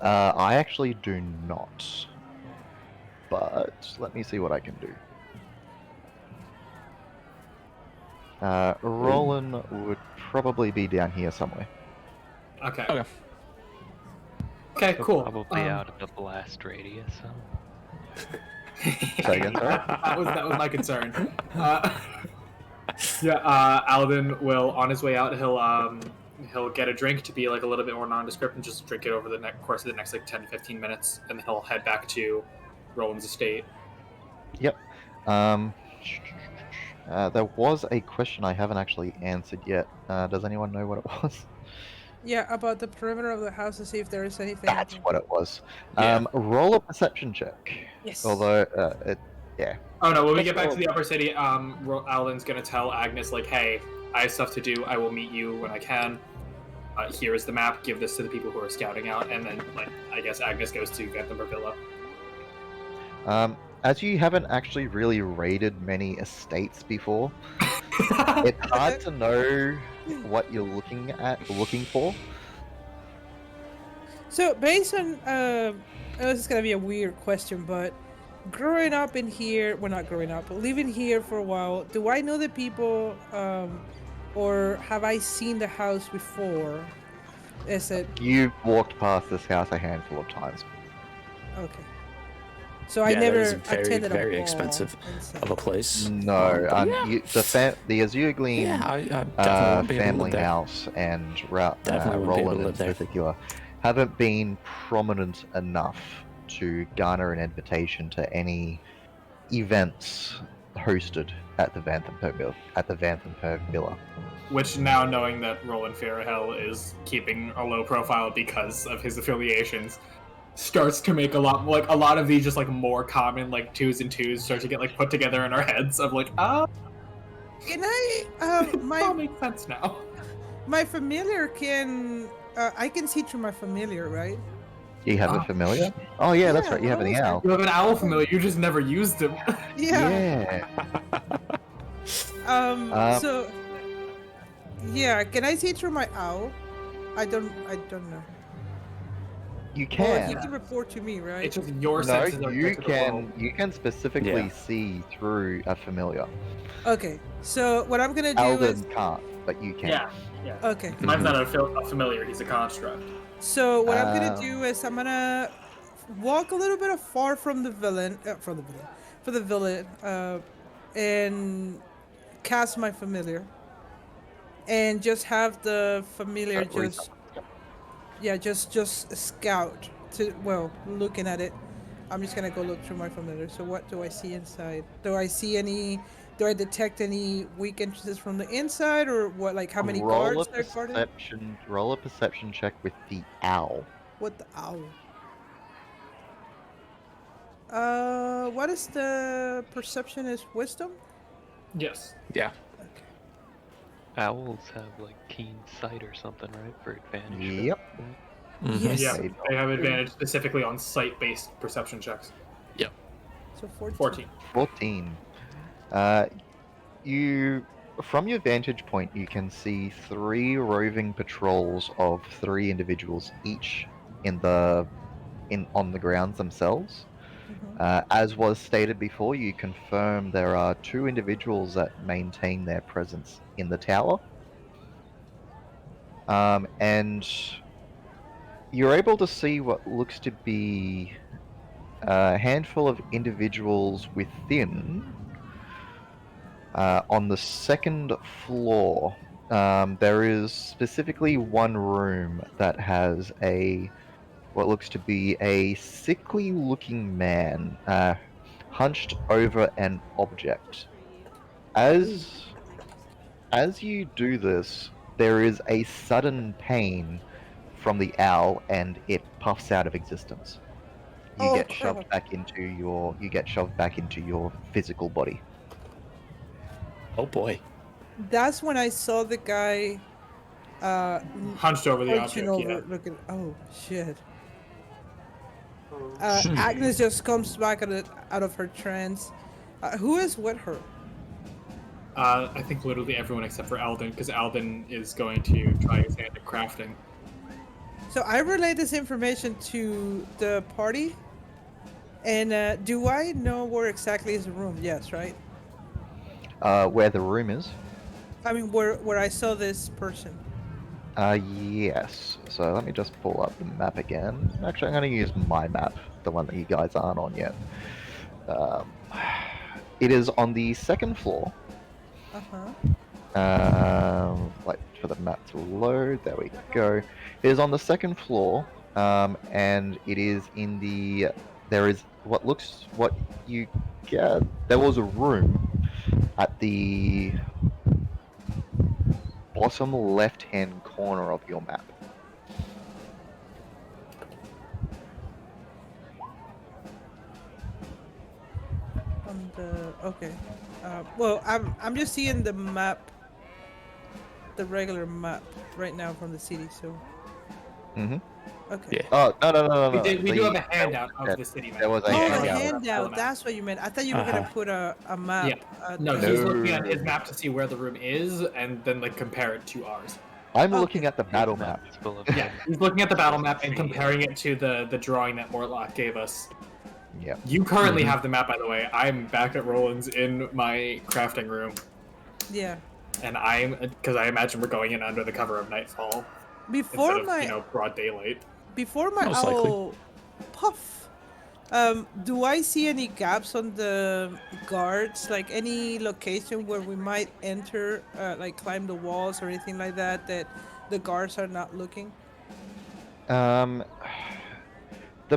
I actually do not. But let me see what I can do. Roland would probably be down here somewhere. Okay. Okay. Okay, They're cool. Probably out of the blast radius. So. Say again, sorry? that was my concern. Alden will, on his way out, he'll get a drink to be like a little bit more nondescript and just drink it over the course of the next like 10 to 15 minutes, and then he'll head back to Roland's estate. Yep. There was a question I haven't actually answered yet. Does anyone know what it was? Yeah, about the perimeter of the house to see if there is anything. That's what it was. Yeah. Roll a perception check. Yes. Although, yeah. Oh no, when we Let's get back roll. to the upper city, Alden's gonna tell Agnes like, hey, I have stuff to do, I will meet you when I can. Here is the map, give this to the people who are scouting out, and then like I guess Agnes goes to Vandenberg Villa. As you haven't actually really raided many estates before, it's hard to know what you're looking for. So based on, I know this is gonna be a weird question, but growing up in here, well not growing up, but living here for a while, do I know the people, or have I seen the house before? Is it You've walked past this house a handful of times. okay? So I Yeah, that never is very, attended a very ball expensive inside. of a place. No, But yeah, the Azuglean yeah, I definitely won't be able to family live there. house and Definitely won't be able Roland to in live there. particular haven't been prominent enough to garner an invitation to any events hosted at the Vanthenberg Villa. Which now knowing that Roland Farahel is keeping a low profile because of his affiliations, starts to make a lot of these just like more common like twos and twos start to get like put together in our heads of like, Can I it all makes sense now. my familiar can I can see through my familiar, right? Do you have a familiar? Oh yeah, that's right. You have an owl. You have an owl familiar, you just never used him. Yeah. Yeah. So yeah, can I see through my owl? I don't know. You Well, can. he can report to me, right? It's just your No, senses are you connected to the world. can. You can specifically Yeah. see through a familiar. Okay. So what I'm gonna do Alden is can't, but you can. Yeah. okay. Mine's not a familiar, he's a construct. So what I'm gonna Um, do is I'm gonna walk a little bit far from the villain, and cast my familiar, and just have the familiar just scout to looking at it. I'm just gonna go look through my familiar. So what do I see inside? Do I detect any weak entrances from the inside, or what? Like how many guards they're guarding? Roll a perception check with the owl. What the owl? What is the perception? Is wisdom? Yes. Yeah. Okay. Owls have like keen sight or something, right? For advantage. Yep. Mhm. Yes. Yeah, They they have advantage specifically on sight-based perception checks. So 14. 14. 14. You, from your vantage point, you can see 3 roving patrols of 3 individuals, each on the grounds themselves. Mhm. As was stated before, you confirm there are 2 individuals that maintain their presence in the tower. And you're able to see what looks to be a handful of individuals within. On the second floor, there is specifically one room that has what looks to be a sickly-looking man hunched over an object. As you do this, there is a sudden pain from the owl, and it puffs out of existence. You Oh, get crap. shoved back into your physical body. Oh boy. That's when I saw the guy. Hunched over the Punching object, over, yeah. looking. Oh shit. Agnes just comes back out of her trance. Who is with her? I think literally everyone except for Alden, because Alden is going to try his hand at crafting. So I relay this information to the party. And do I know where exactly is the room? Yes, right? Where the room is? I mean, where I saw this person. Yes. So let me just pull up the map again. Actually, I'm going to use my map, the one that you guys aren't on yet. It is on the second floor. Wait for the map to load. There we go. It is on the second floor, and it is in the. There is what you get. There was a room at the bottom left-hand corner of your map. Okay. Well, I'm just seeing the map, the regular map right now from the city. So. Mm-hmm. Okay. Yeah. Oh no! We do have a handout of the city map. There was a Oh, the handout. handout. That's what you meant. I thought you were gonna put a map. Yeah. No, he's looking at his map to see where the room is, and then like compare it to ours. I'm Okay. looking at the battle map. It's full of Yeah, he's looking at the battle map and comparing it to the drawing that Mortlock gave us. Yeah. You currently have the map, by the way. I'm back at Roland's in my crafting room, Yeah. and because I imagine we're going in under the cover of nightfall. Before instead my of broad daylight. before my Most likely. owl puff, do I see any gaps on the guards? Like any location where we might enter, like climb the walls or anything like that, that the guards are not looking? The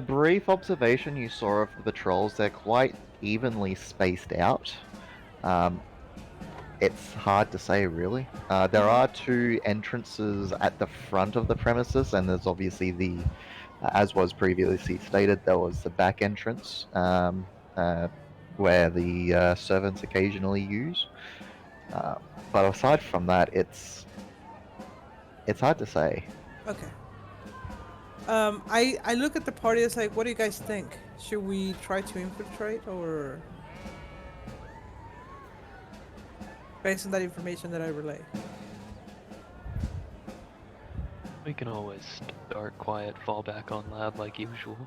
brief observation you saw of the patrols, they're quite evenly spaced out. It's hard to say, really. There are two entrances at the front of the premises, and there's obviously the, as was previously stated, there was the back entrance where the servants occasionally use. But aside from that, it's hard to say. Okay. I look at the party. It's like, what do you guys think? Should we try to infiltrate or? Based on that information that I relay. We can always start quiet, fall back on loud like usual.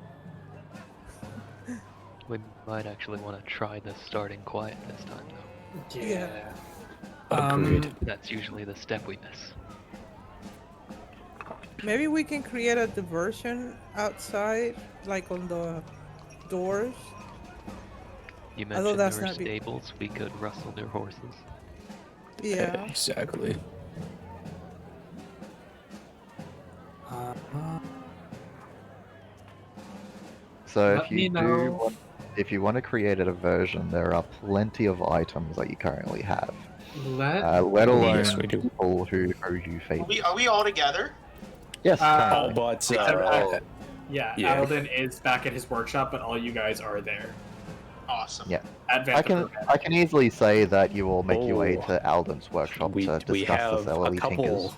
We might actually want to try this starting quiet this time, though. Yeah. Agreed. That's usually the step we miss. Maybe we can create a diversion outside, like on the doors. You Although mentioned that's there were not be- stables. We could rustle their horses. Yeah. Exactly. So Let if me you know. if you want to create a diversion, there are plenty of items that you currently have. Let alone Yes, we do. people who owe you favors. Are we all together? Yes, Oh, but Yeah, Yeah. Alden is back at his workshop, but all you guys are there. Awesome. Yeah. At I can easily say that you will make your way Oh. to Alden's workshop we to we discuss have the a Celery couple Tinkers.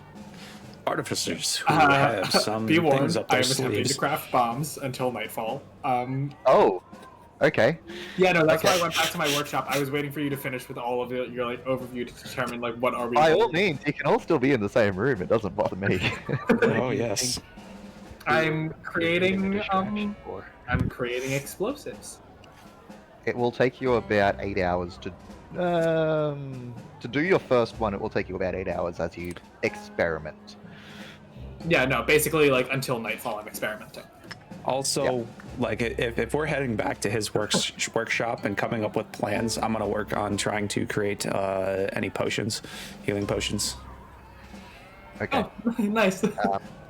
artificers who have some be things warned, up I their am attempting to sleeves. craft bombs until nightfall. Oh, okay. Yeah, no, that's Okay. why I went back to my workshop. I was waiting for you to finish with all of your like overview to determine like what are we. By all means, you can all still be in the same room. It doesn't bother me. Oh yes. I'm creating distraction for. I'm creating explosives. It will take you about 8 hours to do your first one. It will take you about 8 hours as you experiment. Yeah, no, basically like until nightfall I'm experimenting. Also, like if we're heading back to his workshop and coming up with plans, I'm gonna work on trying to create any potions, healing potions. Okay. Oh, nice.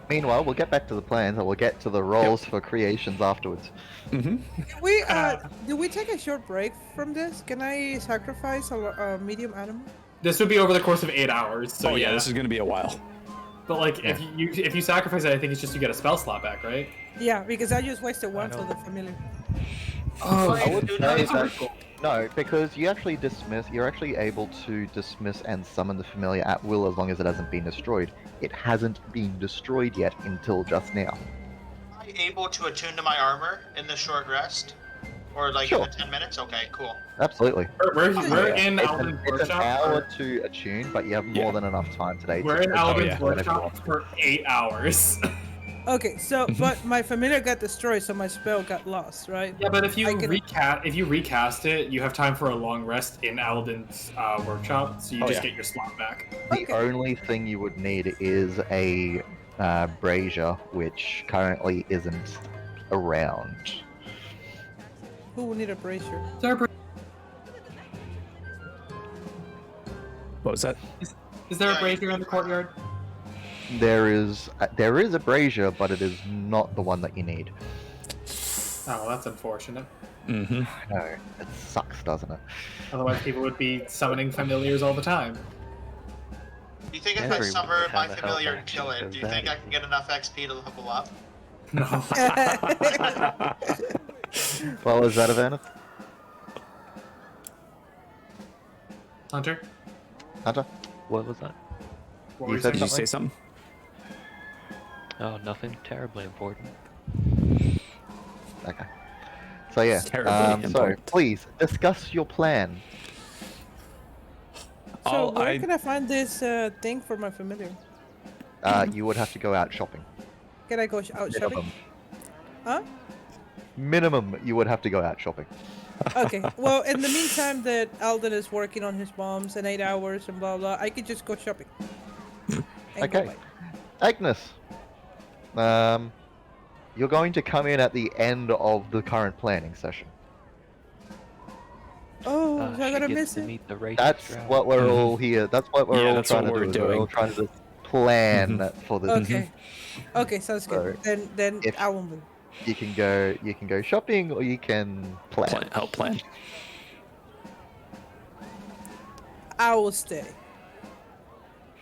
Meanwhile, we'll get back to the plans and we'll get to the rolls for creations afterwards. Do we take a short break from this? Can I sacrifice a medium animal? This would be over the course of 8 hours. So Oh yeah, this is gonna be a while. But like if you sacrifice it, I think it's just you get a spell slot back, right? Yeah, because I just wasted one for the familiar. Oh, I would dude, say that's that cool. no, because you're actually able to dismiss and summon the familiar at will as long as it hasn't been destroyed. It hasn't been destroyed yet until just now. Am I able to attune to my armor in the short rest? Or like Sure. in the 10 minutes? Okay, cool. Absolutely. We're yeah. in It's Alden's an workshop. hour to attune, but you have more Yeah. than enough time today. We're to in attune Alden's yeah. whenever you workshop want. for 8 hours. Okay, so but my familiar got destroyed, so my spell got lost, right? Yeah, but if you I can- recast it, you have time for a long rest in Alden's workshop, so you Oh, just yeah. get your slot back. The Okay. only thing you would need is a brazier, which currently isn't around. Who will need a brazier? What was that? Is there a brazier in the courtyard? There is a brazier, but it is not the one that you need. Oh, that's unfortunate. Mm-hmm. No, it sucks, doesn't it? Otherwise, people would be summoning familiars all the time. Do you think if I Everyone summer would my have a familiar health and kill action it, do you does think I that. can get enough XP to level up? No. Well, is that Avernus? Hunter? Hunter? What was that? What You were you said Did you saying? say something? Oh, nothing terribly important. Okay. So yeah. Terribly So important. please discuss your plan. So Oh, where can I find this thing for my familiar? You would have to go out shopping. Can I go out shopping? Minimum. Huh? Minimum, you would have to go out shopping. Okay. Well, in the meantime that Alden is working on his bombs in 8 hours and blah blah, I could just go shopping. And go Okay. back. Agnes, you're going to come in at the end of the current planning session. Oh, so I She gotta gets miss to it. meet the racist That's drought. what we're all here. That's what we're Yeah, all that's trying what to we're do. We're all doing. trying to just plan for this. Okay. Okay, sounds good. Then if- I will move. You can go shopping or you can plan. Help plan. I will stay.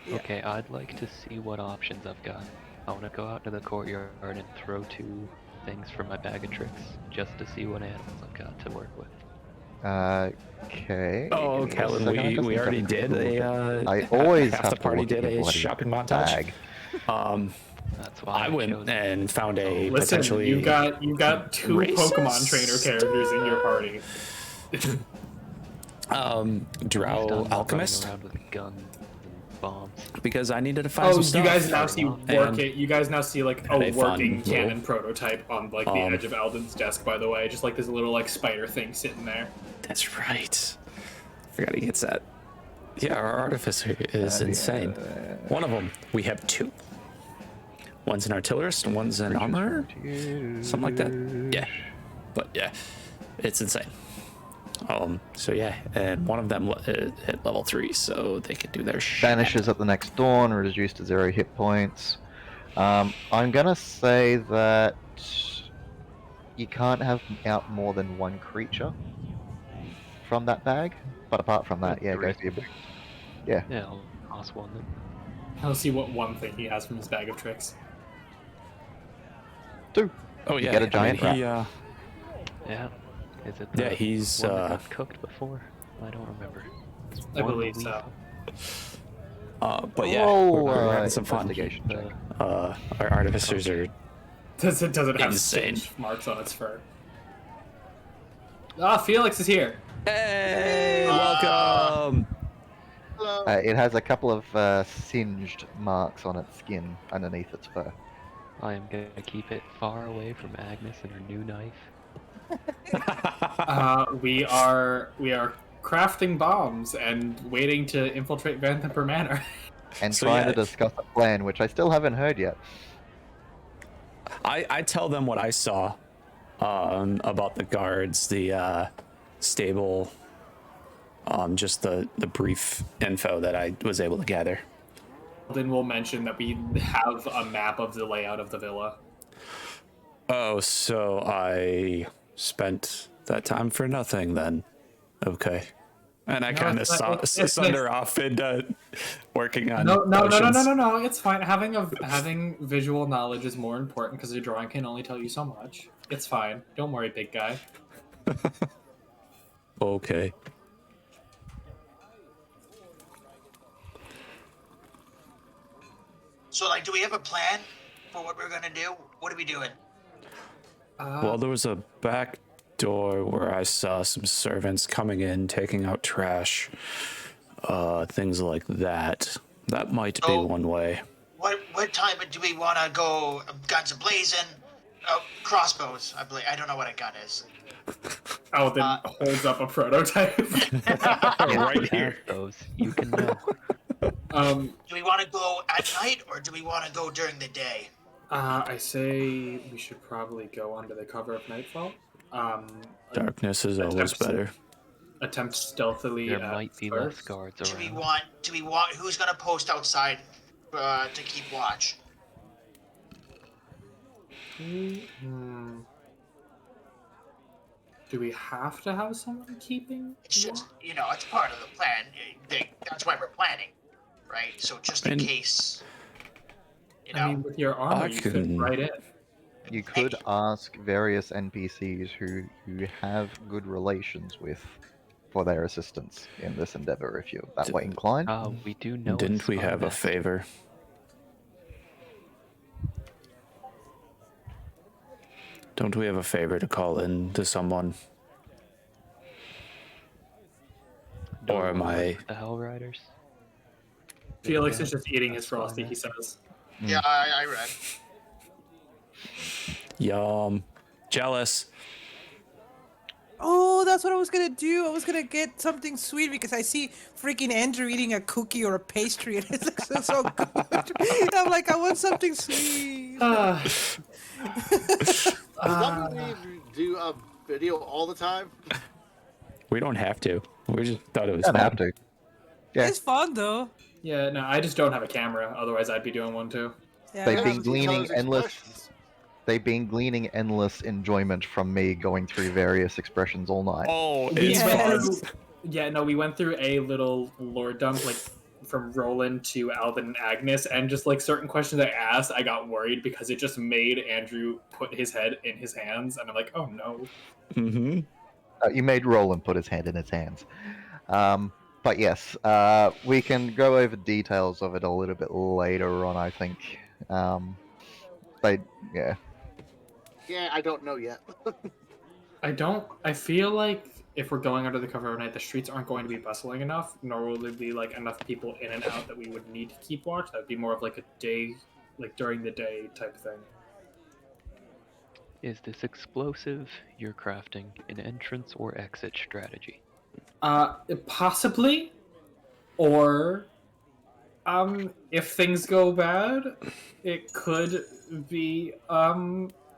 Yeah. Okay, I'd like to see what options I've got. I want to go out to the courtyard and throw 2 things from my bag of tricks, just to see what animals I've got to work with. Okay. Oh, give me a Kellen, second, I just we need to already did look a. at- I always half have the to party look at did your a bloody shopping montage. bag. That's why I went chose and found a Listen, potentially. you've got 2 Pokemon racist, trainer characters in your party. Drow Running alchemist around with guns and bombs. because I needed to find Oh, some you stuff. guys now see And working. You guys now see like a had a fun working little- cannon prototype on like the edge of Alden's desk. By the way, just like this little like spider thing sitting there. That's right. Forgot he gets that. Yeah, our artificer is insane. One of them, we have 2. One's an artillerist and one's an armorer. Something like that. Yeah. But yeah, it's insane. So yeah, and one of them hit level 3, so they can do their shit. Vanishes at the next dawn, reduced to 0 hit points. I'm gonna say that you can't have out more than 1 creature from that bag. But apart from that, yeah, go for your bag. Yeah. Yeah, I'll toss 1 then. I'll see what one thing he has from his bag of tricks. 2. Oh yeah, get a giant he, Yeah. Is it the yeah, he's one that got cooked before? I don't remember. I One believe lethal. so. but yeah, Roll, we're having some fun. investigation check. Our artificers are Does it have Insane. stitch marks on its fur? Ah, Felix is here. Hey, welcome. Hello. It has a couple of singed marks on its skin underneath its fur. I am gonna keep it far away from Agnes and her new knife. We are crafting bombs and waiting to infiltrate Vanthamper Manor. And So, trying yeah. to discuss a plan, which I still haven't heard yet. I tell them what I saw about the guards, the stable, just the brief info that I was able to gather. Then we'll mention that we have a map of the layout of the villa. Oh, so I spent that time for nothing then. Okay. And I No, kind of it's not- it's- sunder off into working on No, potions. It's fine. Having visual knowledge is more important because your drawing can only tell you so much. It's fine. Don't worry, big guy. Okay. So, like, do we have a plan for what we're gonna do? What are we doing? Well, there was a back door where I saw some servants coming in, taking out trash, things like that. That might be Oh. one way. What time do we want to go? Guns a-blazing? Crossbows. I don't know what a gun is. Alden holds up a prototype. Right here. Those you can know. Do we want to go at night or do we want to go during the day? I say we should probably go under the cover of nightfall. Darkness is always better. Attempt stealthily. There at might be first. less guards Do we around. want? Who's gonna post outside to keep watch? Do we have to have someone keeping? It's just, it's part of the plan. That's why we're planning, right? So just in And- case, I mean, with your armor, you fit can- right in. You could ask various NPCs who you have good relations with for their assistance in this endeavor if you're that way inclined. We do know. Didn't it's we have a undead. favor? Don't we have a favor to call in to someone? No Or am one I- with the Hell Riders? Felix Yeah, is just eating his that's fine, frosty. man. He says. Yeah, I read. Yum. Jealous. Oh, that's what I was gonna do. I was gonna get something sweet because I see freaking Andrew eating a cookie or a pastry, and it looks so good. I'm like, I want something sweet. Does that mean we do a video all the time? We don't have to. We just thought it was Don't fun. have to. Yeah. It's fun though. Yeah, no, I just don't have a camera. Otherwise, I'd be doing one too. Yeah. They've Yeah, been but you tell gleaning us endless. expressions. They've been gleaning endless enjoyment from me going through various expressions all night. Oh, We it's Yes. went fun. through, yeah, no, we went through a little lore dump, like from Roland to Alvin and Agnes, and just like certain questions I asked, I got worried because it just made Andrew put his head in his hands, and I'm like, oh no. Mm-hmm. You made Roland put his hand in his hands. But yes, we can go over details of it a little bit later on, I think. But yeah, Yeah, I don't know yet. I feel like if we're going under the cover of night, the streets aren't going to be bustling enough, nor will there be like enough people in and out that we would need to keep watch. That would be more of like a day, like during the day type thing. Is this explosive? You're crafting an entrance or exit strategy. Possibly, or if things go bad, it could be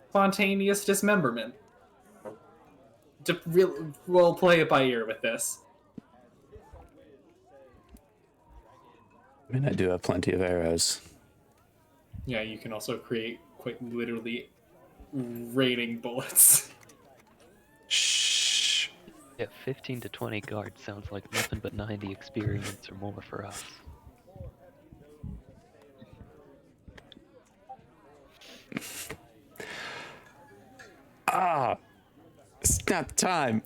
spontaneous dismemberment. We'll play it by ear with this. I mean, I do have plenty of arrows. Yeah, you can also create quite literally raining bullets. Shh. Yeah, 15 to 20 guards sounds like nothing but 90 experience or more for us. Ah, it's not the time.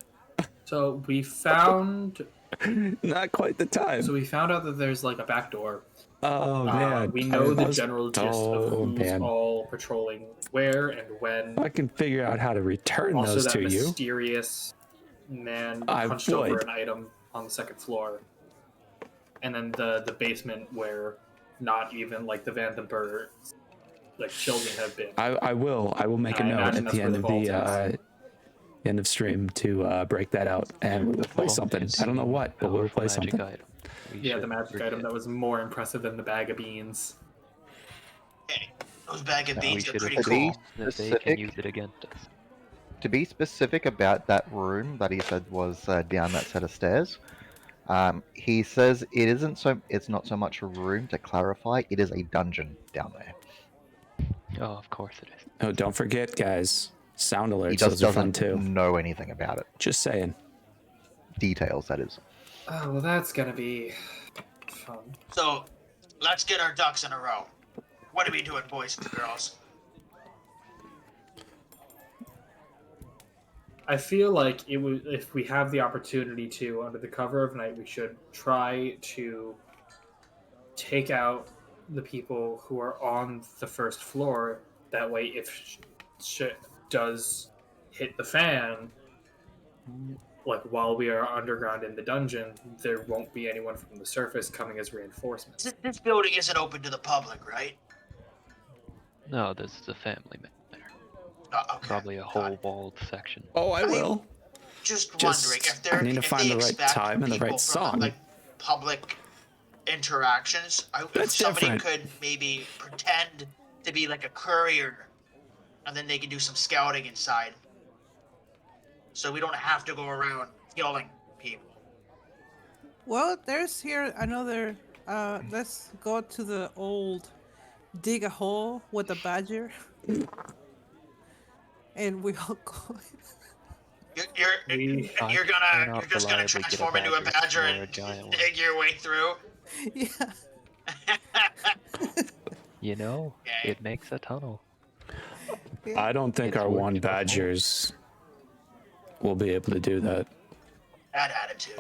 So we found. Not quite the time. So we found out that there's like a back door. Oh man, We know the I was- general gist Oh, of who's man. all patrolling where and when. I can figure out how to return Also, those that to you. mysterious man I punched over would. an item on the second floor, and then the basement where not even like the Vandenberg like children have been. I will make a I note imagine at the that's end where of the vault the end of stream to break that out, and we'll play something. I don't know what, but we'll Powerful play magic something. item. We Yeah, the should magic item that was more impressive than the bag of beans. Hey, those bag of we beans are should pretty agree cool. that they Specific. can use it against us. to be specific about that room that he said was down that set of stairs, he says it isn't so. It's not so much a room. To clarify, it is a dungeon down there. Oh, of course it is. Oh, don't forget, guys. Sound He alerts, just those are fun doesn't too. know anything about it. Just saying. Details, that is. Oh well, that's gonna be fun. So, let's get our ducks in a row. What are we doing, boys and girls? I feel like it would, if we have the opportunity to, under the cover of night, we should try to take out the people who are on the first floor. That way, if shit does hit the fan, like while we are underground in the dungeon, there won't be anyone from the surface coming as reinforcements. This building isn't open to the public, right? No, this is a family matter. Okay. Probably a got whole it. walled section. Oh, I will. Just Just- wondering if they're I need to if find they the right expect time and the right people from, song. like public interactions. If That's somebody different. could maybe pretend to be like a courier, and then they can do some scouting inside, so we don't have to go around killing people. Well, there's here another. Let's go to the old dig a hole with a badger, and we all go. You're We- you're cannot gonna just gonna reliably get a transform into a badger badger or a and giant one. dig your way through. Yeah. You know, Okay. it makes a tunnel. I don't think It's our worked one before. badgers will be able to do that. That attitude.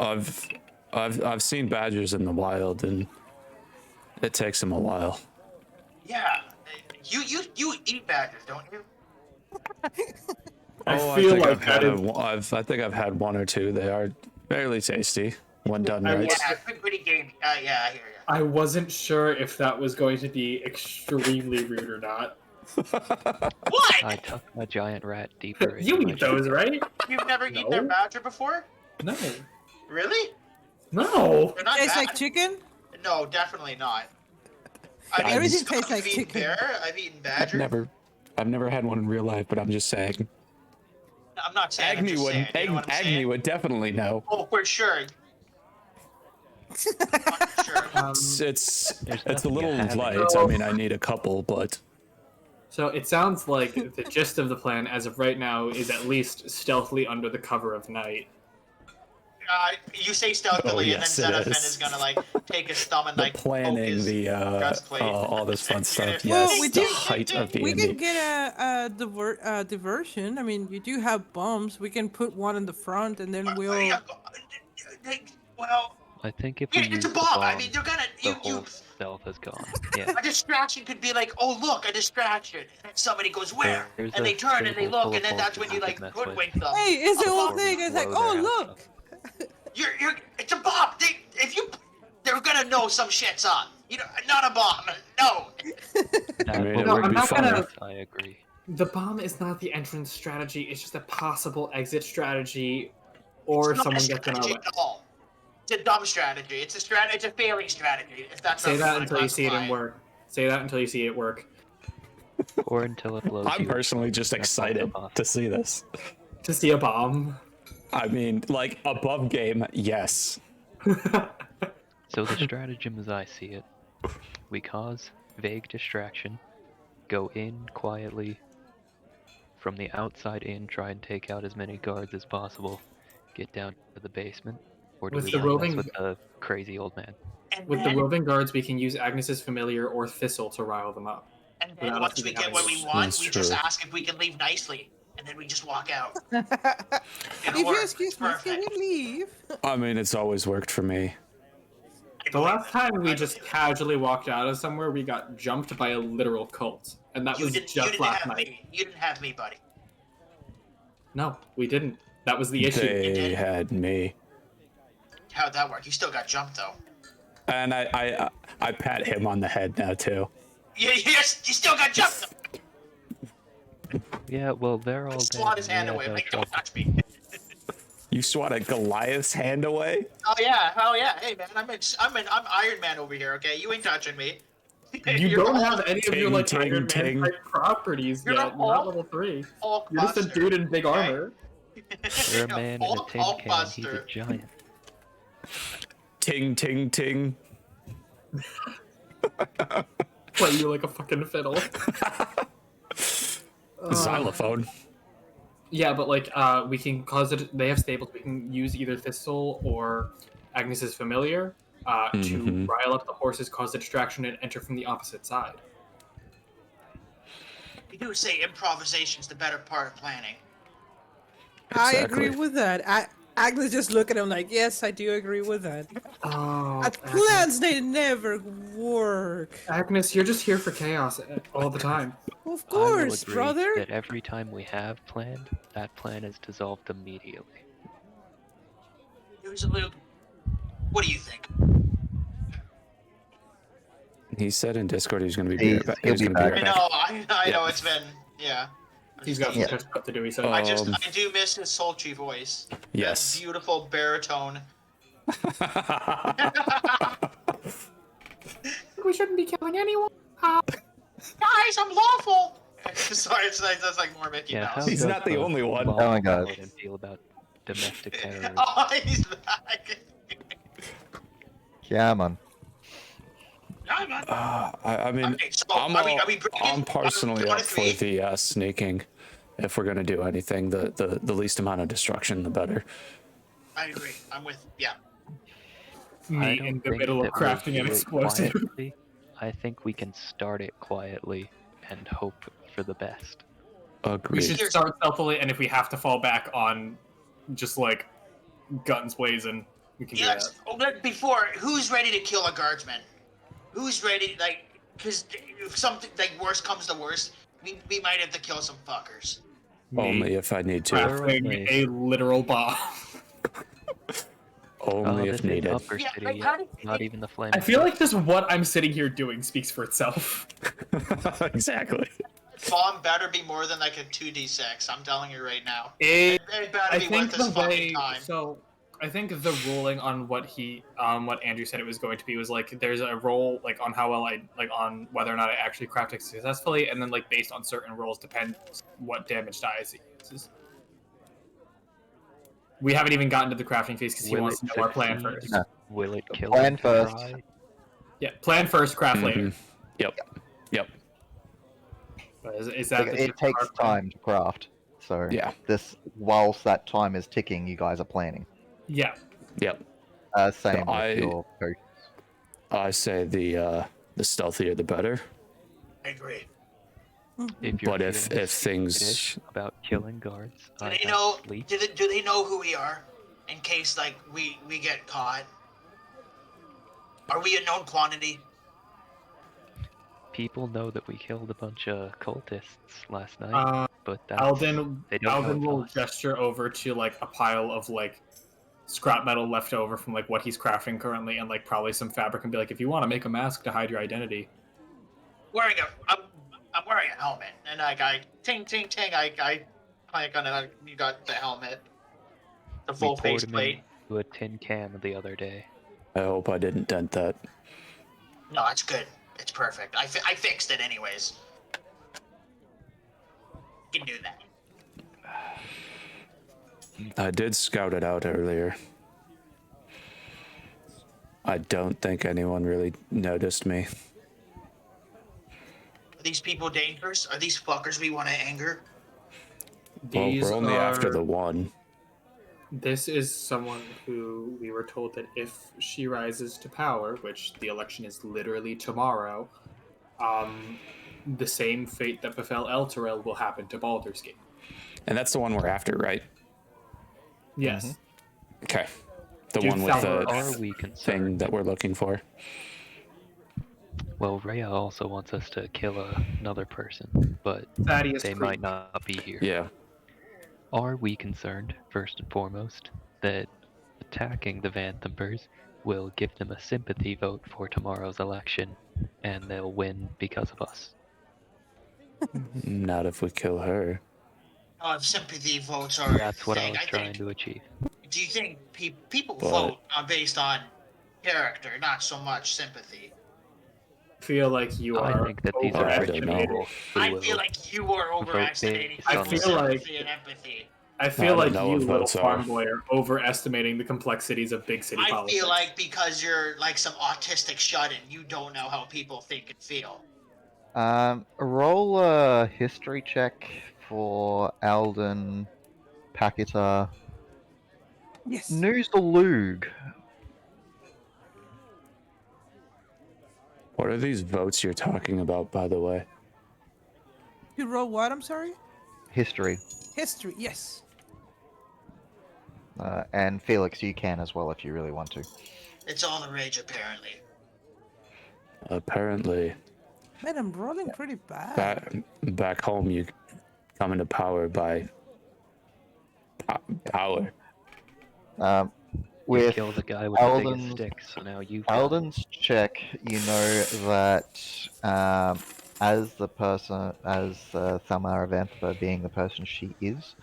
I've seen badgers in the wild, and it takes them a while. Yeah, you eat badgers, don't you? I Oh, feel think like I've had that is. I think I've had one or two. They are fairly tasty when done I right. was- Yeah, pretty gamey. Yeah, I hear you. I wasn't sure if that was going to be extremely rude or not. What? I tucked my giant rat deeper You into eat my those, right? You've never eaten their No. badger before? No. Really? No. They're not Tastes bad. like chicken? No, definitely not. I've Everything eaten tastes like I've eaten chicken. bear. I've eaten badger. I've never had one in real life, but I'm just saying. I'm not saying. I'm Agni just would, saying. You know what I'm Agni saying? would definitely know. Oh, for sure. For sure. It's There's a nothing little you haven't light. eaten. I mean, I need a couple, but So it sounds like the gist of the plan, as of right now, is at least stealthily under the cover of night. You say stealthily, yes, it and then Xenophon is. is gonna like take his thumb and the like poke planning, his the breastplate. all this fun stuff. Well, Yes, we the do- height of We D&D. can get a diversion. I mean, you do have bombs. We can put one in the front, and then we'll. Well, I think if we yeah, use it's a the bomb. I bomb, mean, they're gonna the you. whole stealth is gone. Yeah. A distraction could be like, oh look, a distraction. And somebody goes where, There's and a they turn and they stable full look, of and then that's horses when you you like can mess with. hoodwink them. Hey, it's the whole Before we thing. It's like, blow oh their house look. You're it's a bomb. They're gonna know some shit's up. You know, not a bomb. No. That mean, will it No, would I'm be not fun. gonna. I agree. The bomb is not the entrance strategy. It's just a possible exit strategy, or It's not someone a gets in our strategy way. at all. It's a dumb strategy. It's a strategy. It's a failing strategy. If that's Say not that what until you see it classify in work. Say that until you see it work. Or until it blows I'm you. personally just That's all excited off. to see this. To see a bomb. I mean, like above game, yes. So the stratagem as I see it, we cause vague distraction, go in quietly, from the outside in try and take out as many guards as possible, get down to the basement, or do With we the want to roving- mess with the crazy old man? And With the then, roving guards, we can use Agnes's familiar or Thistle to rile them up. and then without once us we even get what we having- want, That's we just true. ask if we can leave nicely, and then we just walk out. If you excuse me, can we leave? I mean, it's always worked for me. The last time we just casually walked out of somewhere, we got jumped by a literal cult, and that You was didn't just last have night. me. You didn't have me, buddy. No, we didn't. That was the issue. They did. had me, How'd that work? You still got jumped though. and I pat him on the head now too. You still got jumped though. Yeah, well, they're all Swat dead. his hand Yeah, away. Like, that's don't touch me. You swatted Goliath's hand away. Oh yeah. Hey man, I'm Iron Man over here. Okay, you ain't touching me. You You're don't all- have any of your Ting, like ting, Iron Man ting. type properties You're yet. a You're not Hulk. level 3. Hulk You're just a Buster. dude in big Okay. armor. You're a man in a tin Hulk can. He's a Buster. giant. Ting, ting, ting. Play you like a fucking fiddle. Xylophone. Yeah, but like we can cause it. They have stables. We can use either Thistle or Agnes's familiar to rile up the horses, cause a distraction, and enter from the opposite side. You do say improvisation's the better part of planning. I Exactly. agree with that. Agnes just look at him like, yes, I do agree with that. Oh, Plans, they never work. Agnes, you're just here for chaos all the time. Of I will course, agree brother. that every time we have planned, that plan is dissolved immediately. It was a little. What do you think? He said in Discord he was going to be He's- right back. he'll He was be going to be back. right back. I know. It's been yeah. He's got some Yeah. catching up to do. He said. I Um, do miss his sultry voice. Yes. That beautiful baritone. we shouldn't be killing anyone. Guys, I'm lawful. Sorry, that's like more Mickey Yeah, how Mouse. He's does not the only one. law Oh my God. and feel about domestic terrorism? Oh, he's back. Yeah, man. I'm on. I mean, Okay, so I'm, are we all- bringing- I'm personally one up of for three? the sneaking. If we're going to do anything, the least amount of destruction, the better. I agree. I'm with. Yeah. I Me don't in the think middle of that we'll crafting an do it explosive. quietly. I think we can start it quietly and hope for the best. We Agreed. should start stealthily, and if we have to fall back on just like guns blazing, we can do Yes. that. Oh, but before, who's ready to kill a guardsman? Who's ready? Like, because if something like worse comes to worst, we might have to kill some fuckers. Only if I need to. Crafting a literal bomb. Only this if is needed. Upper Yeah, City, like, how did- not even the flame. I feel like just what I'm sitting here doing speaks for itself. Exactly. bomb better be more than like a 2d6. I'm telling you right now. It, It better I be think worth this the fucking way time. so. I think the ruling on what Andrew said it was going to be was like there's a roll like on how well I like on whether or not I actually craft it successfully, and then like based on certain rolls depends what damage dice it uses. We haven't even gotten to the crafting phase because he Will wants it to know our plan succeed? first. No. Will it kill Plan him to first. try? Yeah, plan first, craft later. Yep. Yep. Is that the It takes time to craft. So Yeah. whilst that time is ticking, you guys are planning. Yeah. Yep. Same I- with your potions. I say the stealthier the better. I agree. If you're But if feeling things skittish about killing guards, Do I they have know? sleep. Do they know who we are? In case like we get caught. Are we a known quantity? People know that we killed a bunch of cultists last night, but that's Alden they don't Alden know will it's us. gesture over to like a pile of like scrap metal left over from like what he's crafting currently, and like probably some fabric, and be like, if you want to make a mask to hide your identity. I'm wearing a helmet, and like I ting ting ting, I clank on it. You got the helmet, the We full poured face him plate. into a tin can the other day. I hope I didn't dent that. No, it's good. It's perfect. I fixed it anyways. You can do that. I did scout it out earlier. I don't think anyone really noticed me. Are these people dangerous? Are these fuckers we want to anger? Well, These we're only after are- the one. This is someone who we were told that if she rises to power, which the election is literally tomorrow, the same fate that befell Elturel will happen to Baldur's Gate. And that's the one we're after, right? Yes. Okay. The Dude, one with Falcor, Are the we thing concerned? that we're looking for. Well, Rhea also wants us to kill another person, but Thaddeus they Creek. might not be here. Yeah. Are we concerned, first and foremost, that attacking the Vanthambers will give them a sympathy vote for tomorrow's election, and they'll win because of us? Not if we kill her. Sympathy votes are. That's what I thing. was trying think, to achieve. Do you think people But- vote based on character, not so much sympathy? Feel like you I are think that these are I rich don't know. people who I will feel like you are overestimating based on I feel like- sympathy and empathy. I feel I like don't know you, if little votes farm are. boy, are overestimating the complexities of big city I politics. feel like because you're like some autistic shut-in, you don't know how people think and feel. Roll a history check for Alden, Pakita, Yes. Noozalug. What are these votes you're talking about, by the way? You roll what? I'm sorry. History. History. Yes. And Felix, you can as well if you really want to. It's all the rage, apparently. Apparently, Man, I'm rolling pretty bad. back home, you come into power by power. Um, we with kill the guy with the biggest Alden's- stick, so now you've got it. Alden's check, you know that as the person, as Thalmara Vantha being the person she is,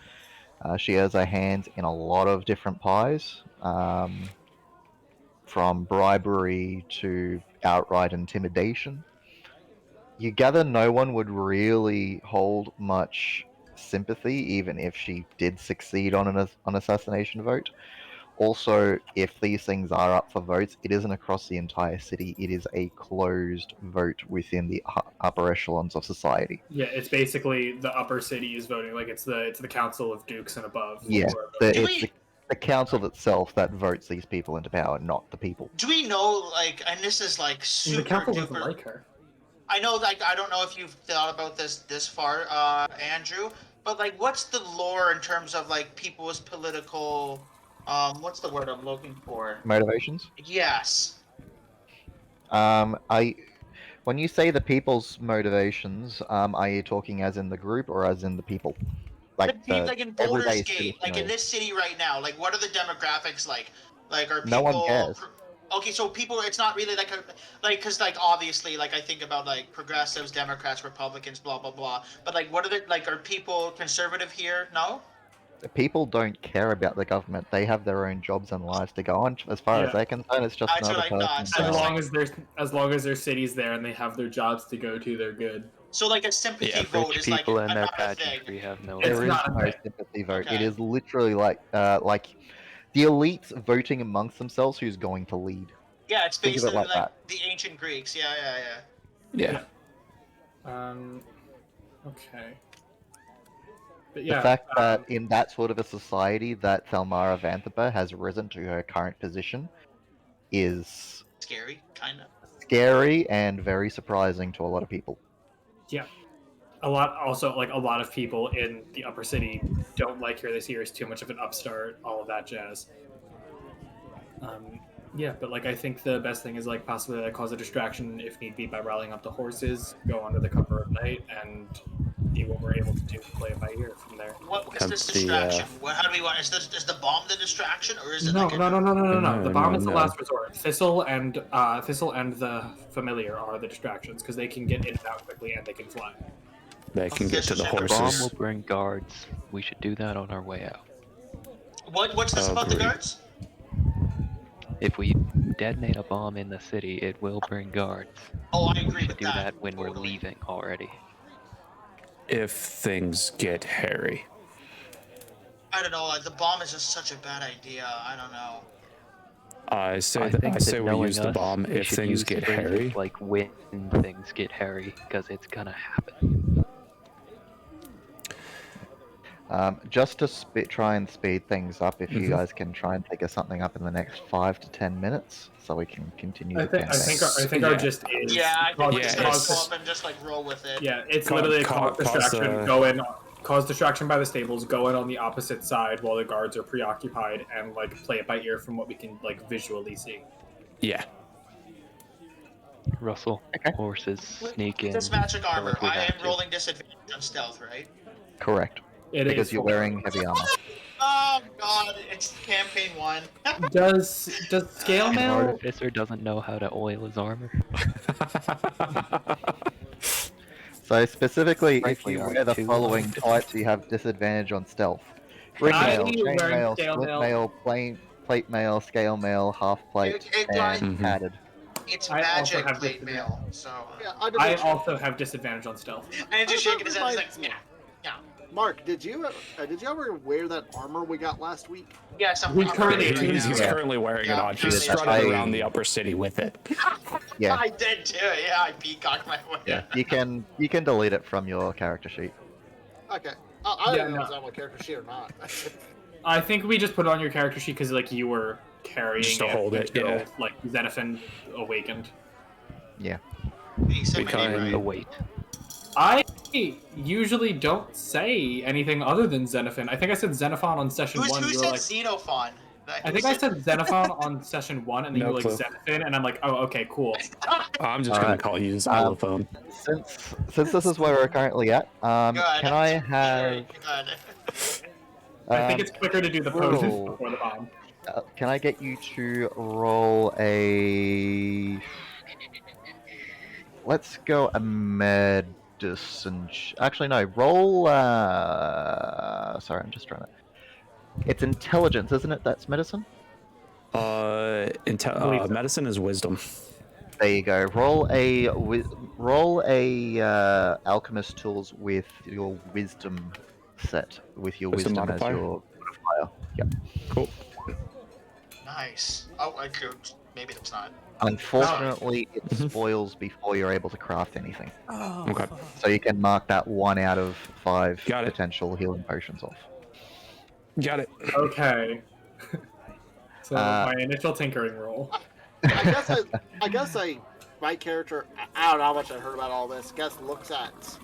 she has her hands in a lot of different pies, from bribery to outright intimidation. You gather no one would really hold much sympathy, even if she did succeed on an assassination vote. Also, if these things are up for votes, it isn't across the entire city. It is a closed vote within the upper echelons of society. Yeah, it's basically the upper city is voting. Like it's the Council of Dukes and above. Yeah, who are voting. it's the council itself that votes these people into power, not the people. Do we know, like, and this is like the super council doesn't duper. like her. I know, like, I don't know if you've thought about this far, Andrew, but like, what's the lore in terms of like people's political, what's the word I'm looking for? Motivations? Yes. When you say the people's motivations, are you talking as in the group or as in the people? Like in Baldur's everyday Gate, like in citizenry. this city right now, like what are the demographics like? Like are people? No one cares. Okay, so people, it's not really like because like obviously like I think about like progressives, Democrats, Republicans, blah blah blah. But like, what are the like? Are people conservative here? No. People don't care about the government. They have their own jobs and lives to go on. As far Yeah. as they're concerned, it's just That's another what I thought. person. So As it's long like- as long as their city's there and they have their jobs to go to, they're good. So like a sympathy Yeah, vote Rich is like people and their another thing. pageantry have no. It's There is not a no thing. sympathy vote. Okay. It is literally like the elites voting amongst themselves who's going to lead. Yeah, it's Think of it basically like like that. the ancient Greeks. Yeah, yeah, yeah. Yeah. Okay. But yeah, The fact that in that sort of a society that Thalmara Vantapa has risen to her current position is Scary, kind of. scary and very surprising to a lot of people. yeah. A lot of people in the upper city don't like her. They see her as too much of an upstart, all of that jazz. Yeah, but like I think the best thing is like possibly like cause a distraction if need be by rallying up the horses, go under the cover of night, and see what we're able to do, play it by ear from there. What is Have this the, distraction? How do we want? Is the bomb the distraction, or is it No, like no, no, no, no, no, no. The No, bomb no, is the no. last resort. Thistle and the familiar are the distractions because they can get in and out quickly and they can fly. They can get to the The The bomb horses. will bring guards. We should do that on our way out. What's this about the Agreed. guards? If we detonate a bomb in the city, it will bring guards. Oh, I We agree should with do that. that when we're Totally. leaving already. If things get hairy. I don't know. Like, the bomb is just such a bad idea. I don't know. I say that we knowing use the us, bomb we if should things use get phrases hairy. like when things get hairy, because it's gonna happen. Just to try and speed things up, if you Mhm. guys can try and figure something up in the next 5 to 10 minutes, so we can continue the campaign. I think our Yeah. gist is Yeah, I think we're Yeah, just gonna it's- go up and just like roll with it. yeah, it's Ca- literally a ca- cause distraction. cause, Go in, cause distraction by the stables. Go in on the opposite side while the guards are preoccupied, and like play it by ear from what we can like visually see. Yeah. Russell, Okay. horses, sneak in. This magic kill armor. if we I have am to. rolling disadvantage on stealth, right? Correct. It Because is you're for- wearing heavy armor. Oh god, it's campaign 1. Does scale An mail? artificer doesn't know how to oil his armor. So specifically, if Frankly, you are wear the too following hard. types, you have disadvantage on stealth. Ring I mail, am chain wearing mail, scale split mail. mail, plate mail, scale mail, half plate, Hey, guys. and Mhm. padded. It's I also magic have plate disadvantage. mail, so Yeah, I also have disadvantage on stealth. and just shaking his head, he's like, Reminds me. yeah. Mark, did you ever wear that armor we got last week? Yes, I'm He's I'm currently wearing it He's, right he's now. currently wearing it Yeah, on. He's that's strutting why- around the upper city with it. Yeah. I did too. Yeah, I peacocked my way. Yeah, you can delete it from your character sheet. Okay. I Yeah, don't know no. if I'm on character sheet or not. I think we just put it on your character sheet because like you were carrying Just to hold it, until, yeah. like Xenophon awakened. Yeah. He said my Because- name The right. weight. I usually don't say anything other than Xenophon. I think I said Xenophon on session Who 1. You were said like, Xenophon? I think I said Xenophon on session 1, and then No you were like clue. Xenophon, and I'm like, oh, okay, cool. I'm just Alright. gonna call you xylophone. Since this is where we're currently at, Good. can I have Very good. I think it's quicker to do the potion roll. before the bomb. Can I get you to roll a? Let's go a medicine. Actually, no. Roll. Sorry, I'm just trying to. It's intelligence, isn't it? That's medicine. Believe so. Medicine is wisdom. There you go. Roll a alchemist tools with your wisdom set with your Wisdom wisdom, modifier? as your modifier. Yep. Cool. Nice. Oh, I could. Maybe that's not. Unfortunately, it spoils before you're able to craft anything. Oh, Okay. fuck. So you can mark that 1 out of 5 Got it. potential healing potions off. Got it. Okay. So Uh, my initial tinkering roll. I guess my character, I don't know how much I heard about all this, guess looks at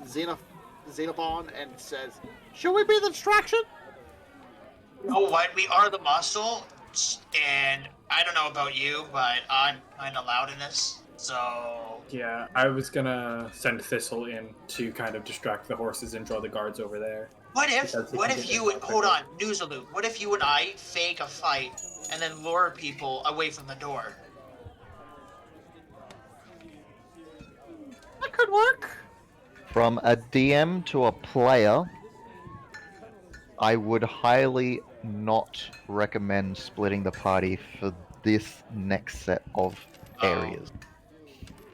Xenophon and says, should we be the distraction? You know what? We are the muscle, and I don't know about you, but I'm kind of loud in this. So Yeah, I was gonna send Thistle in to kind of distract the horses and draw the guards over there. what if Because he what can if get you in hold on, news alert? What if you and I fake a fight and then lure people away from the door? That could work. From a DM to a player, I would highly not recommend splitting the party for this next set of areas.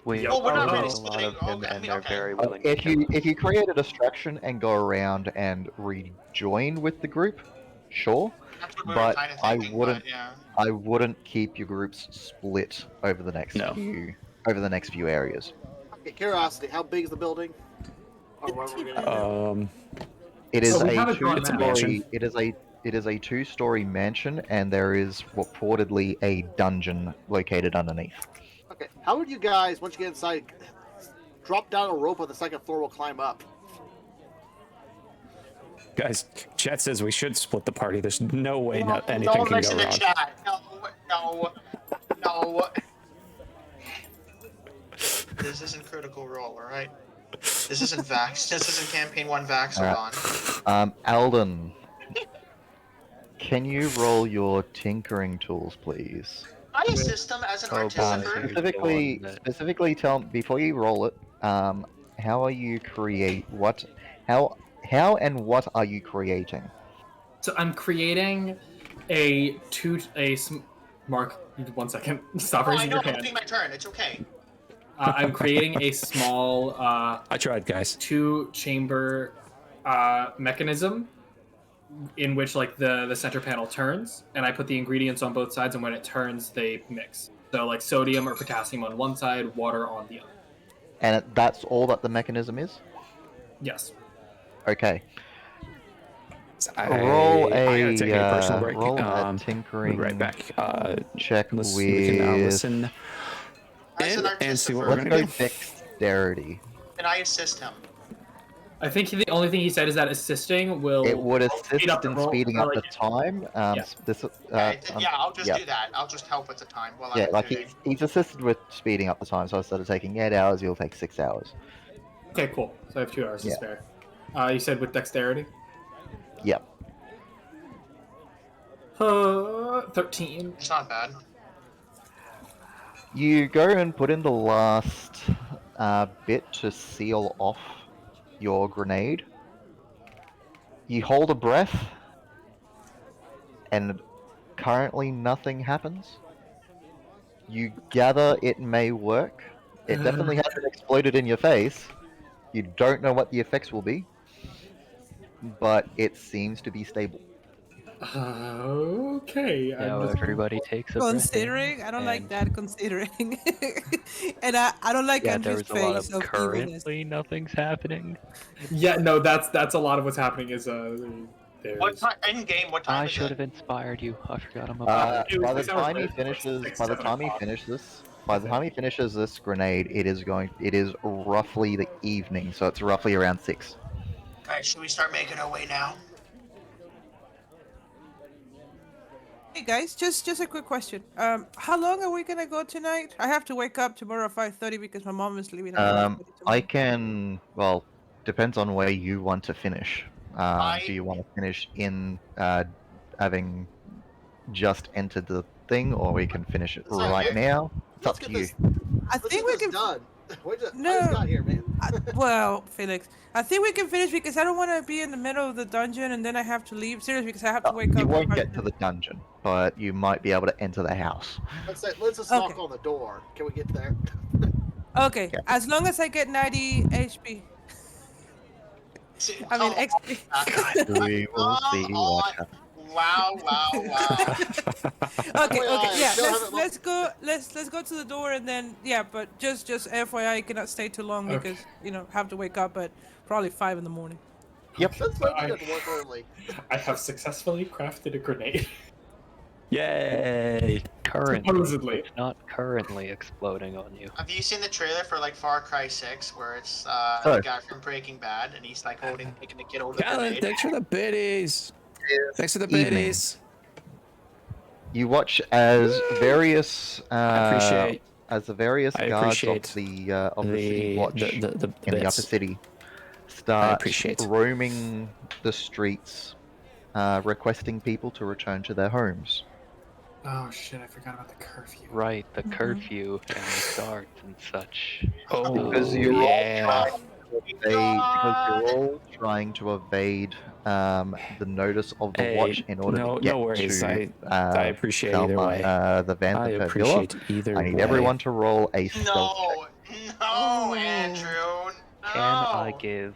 We Yep. Oh, we're not Oh, really there's a lot splitting. of them, Okay, I and mean, they're okay. very willing to If kill you us. if you create a distraction and go around and rejoin with the group, sure, That's what we were but kind of I thinking. wouldn't But yeah. I wouldn't keep your groups split over the next No. few areas. Okay, curiosity. How big is the building? Or what we're gonna do? It is we a have it drawn It's a now. mansion. two-story. It is a two-story mansion, and there is reportedly a dungeon located underneath. Okay, how would you guys, once you get inside, drop down a rope on the second floor? We'll climb up. Guys, chat says we should split the party. There's no way No, anything don't can go listen to wrong. chat. No. This isn't Critical Role, all right? This isn't Vax. This isn't Campaign 1 Vaxilon. Alden, can you roll your tinkering tools, please? I assist them as an Oh, artificer. boy. Specifically, tell before you roll it. How are you How and what are you creating? So I'm creating Mark, 1 second. Stop Oh, I raising know. your I'm hand. taking my turn. It's okay. I'm creating a small I tried, guys. 2-chamber mechanism in which like the center panel turns, and I put the ingredients on both sides, and when it turns, they mix. So like sodium or potassium on one side, water on the other. And that's all that the mechanism is? Yes. Okay. I Roll gotta take a personal break. roll a We'll be tinkering right back. check with... We can now listen As an and see what artificer, we're Let's gonna go do. dexterity. and I assist him. I think the only thing he said is that assisting will It would speed up assist the in roll, speeding or, up the like- time. Yeah. I'll just yeah. do that. I'll just help with the time while Yeah, I'm like doing. he's assisted with speeding up the time, so instead of taking 8 hours, you'll take 6 hours. Okay, cool. So I have 2 hours to Yeah. spare. You said with dexterity? Yep. 13. It's not bad. You go and put in the last bit to seal off your grenade. You hold a breath, and currently nothing happens. You gather it may work. It definitely hasn't exploded in your face. You don't know what the effects will be, but it seems to be stable. Okay. Now I'm just... everybody takes a breath in, Considering, I don't like and- that. Considering, and I don't like Yeah, Andrew's there's a lot face of of evilness. currently nothing's happening. Yeah, no, that's a lot of what's happening is there's... What time? In game? What time I is should it? have inspired you. I forgot I'm a By it was the 6 hours time he later, finishes, 6, by the 7 time he o'clock. finishes, by the time he finishes this grenade, it is roughly the evening, so it's roughly around 6. All right, should we start making our way now? Hey guys, just a quick question. How long are we gonna go tonight? I have to wake up tomorrow at 5:30 because my mom is leaving. At 5:30 I tomorrow. can. Well, depends on where you want to finish. Do you want to finish in having just entered the thing, or we can finish it It's right okay. now? It's Let's up to get you. this. I Let's think get we this can. done. I just No. got here, man. Well, Felix, I think we can finish because I don't want to be in the middle of the dungeon and then I have to leave. Seriously, because I have to wake up. You at won't get 5:30. to the dungeon, but you might be able to enter the house. Let's just Okay. knock on the door. Can we get there? Okay, Okay. as long as I get 90 HP. I mean XP. We will see what happens. Wow. Okay, yeah. still haven't Let's go. Let's go to the door and then but just FYI, I cannot stay too long Okay. because have to wake up at probably 5 in the morning. Yep. That's why we I- get to work early. I have successfully crafted a grenade. Yay! Currently, Supposedly. it's not currently exploding on you. Have you seen the trailer for like Far Cry 6 where it's Sorry. the guy from Breaking Bad and he's like making the kid hold a Alan, grenade? thanks for the biddies. Thanks for the Evening. biddies. You watch as various I appreciate as the various I guards appreciate of the city watch the in the upper bits. city start appreciate. roaming the streets, requesting people to return to their homes. Oh shit! I forgot about the curfew. Right, the curfew and the guards and such. Oh, Because you're yeah. because you're all trying to evade the notice of the Hey, watch in order to get no worries. to I appreciate either way. the I Vanthamper Villa. appreciate either I need way. everyone to roll a stealth check. No, Andrew. No. Can I give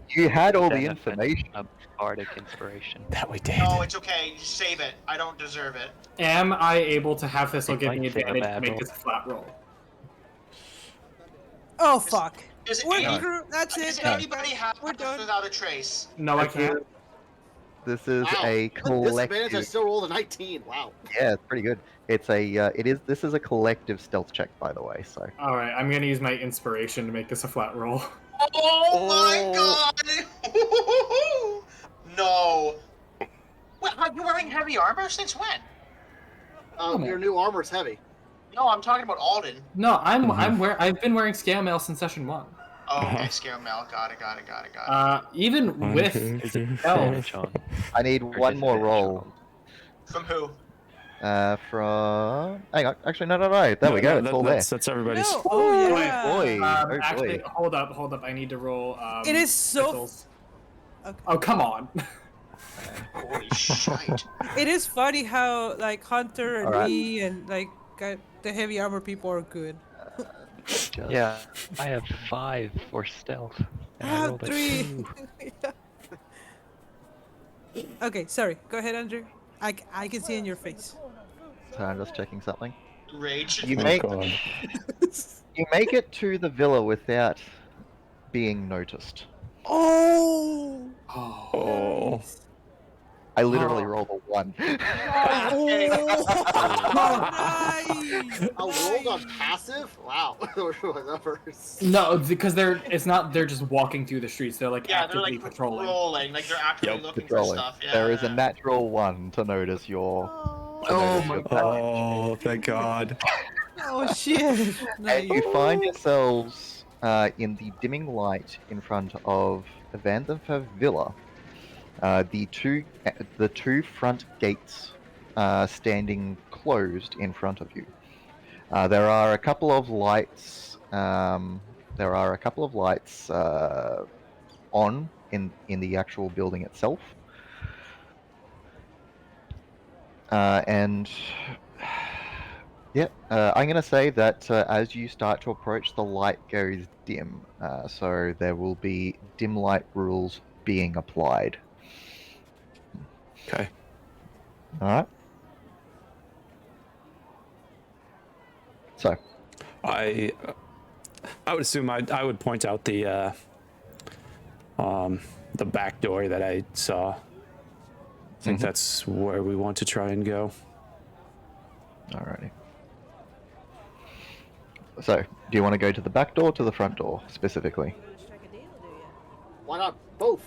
You had all the Xenophon information. a bardic inspiration? That we did. No, it's okay. You save it. I don't deserve it. Am I able to have this will It give me might save a advantage to bad make roll. this a flat roll? Oh fuck. Does We're any- through. That's Does it. anybody have We're this done. without a trace? No, I can't. This is Wow. a With disadvantage, I collective. still rolled a 19. Wow. Yeah, it's pretty good. It's a. This is a collective stealth check, by the way. So. All right, I'm gonna use my inspiration to make this a flat roll. Oh my god! No. Wait, are you wearing heavy armor since when? Your new armor's heavy. No, I'm talking about Alden. No, I've been wearing scale mail since session 1. Oh, okay, scale mail. Got it. Even One, with two, Is three, it four. advantage on? I need or one more disadvantage roll. on? From who? From. Hang on. Actually, no. There we go. It's all there. That's everybody's. No. Oh yeah. boy. Oh, actually, boy. hold up. I need to roll. It is so. pistols. Okay. Oh, come on. Holy shit. It is funny how like Hunter and Alright. me and like the heavy armor people are good. Just, Yeah. I have 5 for stealth. I And I have rolled a 3. 2. Okay, sorry. Go ahead, Andrew. I can see in your face. So I'm just checking something. Rage. You Oh, make God. you make it to the villa without being noticed. Oh. Oh. I literally Oh. rolled a 1. Nice. A rolled on passive? Wow. Numbers. No, because they're just walking through the streets. They're like Yeah, they're actively like patrolling. like they're actually Yep, looking Patrolling. for stuff. Yeah. There is a natural 1 to notice your. Oh my Oh, thank God. Oh shit. Nice. And you find yourselves in the dimming light in front of Vanthamper Villa. The two front gates standing closed in front of you. There are a couple of lights. On in the actual building itself. I'm going to say that as you start to approach, the light goes dim. So there will be dim light rules being applied. Okay. All right. So, I would assume I would point out the back door that I saw. I think that's where we want to try and go. alrighty. So, do you want to go to the back door or to the front door specifically? Why not both?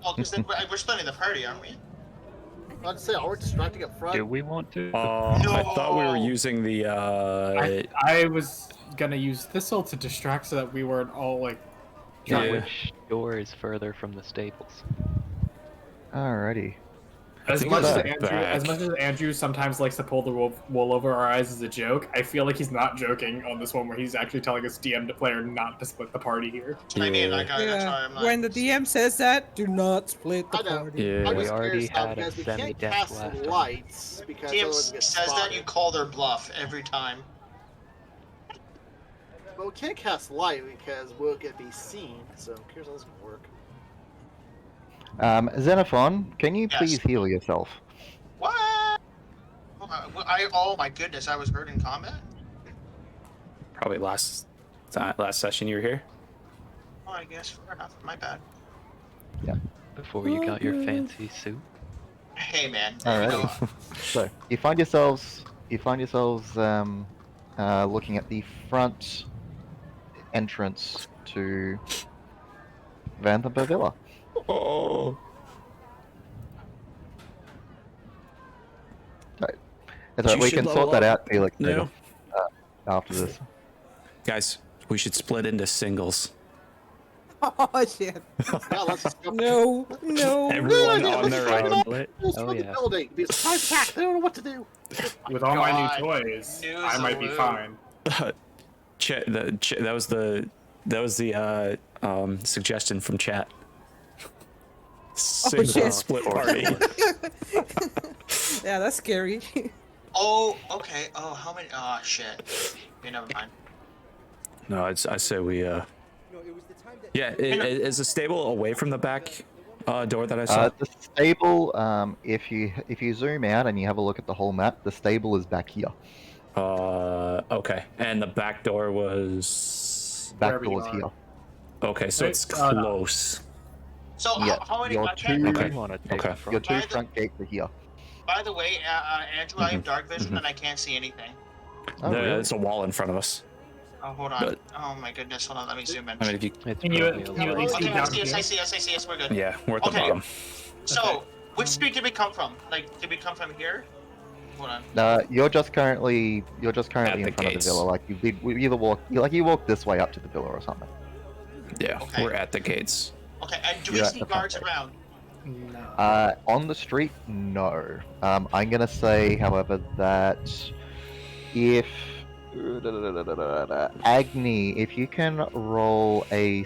Well, because we're splitting the party, aren't we? I'd say, are we distracting up front? Do we want to? I thought we were No. using the. I was gonna use Thistle to distract so that we weren't all like. Yeah. Which door is further from the stables? Alrighty. As think much it's as the Andrew, back. as much as Andrew sometimes likes to pull the wool over our eyes as a joke, I feel like he's not joking on this one, where he's actually telling us DM to player not to split the party here. I mean, Yeah. like, that's why Yeah. I'm not. When the DM says that, do not split the I know. party. Yeah. I'm We just already curious now had a because we can't semi-death cast last time. lights because DM otherwise we get says that spotted. you call their bluff every time. But we can't cast light because we'll get be seen. So I'm curious how this will work. Xenophon, can you Yes. please heal yourself? What? Oh my goodness, I was hurt in combat. Probably last session you were here. Oh, I guess fair enough. My bad. Before you got your fancy suit? Hey man. Alright. So you find yourselves looking at the front entrance to Vanthamper Villa. Oh. That's right, You we should can level sort that up. out, Felix. No. after this. Guys, we should split into singles. Oh shit! Yeah, let's just go. No, no. Everyone Yeah, on let's their fight own. them all. Split? Let's Oh, run the yeah. building. Be a surprise attack. They don't know what to do. With all my God. new toys, News I might be alert. fine. That was the suggestion from chat. Single shit. split party. Yeah, that's scary. Oh, okay. Oh, how many? Oh, shit. Okay, never mind. No, I say we. Yeah, is the stable away from the back door that I saw? The stable, if you zoom out and you have a look at the whole map, the stable is back here. Okay, and the back door was. Back Wherever you door's are. here. Okay, so it's No. close. So, Yeah, how many? your I can't two- remember. Okay. want to take Okay. it from? Your two By the- front gates are here. By the way, Andrew, I have dark vision and I can't see anything. Oh, really? There's a wall in front of us. Oh, hold on. But- Oh my goodness. Hold on. Let me zoom in. I mean, if you. It's Can you- probably can a you at lot. least Okay, see I down see us. here? I see us. I see us. We're good. Yeah, we're at the Okay. bottom. So, which street did we come from? Like, did we come from here? Hold on. You're just currently At in the front of gates. the villa. Like we either you walk this way up to the villa or something. Yeah, Okay. we're at the gates. Okay, and do we You're at see the front guards gate. around? No. On the street, no. I'm gonna say, however, that if Agni, if you can roll a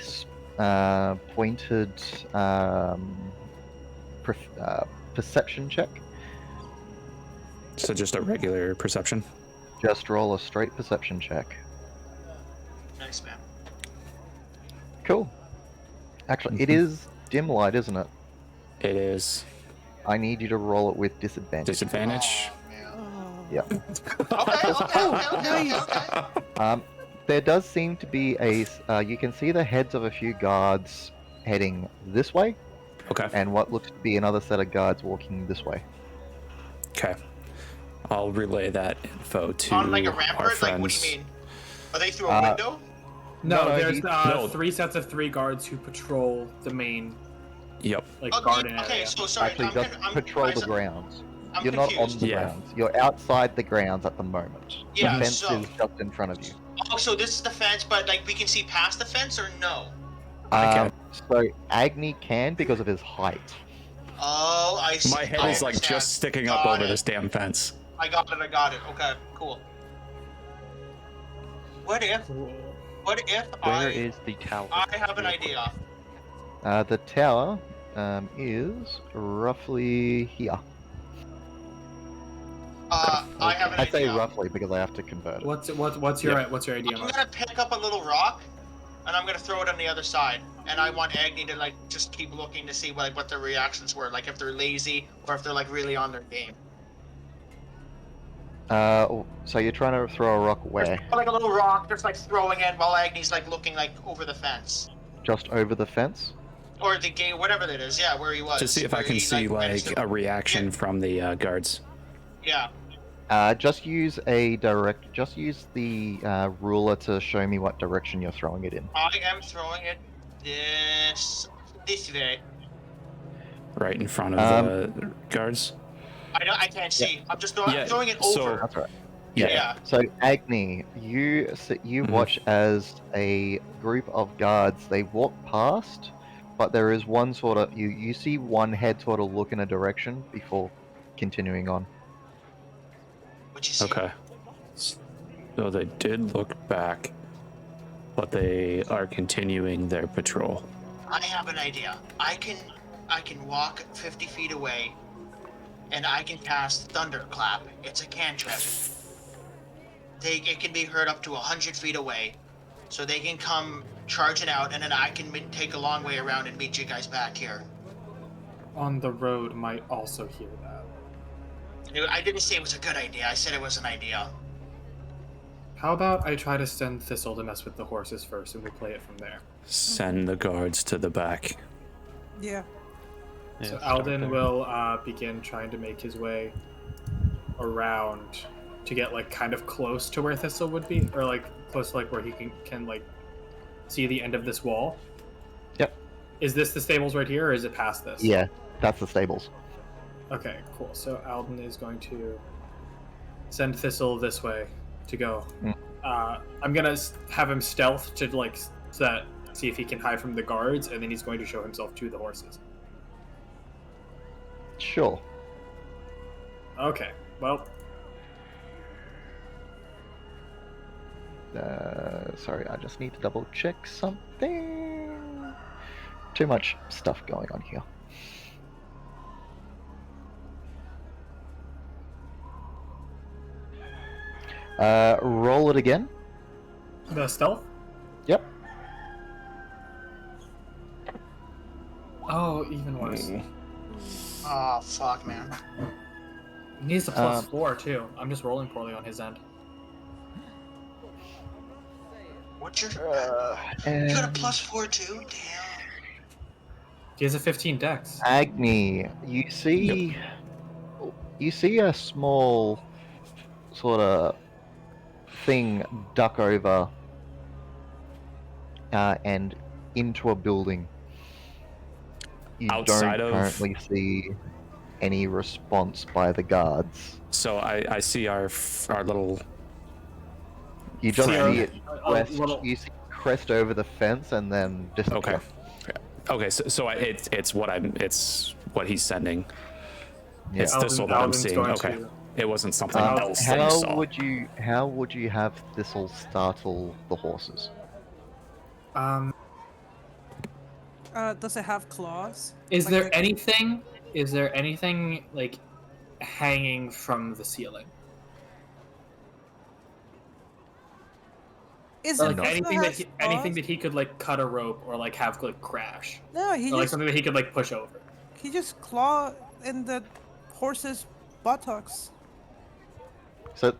pointed perception check, So just a regular perception. just roll a straight perception check. Nice, man. Cool. Actually, it is dim light, isn't it? It is I need you to roll it with disadvantage. disadvantage. Oh, man. Oh. Yeah. Okay. There does seem to be you can see the heads of a few guards heading this way, Okay. and what looks to be another set of guards walking this way. Okay. I'll relay that info to On like a our rampart? friends. Like, what do you mean? Are they through a window? No, no, there's he- no. 3 sets of 3 guards who patrol the main Yep. garden Okay, area. so sorry. Actually, just patrol the grounds. I'm You're not on confused. the Yeah. grounds. You're outside the grounds at the moment. Yeah, the fence so- is just in front of you. Oh, so this is the fence, but like we can see past the fence, or no? I can. So Agni can because of his height. Oh, I see. My head I is like understand. just sticking up Got over it. this damn fence. I got it. Okay, cool. What if Where I is the tower? have an idea? The tower is roughly here. I have an I idea. say roughly because I have to convert it. What's your idea, I'm Mark? gonna pick up a little rock, and I'm gonna throw it on the other side. And I want Agni to like just keep looking to see what their reactions were, like if they're lazy or if they're like really on their game. So you're trying to throw a rock where? Just, like a little rock, just like throwing it while Agni's like looking like over the fence Just over the fence? or the gate, whatever that is. Yeah, where he was. To see if I where can he, see managed like to- a reaction from the guards. Yeah. Just use the ruler to show me what direction you're throwing it in. I am throwing it this way. Right in front of the guards. I can't see. I'm just throwing, Yeah, I'm throwing it so- over. That's right. Yeah. So Agni, you Mhm. watch as a group of guards, they walk past, but there is one sort of you see one head sort of look in a direction before continuing on. What you see? Okay. So they did look back, but they are continuing their patrol. I have an idea. I can walk 50 feet away, and I can cast Thunderclap. It's a cantrip. It can be heard up to 100 feet away, so they can come charging out, and then I can take a long way around and meet you guys back here. On the road might also hear that. I didn't say it was a good idea. I said it was an idea. How about I try to send Thistle to mess with the horses first, and we'll play it from there. Send the guards to the back. Yeah. Yeah, So start Alden there. will begin trying to make his way around to get like kind of close to where Thistle would be, or like close to like where he can like see the end of this wall. Yep. Is this the stables right here, or is it past this? Yeah, that's the stables. Okay, cool. So Alden is going to send Thistle this way to go. Mm. I'm gonna have him stealth to like see if he can hide from the guards, and then he's going to show himself to the horses. Sure. Okay. Well, Sorry, I just need to double check something. Too much stuff going on here. Roll it again. the stealth. Yep. Oh, even worse. Oh fuck, man. He needs a +4 too. I'm just rolling poorly on his end. What's your? You got a And +4 too? Damn. He has a 15 dex. Agni, you see a small sort of thing duck over and into a building. You Outside don't of- currently see any response by the guards. So I see our little. You just Friend. see it A crest. little- You see it crest over the fence and then disappear. Okay. So it's what he's sending. Yeah. It's Thistle that I'm Alvin's seeing. going Okay. to- It wasn't something Um, else that you saw. How would you have Thistle startle the horses? Does it have claws? Is Like there the- anything? Is there anything like hanging from the ceiling? Is Or it like Thistle anything has anything claws? that he could like cut a rope or like have like crash, No, he or like just something that he could like push over. claw in the horse's buttocks. So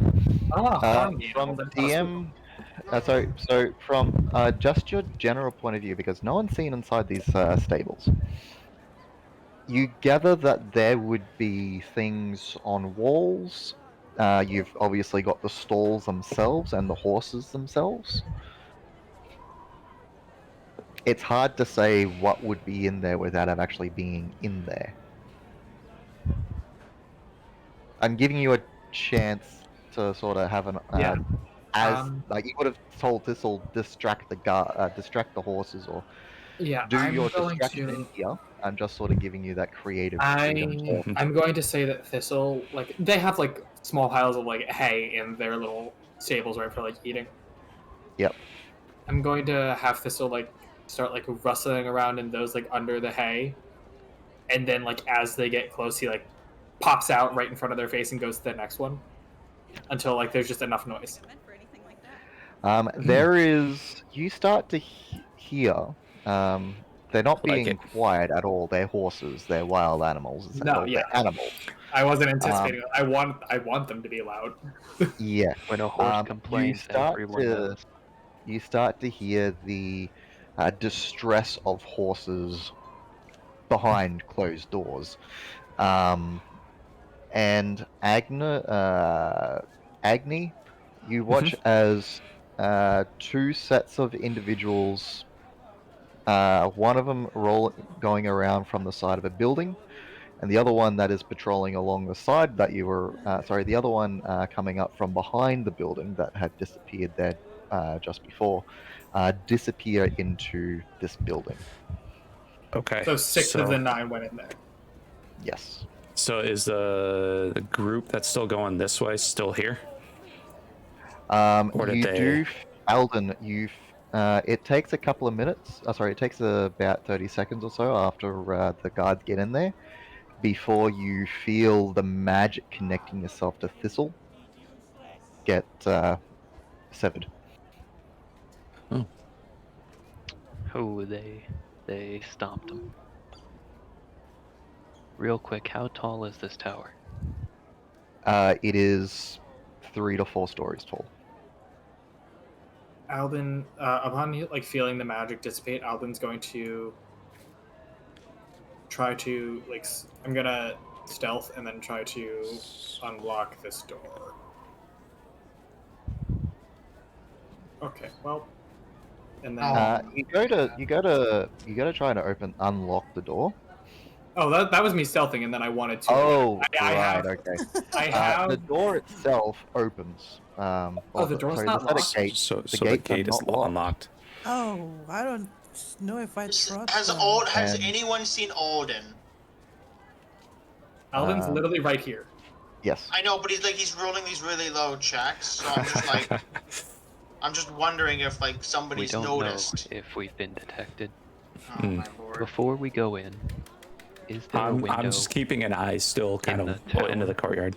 I don't want to harm the from animal, then plus DM, so from just your general point of view, because no one's seen inside these stables, you gather that there would be things on walls. You've obviously got the stalls themselves and the horses themselves. It's hard to say what would be in there without it actually being in there. I'm giving you a chance to sort of have an Yeah. like you would have told Thistle distract the horses or Yeah, do I'm your going distraction to. here. I'm just sort of giving you that creative freedom. I'm going to say that Thistle, like, they have like small piles of like hay in their little stables right for like eating. Yep. I'm going to have Thistle like start like rustling around in those like under the hay, and then like as they get close, he like pops out right in front of their face and goes to the next one until like there's just enough noise. There is. You start to hear. They're not Like being it. quiet at all. They're horses. They're wild animals. No, They're yeah. animals. I wasn't anticipating. I want them to be loud. Yeah. When a horse You complains, start everyone to knows. you start to hear the distress of horses behind closed doors. And Agni, you watch as two sets of individuals, one of them going around from the side of a building, and the other one that is patrolling along the side that you were, the other one coming up from behind the building that had disappeared there just before, disappear into this building. Okay. So 6 of the 9 went in there. Yes. So is the group that's still going this way still here? Or did You they- do, Alden. It takes a couple of minutes. It takes about 30 seconds or so after the guards get in there before you feel the magic connecting yourself to Thistle get severed. Oh, they stomped him. Real quick, how tall is this tower? It is 3 to 4 stories tall. Alden, upon like feeling the magic dissipate, Alden's going to try to like. I'm gonna stealth and then try to unlock this door. Okay, well, and then You go to try to unlock the door. Oh, that was me stealthing, and then I wanted to. Oh, I right, have, okay. I have. The door itself opens. The door's sorry, not the set locked? of gates. So the the gates are gate is not locked. unlocked. Oh, I don't know if I trust Has them. has And- anyone seen Alden? Alden's Um, literally right here. Yes. I know, but he's rolling these really low checks, so I'm just like, I'm just wondering if like We somebody's don't noticed. know if we've been detected. Oh my lord. Before we go in, is there a window? I'm just keeping an eye still kind in of the into the tower? courtyard.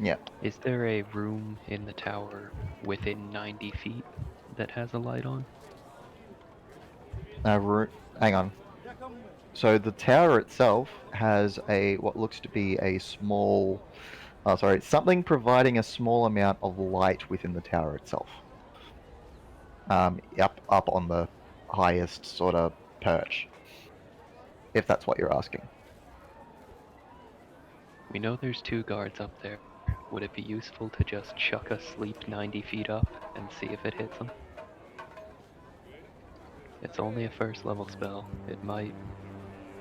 Yeah. Is there a room in the tower within 90 feet that has a light on? Hang on. So the tower itself has what looks to be a small, something providing a small amount of light within the tower itself. Up on the highest sort of perch, if that's what you're asking. We know there's 2 guards up there. Would it be useful to just chuck a sleep 90 feet up and see if it hits them? It's only a first level spell. It might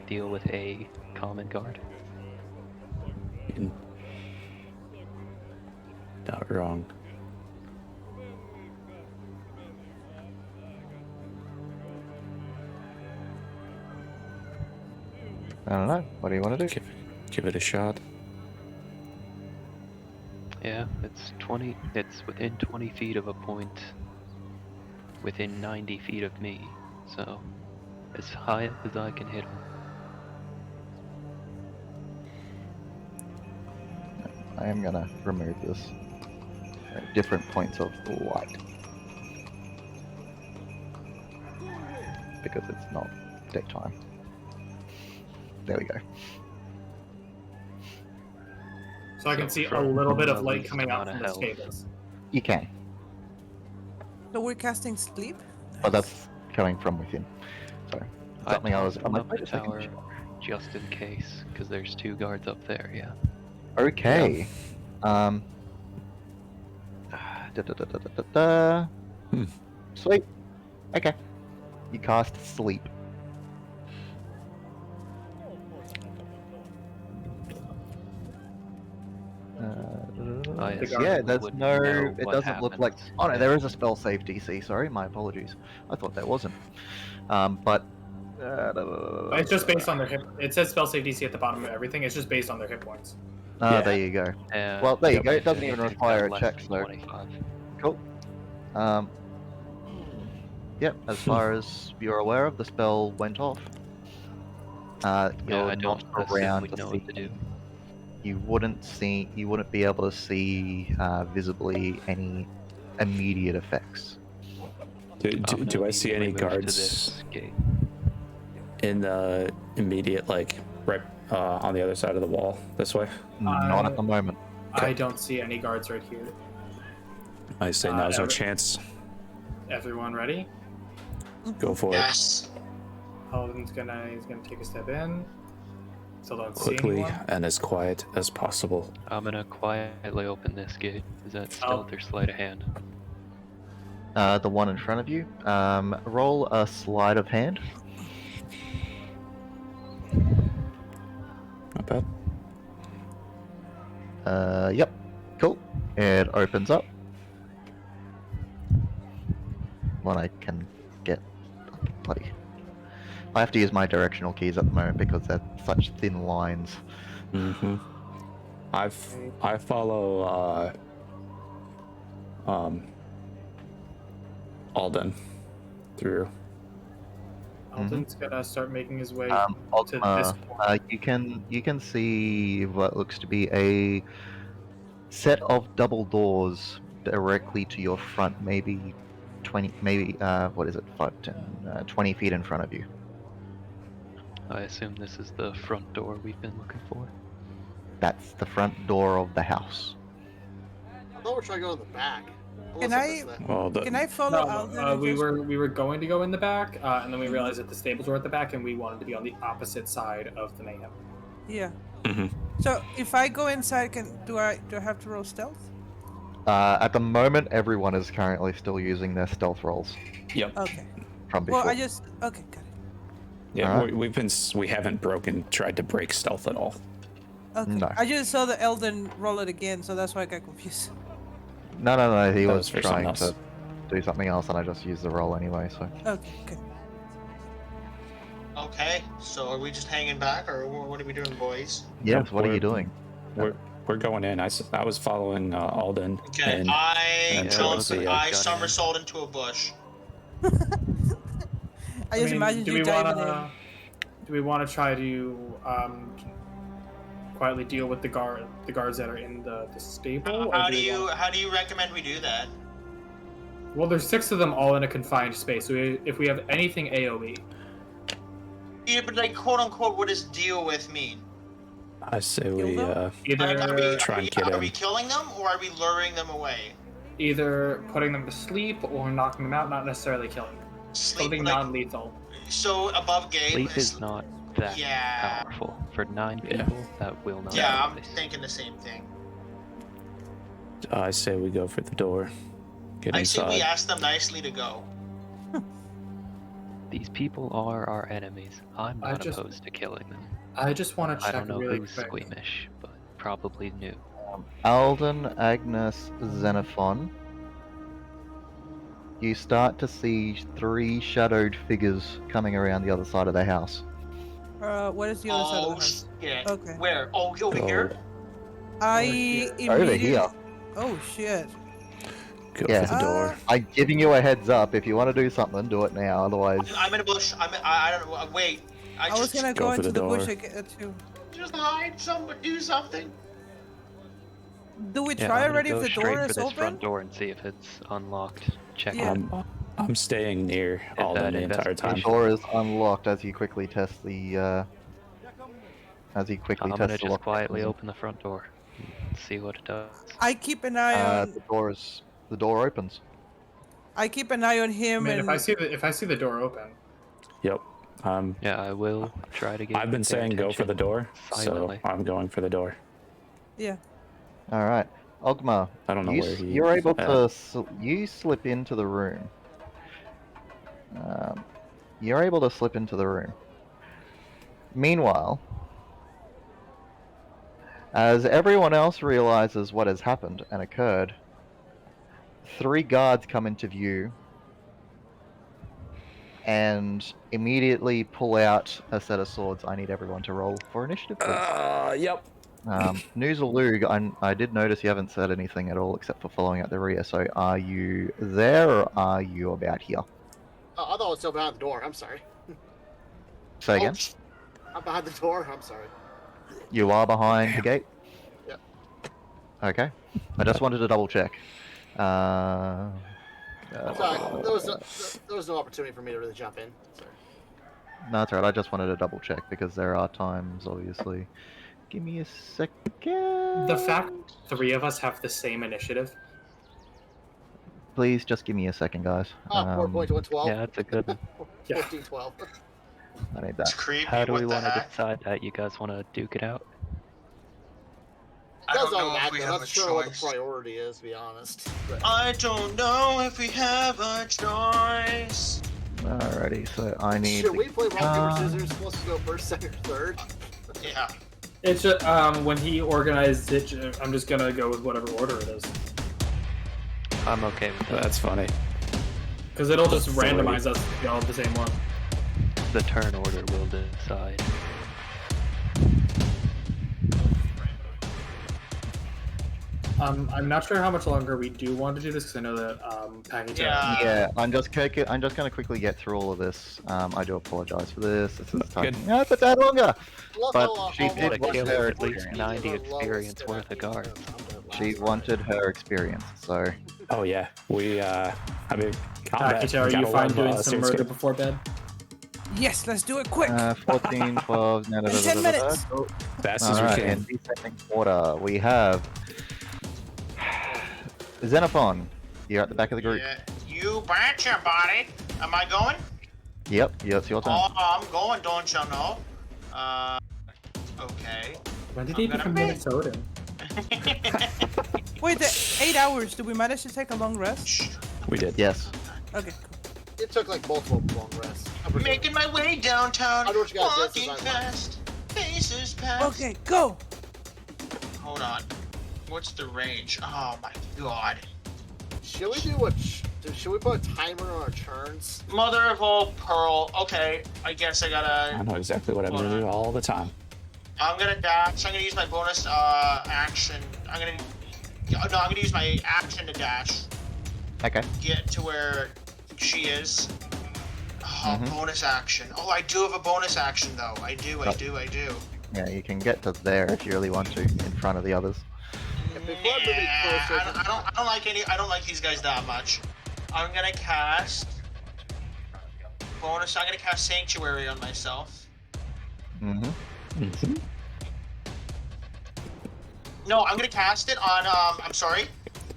deal with a common guard. Not wrong. I don't know. What do you want to do? Give it a shot. Yeah, it's within 20 feet of a point within 90 feet of me, so as high up as I can hit him. I am gonna remove this. Different points of light. Because it's not daytime. There we go. So I can So see a from little bit of the light least coming out amount from of the health. stables. You can, So we're casting sleep? but that's coming from within. So something I was. tossed I'm up like, the wait a second. tower just in case, because there's 2 guards up there. Yeah. Okay. Da, da, da, da, da, da, da. Sleep. Okay. You cast sleep. I The assume Yeah, we there's wouldn't no. know It what doesn't look like. happens. Oh no, Yeah. there is a spell save DC. Sorry, my apologies. I thought there wasn't. But. It's just based on their hit. It says spell save DC at the bottom of everything. It's just based on their hit points. There you go. Well, there you go. It doesn't even require a check, so 25. cool. Yep. As far as you're aware of, the spell went off. Yeah, You're I not don't assume around we'd to know see. what to do. You wouldn't be able to see visibly any immediate effects. Do I'm I gonna see any immediately move to guards this gate. in the immediate, like, right on the other side of the wall this way? Not at the moment. I don't see any guards right here. I say now's our Ever- chance. Everyone ready? Go for it. Yes. Paladin's he's gonna take a step in. Still don't see Quickly anyone. and as quiet as possible. I'm gonna quietly open this gate. Is that Oh. stealth or sleight of hand? The one in front of you. Roll a sleight of hand. Not bad. Yep. Cool. It opens up. When I can get bloody. I have to use my directional keys at the moment because they're such thin lines. Mm-hmm. I follow Alden through. Alden's gonna start making his way Um, to this Ultima, point. you can see what looks to be a set of double doors directly to your front, maybe 20, what is it, 5, 10, 20 feet in front of you. I assume this is the front door we've been looking for. That's the front door of the house. I thought we were trying to go in the back. Can Unless I- missed that. Well, Can I follow Alden? No, and we just- were going to go in the back, and then we realized that the stables were at the back, and we wanted to be on the opposite side of the mayhem. Yeah. Mhm. So if I go inside, do I have to roll stealth? At the moment, everyone is currently still using their stealth rolls Yep. Okay. from before. Well, okay, got it. Yeah, Alright. we haven't tried to break stealth at all. Okay. No. I just saw the Elden roll it again, so that's why I got confused. No, he That was was for something trying to else. do something else, and I just used the roll anyway. So Okay, good. Okay, so are we just hanging back, or what are we doing, boys? yes, Nope, what are we're- you doing? We're going in. I was following Alden. Okay, and I towards the, I got in. somersault into a bush. I just imagined do you we diving wanna, do we want to try to quietly deal with the guards that are in the stable? or How do do we you want- how do you recommend we do that? Well, there's 6 of them all in a confined space. So if we have anything AOE, Yeah, but like quote unquote, what does deal with mean? I say Kill we them? either Try and get are in. we killing them or are we luring them away? either putting them to sleep or knocking them out, not necessarily killing them. Sleep, Something like, non-lethal. so above game. Sleep is not that Yeah. powerful. For 9 Yeah. people, that will not Yeah, I'm suffice. thinking the same thing. I say we go for the door. Get I say inside. we ask them nicely to go. These people are our enemies. I'm I not just- opposed to killing them. I just want to I check don't know really who's quick. squeamish, but probably new. Alden, Agnes, Xenophon. You start to see 3 shadowed figures coming around the other side of the house. what is the other side of Oh the house? shit! Okay. Where? Oh, over here. I here. Over immediately. here. Oh shit. Go Yeah. for the door. I'm giving you a heads up. If you want to do something, do it now. Otherwise, I'm in a bush. I don't know. Wait. I I was just gonna go go for into the the bush door. too. just hide. Someone do something. Do we Yeah, try I'm gonna already go if the straight door for is this open? front door and see if it's unlocked. Check Yeah. it. I'm staying near Alden the entire the time. door is unlocked as you quickly test the. As you quickly I'm test gonna the just lock quietly mechanism. open the front door. And see what it does. I keep an eye on. The door opens. I keep an eye on I him mean, and. if I see the door open, Yep. Yeah, I will try to get. I've been their saying go for the attention door, silently. so I'm going for the door. Yeah. All right, Ogma. I don't know where he You're able is to. You slip into the room. You're able to slip into the room. Meanwhile, as everyone else realizes what has happened and occurred, 3 guards come into view and immediately pull out a set of swords. I need everyone to roll for initiative, please. Yep. Noozalug, I did notice you haven't said anything at all except for following at the rear, so are you there or are you about here? I thought it was still behind the door. I'm sorry. Say again? I'm behind the door. I'm sorry. You are behind the gate? Yep. Okay. I just wanted to double check. Sorry, there was no opportunity for me to really jump in. Sorry. No, that's right. I just wanted to double check because there are times, obviously. Give me a second. the fact 3 of us have the same initiative. Please just give me a second, guys. 4 points to 12. Yeah, that's a good one. 15, 12. I need It's that. creepy. How do we want to decide that? You guys want to duke it out? I That's don't know not if bad. we I'm have not a sure what the choice. priority is, to be honest. But I don't know if we have a choice. Alrighty, so I need. should we play rock, paper, scissors? Supposed to go first, second, third? Yeah. It's just, when he organized it, I'm just gonna go with whatever order it is, I'm okay with that. That's funny. because it'll just Sorry. randomize us to be all the same one. The turn order will decide. I'm not sure how much longer we do want to do this because I know that Package Yeah, I'm just gonna quickly get through all of this. I do apologize for this. This is taking Good. a bit longer. Look, But I'll- she I'll did work what with her it. at least It's 90 the lowest experience that worth I of guards. can do. I'm She wanted her experience, so Oh yeah, we. I mean, combat. Package, are you gotta fine love, doing some serious murder game. before bed? Yes, let's do it quick. 14, 12, In 10 minutes. Fast as we Alright, can. in descending order, we have Xenophon. You're at the back of the group. Yeah. You betcha, buddy. Am I going? Yep, yeah, it's your turn. Oh, I'm going, don't you know? Okay. When did I'm he gonna become make- Minnesotan? Wait, the 8 hours. Did we manage to take a long rest? We did. Yes. Okay, cool. It took like multiple long rests. Making my way downtown, I know what you gotta do, this is walking online. fast, faces past. Okay, go. Hold on. What's the range? Oh my god. Should we do what? Should we put a timer on our turns? Mother of all pearl. Okay, I guess I I gotta. know exactly what I'm gonna do all the time. I'm gonna dash. I'm gonna use my bonus action. I'm gonna use my action to dash. Okay. Get to where she is. Oh, bonus action. Oh, I do have a bonus action though. I do. Yeah, you can get to there if you really want to, in front of the others. If we put moving closer, I don't like any. I don't like these guys that much. I'm gonna cast bonus. I'm gonna cast Sanctuary on myself. No, I'm gonna cast it on. I'm sorry.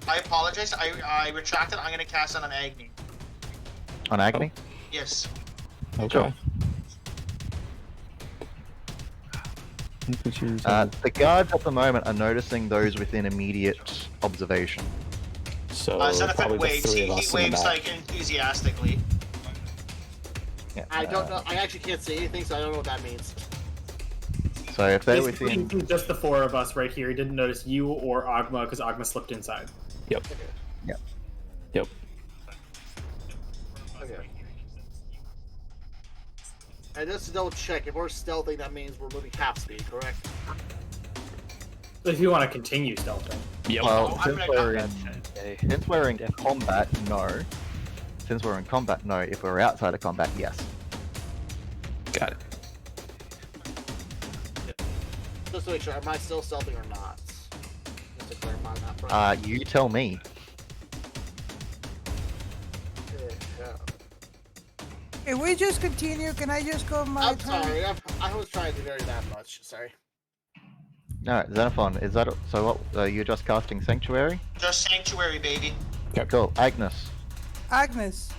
I apologize. I retract it. I'm gonna cast it on Agni. On Agony? Yes. Okay. The guards at the moment are noticing those within immediate observation. So Xenophon probably the waves. three He of us in the waves back. like enthusiastically. Yeah. I don't know. I actually can't see anything, so I don't know what that means. So if they're He's within, thinking just the four of us right here. He didn't notice you or Agma because Agma slipped inside. Yep. Yep. Yep. Okay. And just to double check, if we're stealthing, that means we're moving half speed, correct? If you want to continue stealthing. Yep. well, I'm since gonna we're come in, Okay. since we're in combat, no. Since we're in combat, no. If we're outside of combat, yes. Got it. Just to make sure, am I still stealthing or not? Just to clarify that front. You tell me. Yeah. If we just continue, can I just go my I'm turn? sorry, I was trying to vary that much. Sorry. Alright, Xenophon, is that so? What you're just casting Sanctuary? Just Sanctuary, baby. Cool. Agnes. Agnes,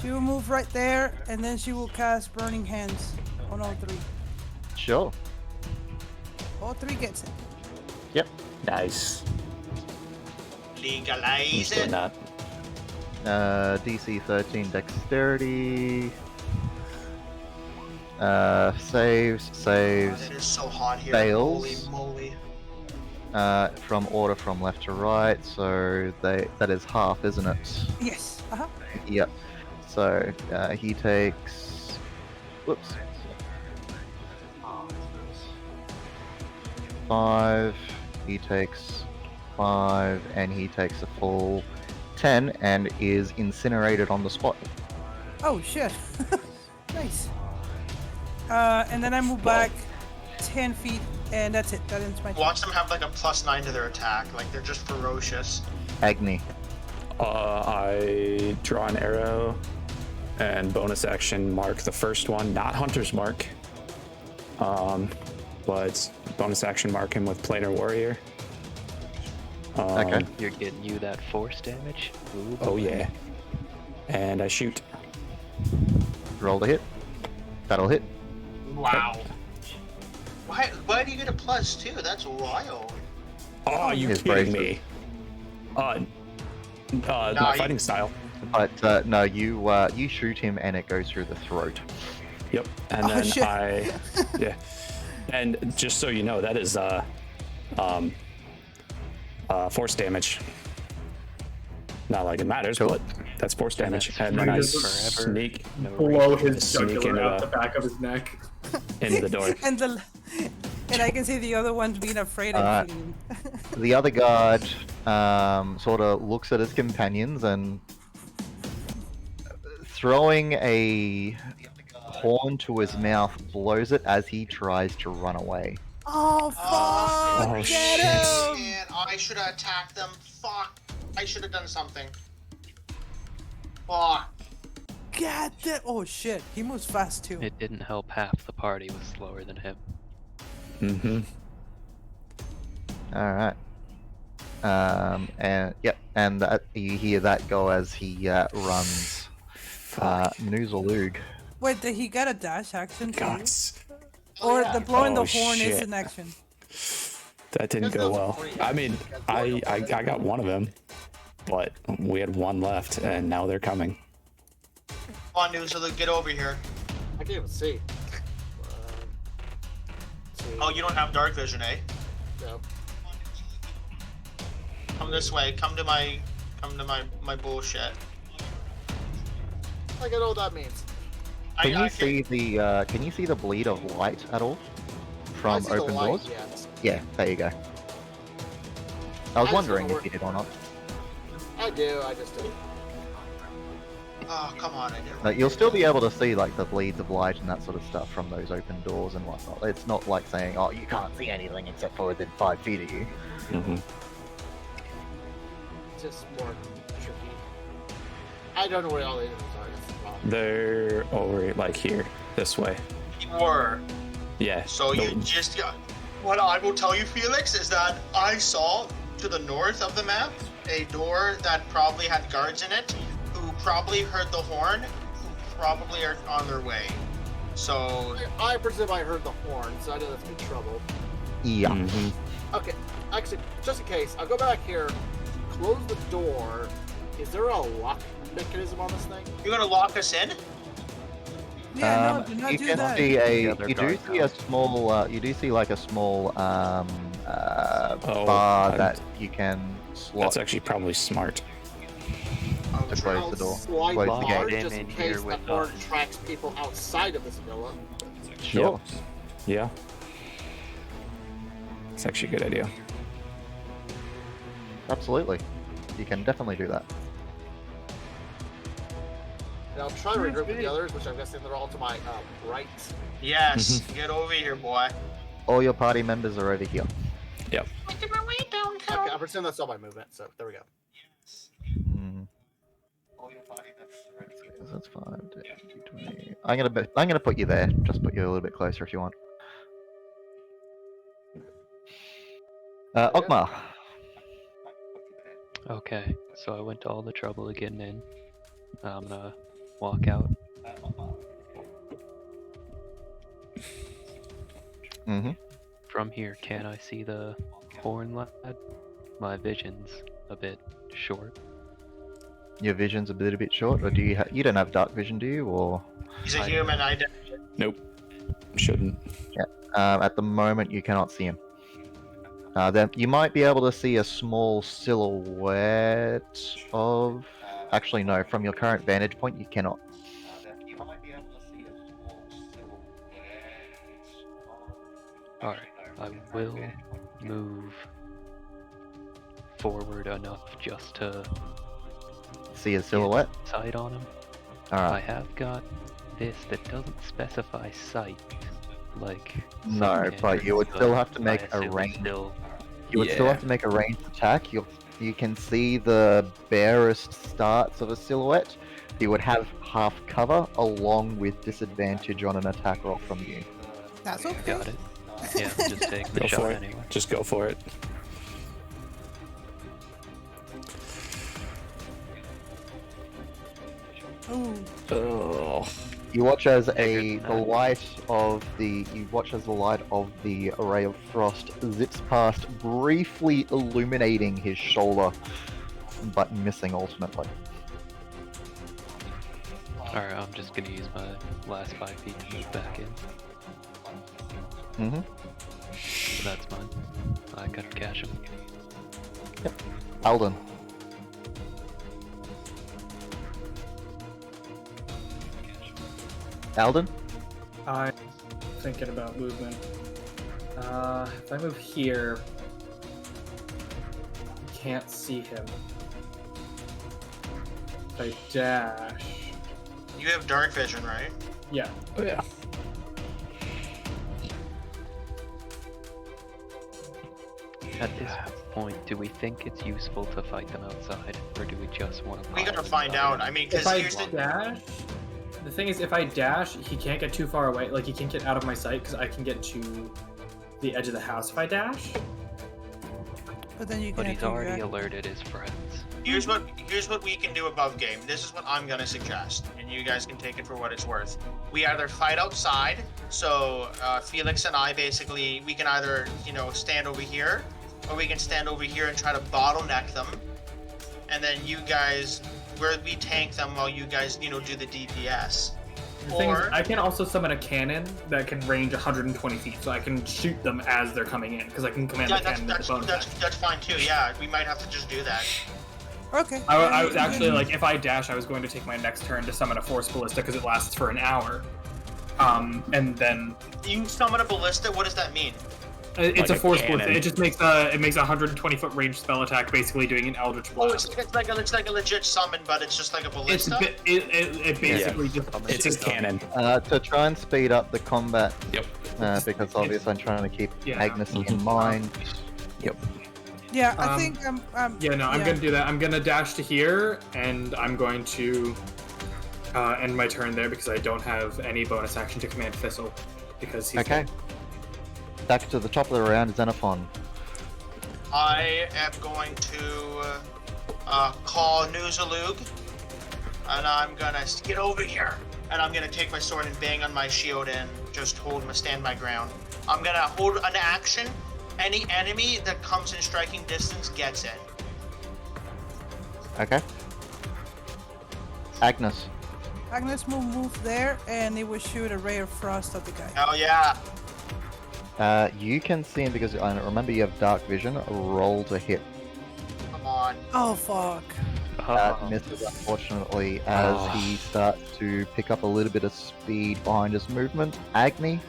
she will move right there, and then she will cast Burning Hands on all three. Sure. All three gets it. Yep. Nice. He's Legalize doing it. that. DC 13 Dexterity. Saves. God, it is so hot here. Fails. Holy moly. From order from left to right, so that is half, isn't it? Yes. Yep. So he takes. Whoops. 5. He takes 5, and he takes a full 10, and is incinerated on the spot. Oh shit. Nice. And then I move back 10 feet, and that's it. That ends my turn. Watch them have like a +9 to their attack. Like they're just ferocious. Agni. I draw an arrow and bonus action mark the first one, not Hunter's Mark. But bonus action mark him with Planar Warrior. Okay. You're getting you that force damage? Ooh, Oh yeah. And I shoot. Roll to hit. That'll hit. Wow. Why do you get a +2? That's wild. Oh, are you His kidding braces. me? My fighting style. But no, you shoot him and it goes through the throat. Yep. And Oh, then shit. yeah. And just so you know, that is force damage. Not like it matters, Cool. but that's force damage. that's And then I just forever. sneak No Blow range. his Sneak jugular into out the- the back of his neck. into the door. And I can see the other one's being afraid Uh, of me. The other guard sort of looks at his companions and throwing a horn to his mouth blows it as he tries to run away. Oh fuck! Oh, Get shit. him! Man, I should have attacked them. Fuck. I should have done something. Fuck. Get that! Oh shit! He moves fast too. It didn't help half the party was slower than him. Mm-hmm. All right. And yep, and that, you hear that go as he runs. Noozalug. Wait, did he get a dash action too? Gods. Or the blowing Oh, the horn is shit. an action? That didn't go well. I mean, I got one of them, but we had one left, and now they're coming. on, dude, so get over here. I can't even see. Oh, you don't have dark vision, eh? No. Come this way. Come to my bullshit. I don't know what that means. Can you see the bleed of light at all from I see the open light, doors? yes. Yeah, there you go. I was I just wondering wanna if you did or not. I do, I just do. Oh, come on, I did. But you'll still be able to see like the bleeds of light and that sort of stuff from those open doors and whatnot. It's not like saying, oh, you can't see anything except for within 5 feet of you. Mm-hmm. It's just more tricky. I don't know where all the enemies are. That's the problem. They're over like here, this way. Or Yeah. so you just got. What I will tell you, Felix, is that I saw to the north of the map a door that probably had guards in it, who probably heard the horn, who probably are on their way. So I presume I heard the horn, so I know that's been trouble. Yeah. Mm-hmm. Okay, actually, just in case, I'll go back here, close the door. Is there a lock mechanism on this thing? you're gonna lock us in? Yeah, no, do not you do can that. see The other you do guard see a small you do see like a small bar I'm- that you can slot That's actually probably smart. Oh, to true. close the door. Slide Close the the bar gate. just in In here case the with horn us. tracks people outside of this villa. Sure. Yeah. It's actually a good idea. Absolutely. You can definitely do that. And I'll try to regroup with the others, which I'm guessing they're all to my right. Yes, get over here, boy. All your party members are over here. Yep. Making my way downtown. Okay, I'm pretending that's all my movement, so there we go. Mm. That's 5, 10, 20. I'm gonna put you there. Just put you a little bit closer if you want. Ogmar. Okay, so I went to all the trouble of getting in. I'm gonna walk out. Mm-hmm. From here, can I see the horn lad? My vision's a bit short. Your vision's a bit short, or do you? You don't have dark vision, do you? Or He's a human. Nope. Shouldn't. at the moment you cannot see him. Then you might be able to see a small silhouette of. Actually, no. From your current vantage point, you cannot. Alright, I will move forward enough just to See a silhouette. get sight on him. All I right. have got this that doesn't specify sight, like No, some but you would cameras, still but have to make I a assume range. Still, You would still Yeah. have to make a ranged attack. You can see the barest starts of a silhouette. You would have half cover along with disadvantage on an attack roll from you. That's okay. got it. Yeah, just take the Go shot for it. anyway. Just go for it. Ooh, Oh. You watch as Figured the that. light of the array of frost zips past, briefly illuminating his shoulder, but missing ultimately. Alright, I'm just gonna use my last 5 feet to move back in. Mm-hmm. So that's mine. I gotta cash him. Alden. Alden? I'm thinking about movement. If I move here, can't see him. If I dash, You have dark vision, right? yeah. Oh yeah. At this point, do we think it's useful to fight them outside, or do we just want to? We gotta find out. I mean, If because I here's the. dash, the thing is, if I dash, he can't get too far away. Like he can't get out of my sight because I can get to the edge of the house if I dash. but then you But can he's already alerted his friends. Here's what we can do above game. This is what I'm gonna suggest, and you guys can take it for what it's worth. We either fight outside, so Felix and I basically we can either stand over here, or we can stand over here and try to bottleneck them, and then you guys where we tank them while you guys, do the DPS. The thing is, Or I can also summon a cannon that can range 120 feet, so I can shoot them as they're coming in, because I can command yeah, the cannon with the bonus action. that's fine too. Yeah, we might have to just do that. Okay. I was actually like, if I dash, I was going to take my next turn to summon a force ballista because it lasts for an hour. And then You summon a ballista. What does that mean? it's Like a a force cannon. ballista. It just makes a 120-foot range spell attack, basically doing an eldritch Oh, blast. it's like a legit summon, but it's just like a ballista. It basically just It's a cannon. To try and speed up the combat, Yep. because obviously I'm trying to keep Yeah. Agnes in mind. Yep. Yeah, I Um, think I'm. Yeah, no, I'm yeah. gonna do that. I'm gonna dash to here, and I'm going to end my turn there because I don't have any bonus action to command Thistle because he's Okay. Back to the top of the round, Xenophon. I am going to call Nuzalug, and I'm gonna get over here, and I'm gonna take my sword and bang on my shield and just stand my ground. I'm gonna hold an action. Any enemy that comes in striking distance gets it. Okay. Agnes. Agnes will move there, and it will shoot a ray of frost at the guy. Hell yeah! You can see him because I remember you have dark vision. Roll to hit. Come on. Oh fuck! That misses, unfortunately, as he starts to pick up a little bit of speed behind his movement. Agni.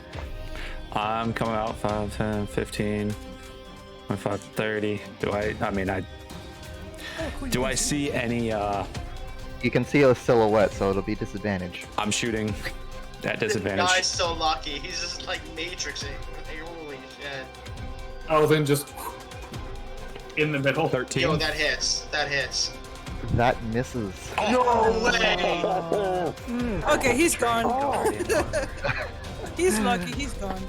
I'm coming out 5, 10, 15, 25, 30. Do I see any, You can see a silhouette, so it'll be disadvantage. I'm shooting at This disadvantage. guy's so lucky. He's just like matrixing. Holy shit. Oh, then just in the middle. 13. Yo, that hits. That hits. That misses. No way! Okay, he's gone. He's lucky. He's gone.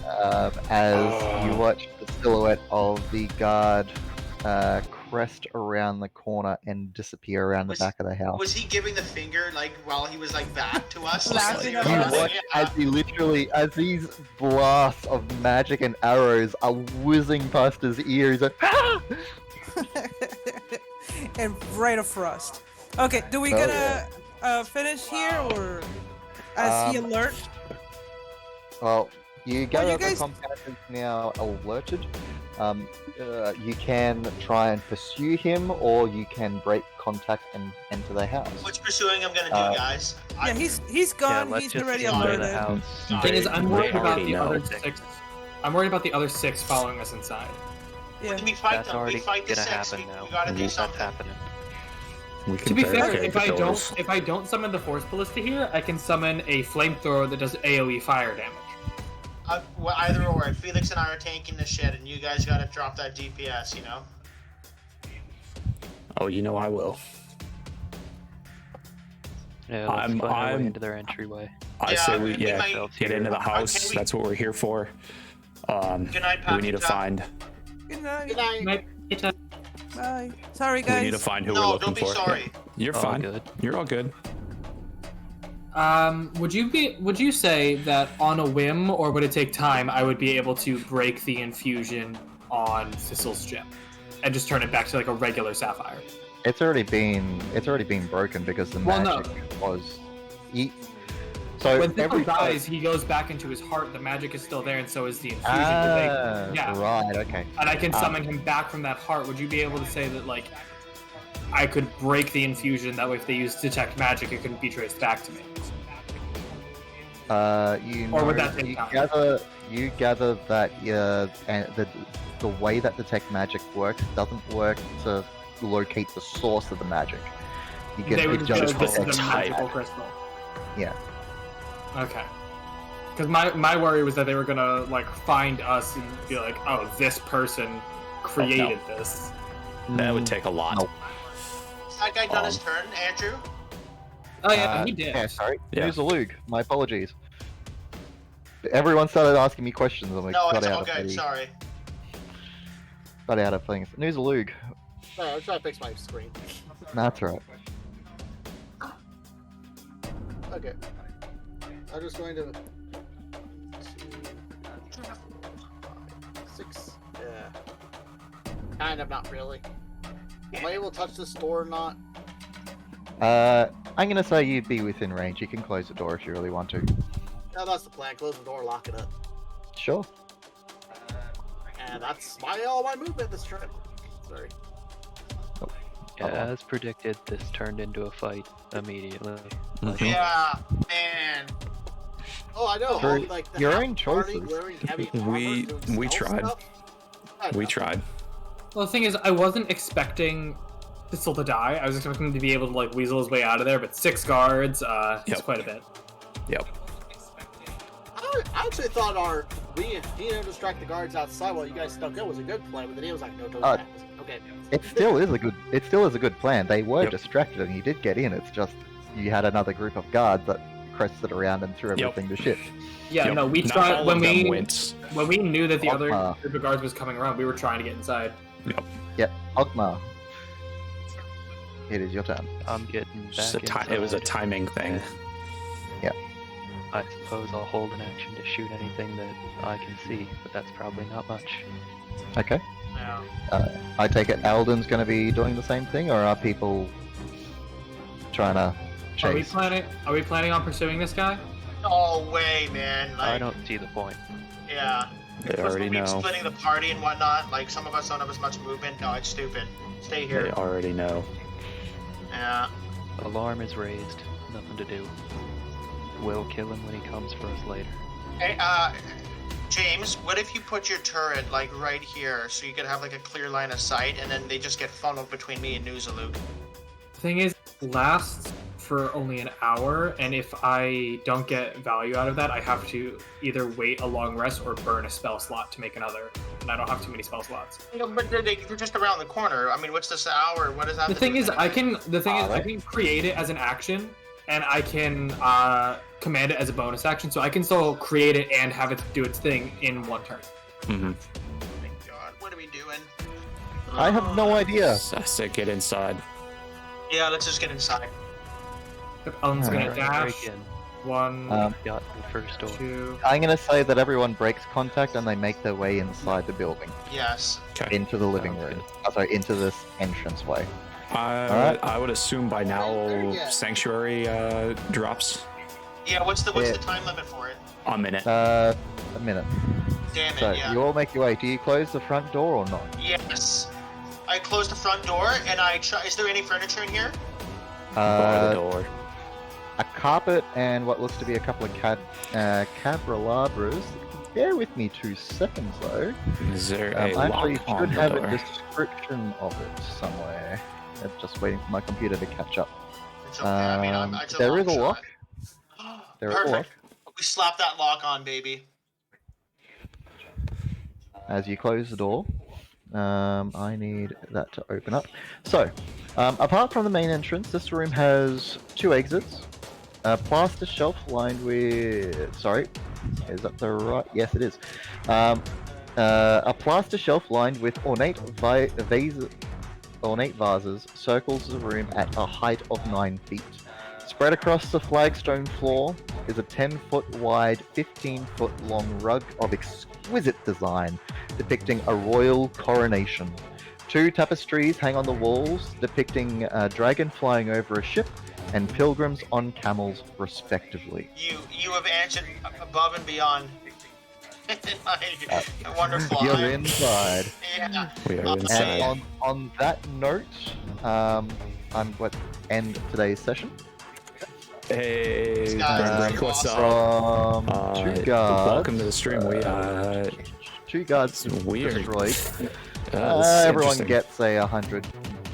As you watch the silhouette of the guard crest around the corner and disappear around the back of the house. Was he giving the finger like while he was like back to us? Laughing at You us. watch as he literally, as these blasts of magic and arrows are whizzing past his ears, like, "Ah!" And right of frost. Okay, do we gonna finish here or as he alert? Well, you gather you the guys- companions now alerted. You can try and pursue him, or you can break contact and enter the house. Which pursuing I'm gonna do, guys? Yeah, he's gone. let's He's just already go to the alerted. house. The thing is, I'm worried about already the know. other 6. I'm worried about the other 6 following us inside. Yeah. We fight That's them. already We fight the gonna six. happen We now. gotta do That's something. happening. We can To be fair, barricade if the I doors. don't summon the Force Ballista here, I can summon a flamethrower that does AoE fire damage. Well, either or. Felix and I are tanking the shit, and you guys gotta drop that DPS. Oh, I will. Yeah, let's I'm- find our way I'm- into their entryway. I Yeah, say we we might- get into the house. Okay, That's what we're here for. Good night, We need to Pappy. find. Good night. Good night. Bye. Sorry, We guys. need to find who we're No, looking don't be for. sorry. You're All fine. good. You're all good. Would you say that on a whim, or would it take time, I would be able to break the infusion on Thistle's gem and just turn it back to like a regular sapphire? It's already been broken because the Well, no. magic was. So When Thistle every dies, he goes back into his heart. The magic is still there, and so is the infusion. Yeah. Right. Okay. And I can summon him back from that heart. Would you be able to say that, like, I could break the infusion, that way if they use detect magic, it couldn't be traced back to me? Or would that take you time? gather that and the way that detect magic works doesn't work to locate the source of the magic. You get They would it just just go, this for is a type. magical crystal. Yeah. Okay. Because my worry was that they were gonna, like, find us and be like, oh, this person created this. That would take a lot. No. Has that guy done his turn, Andrew? Oh, yeah, he did. Yeah, sorry. Yeah. Who's a Luke? My apologies. Everyone started asking me questions. I'm like, No, got it's out all of good. the- Sorry. got out of things. News of Luke. Alright, I'm trying to fix my screen. That's right. Okay. I'm just going to... 6. Yeah. Kind of, not really. Am I able to touch this door or not? I'm gonna say you'd be within range. You can close the door if you really want to. Yeah, that's the plan. Close the door, lock it up. Sure. And that's all my movement this turn. Sorry. Yeah, as predicted, this turned into a fight immediately. Yeah, man. Oh, I know. For Like the your half own party choices. wearing heavy armor We doing stealth tried. stuff? I We know. tried. Well, the thing is, I wasn't expecting Thistle to die. I was expecting him to be able to like weasel his way out of there, but 6 guards, it's Yep. quite a bit. Yep. I actually thought being able to distract the guards outside while you guys snuck in was a good play, but then he was like, no, don't do that. I was like, okay. It still is a good plan. They were Yep. distracted and you did get in. It's just you had another group of guards that crested around and threw Yep. everything to shit. Yeah, Yep. no, we Not tried all when of them we went. when we knew that the other Ogma. group of guards was coming around, we were trying to get inside. Yep, Ogma. It is your turn. I'm getting Just back it was a inside, timing thing. and I suppose I'll hold an action to shoot anything that I can see, but that's probably not much. Okay. Yeah. I take it Alden's going to be doing the same thing, or are people trying to Are we chase? planning on pursuing this guy? No way, man. I Like, don't see the point. yeah. They Plus, already we're know. splitting the party and whatnot. Like, some of us don't have as much movement. No, it's stupid. Stay They here. already know. Yeah. Alarm is raised, nothing to do. We'll kill him when he comes for us later. Hey, James, what if you put your turret, like, right here, so you could have, like, a clear line of sight, and then they just get funneled between me and Nuzaluk? The thing is, it lasts for only an hour, and if I don't get value out of that, I have to either wait a long rest or burn a spell slot to make another. And I don't have too many spell slots. No, but they're just around the corner. I mean, what's this hour? What is that? The thing is, I can create it as an action, and I can command it as a bonus action, so I can still create it and have it do its thing in one turn. Mm-hmm. Oh my god, what are we doing? I have no idea. I said get inside. Yeah, let's just get inside. Ellen's gonna Alright. dash. Break in. 1, Got the first door. 2. I'm going to say that everyone breaks contact and they make their way inside the building, Yes. Okay. into the living Sounds room. Sorry, into this entranceway. I would assume by now Sanctuary drops Yeah, what's the Yeah. time limit for it? a minute. A minute. Damn it, So yeah. you all make your way. Do you close the front door or not? Yes. I close the front door and I try. Is there any furniture in here? Bar the door. A carpet and what looks to be a couple of candelabras. Bear with me 2 seconds though. Is there I a actually lock on should the have door? a description of it somewhere. I'm just waiting for my computer to catch up. It's okay. I mean, it's There is a long lock. shot. There is a lock. Perfect. We slap that lock on, baby. As you close the door, I need that to open up. So, apart from the main entrance, this room has 2 exits. A plaster shelf lined with... Sorry, is that the right? Yes, it is. A plaster shelf lined with ornate vases circles the room at a height of 9 feet. Spread across the flagstone floor is a 10-foot wide, 15-foot long rug of exquisite design depicting a royal coronation. 2 tapestries hang on the walls depicting a dragon flying over a ship and pilgrims on camels respectively. You have answered above and beyond. Wonderful. You're inside. Yeah. We are And inside. on that note, I'm going to end today's session. Hey, guys Burn are Break, what's up? From Uh, 2 guards. welcome to the stream. We 2 guards weird. destroyed. this is Everyone interesting. gets a 100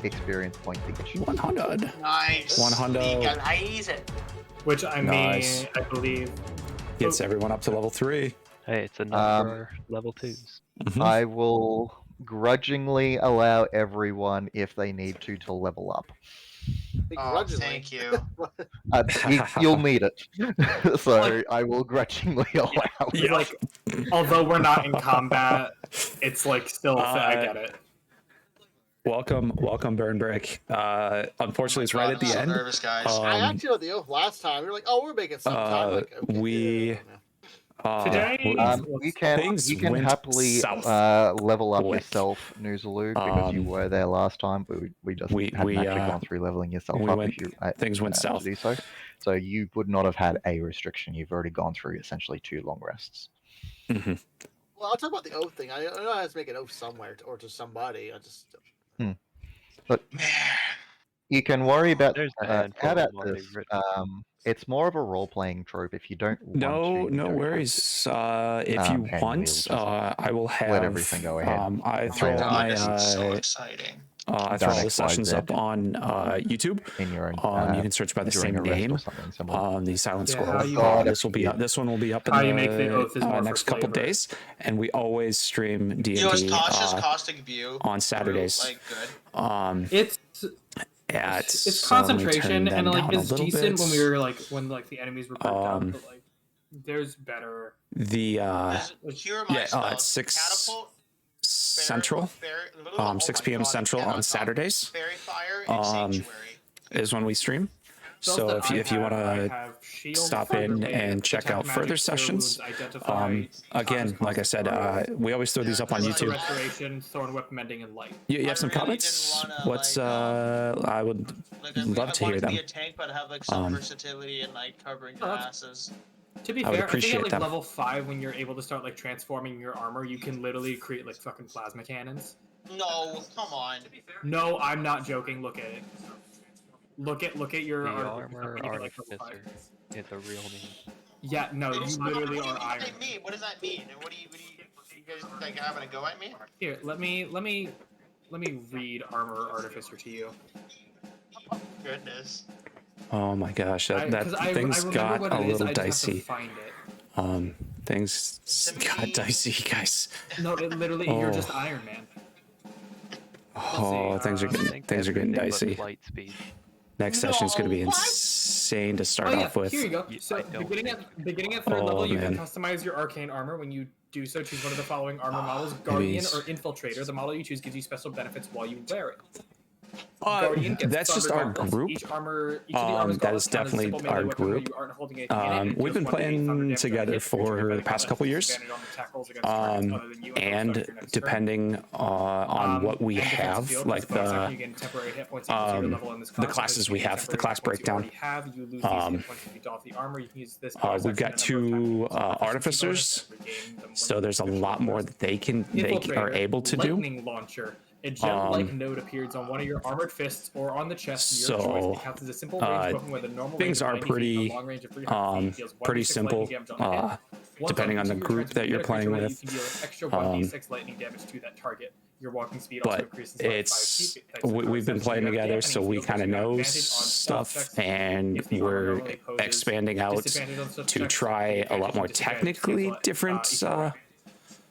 experience points each. 100. Nice. 100. Legalize it. Which I Nice. mean, I believe. Gets everyone up to level 3. Hey, it's enough for level 2s. Mhm. I will grudgingly allow everyone, if they need to level up. Oh, Begrudgingly. thank you. You'll need it. So I will grudgingly allow it. Yeah. Like, although we're not in combat, it's like still. I get it. Welcome, Burn Break. Unfortunately, it's right God, at the I'm so end. nervous, guys. I actually with you last time. We were like, oh, we're making some time. Like, okay, we- yeah, Today, You can Things you can went happily south level up quick. yourself, Noozaloo, because you were there last time, but we just hadn't actually gone through leveling yourself up if you things went south. to do so. So you would not have had a restriction. You've already gone through essentially 2 long rests. Mm-hmm. Well, I'll talk about the oath thing. I know I have to make an oath somewhere or to somebody. I just. But you can worry about There's a how handful about of them already this. written. It's more of a role-playing trope. If you don't want to, you No don't have worries. If you and we'll want, just I will have everything go ahead. I throw all God, my this is so exciting. I throw all the XYZ sessions up on YouTube. in your own. You can search by the during same a rest name. or something similar. The Silent Yeah, Squirrel. how you God, This will be yeah. up. This one will be up in How you make the oath is more for next couple flavor. days, and we always stream D&D Yo, is Tasha's caustic view on Saturdays. like good? it's At it's so let me turn concentration them and like down a it's little decent bit. when we were like when like the enemies were grouped up, but like there's better. The Here are my spells. it's 6 Catapult, Central, 6 p.m. Central on Saturdays. Fairy Fire, and Sanctuary. Is when we stream. Spells So that if you I want to have shield, stop Fire in Blade, and check Detect out Magic, further Cure sessions, Wounds, Identify, again, Tasha's like I Caustic said, Fire, we always throw these up on That's YouTube. Restoration, Thorn Whip Mending, and Light. You have some I really comments? didn't wanna, What's like, I would Like, I love to hear wanted to them. be a tank, but have like some versatility and like covering your asses. To be I would fair, I think appreciate at like them. level 5, when you're able to start like transforming your armor, you can literally create like fucking plasma cannons. No, come on. No, I'm not joking. Look at it. Look at your The armor. armor When you get, like, level 5. artificer is a real name. Yeah, no, you literally are What iron. do you mean? What does that mean? And what do you guys like having a go at me? Here, let me read Armor Artificer to you. Goodness. Oh my gosh, that 'Cause I things remember got what a it is, little I just have to dicey. find it. Things got dicey, guys. No, it literally, you're just Iron Man. Oh, things are I getting think getting everything but dicey. Flight speed. Next session's gonna be No, what? insane to start Oh yeah, off with. here you go. I So don't beginning at 3rd Oh, level, you man. can customize your arcane armor. When you do so, choose one of the following armor models: Guardian or Infiltrator. The model you choose gives you special benefits while you wear it. Guardian gets That's just thunder our gauntlets. group. Each of the armor's That is gauntlets count as a definitely simple melee our weapon where group. you aren't holding anything in it. It We've deals been 1d8 thunder playing damage on together hit, for triggers by the past couple years. disadvantage on tackles against targets other than you And start your next turn. depending on what we And defensive have, field, like as a bonus action, you gain temporary hit points equal to your level in this class. classes If we you gain have, the temporary class hit points you breakdown. already have, you lose these hit points if you doff the armor. You can use this bonus We've action got a number of two times. It's an efficiency artificers, bonus and regain them so when there's a you lot more that they are Infiltrator, able to do. Lightning Launcher. A gem-like node appears on one of your armored fists or on the chest of your choice. It counts as a simple range weapon with a normal things range are of 90 feet pretty, and a long range of 300 feet. Deals pretty 1d6 simple, lightning damage on hit. Once depending on the completing your group turn, that you're if you playing hit a creature with. You can deal an extra 1d6 lightning damage to that target. Your walking speed also But increases by 5 it's feet. Thanks to we've been bonus playing action, you have together, dampening so we field, kind of which you have know advantage on stealth stuff, checks. and If the armor we're normally poses expanding out disadvantage on such to checks, try a lot advantage more and disadvantage technically cancel, different. equal out.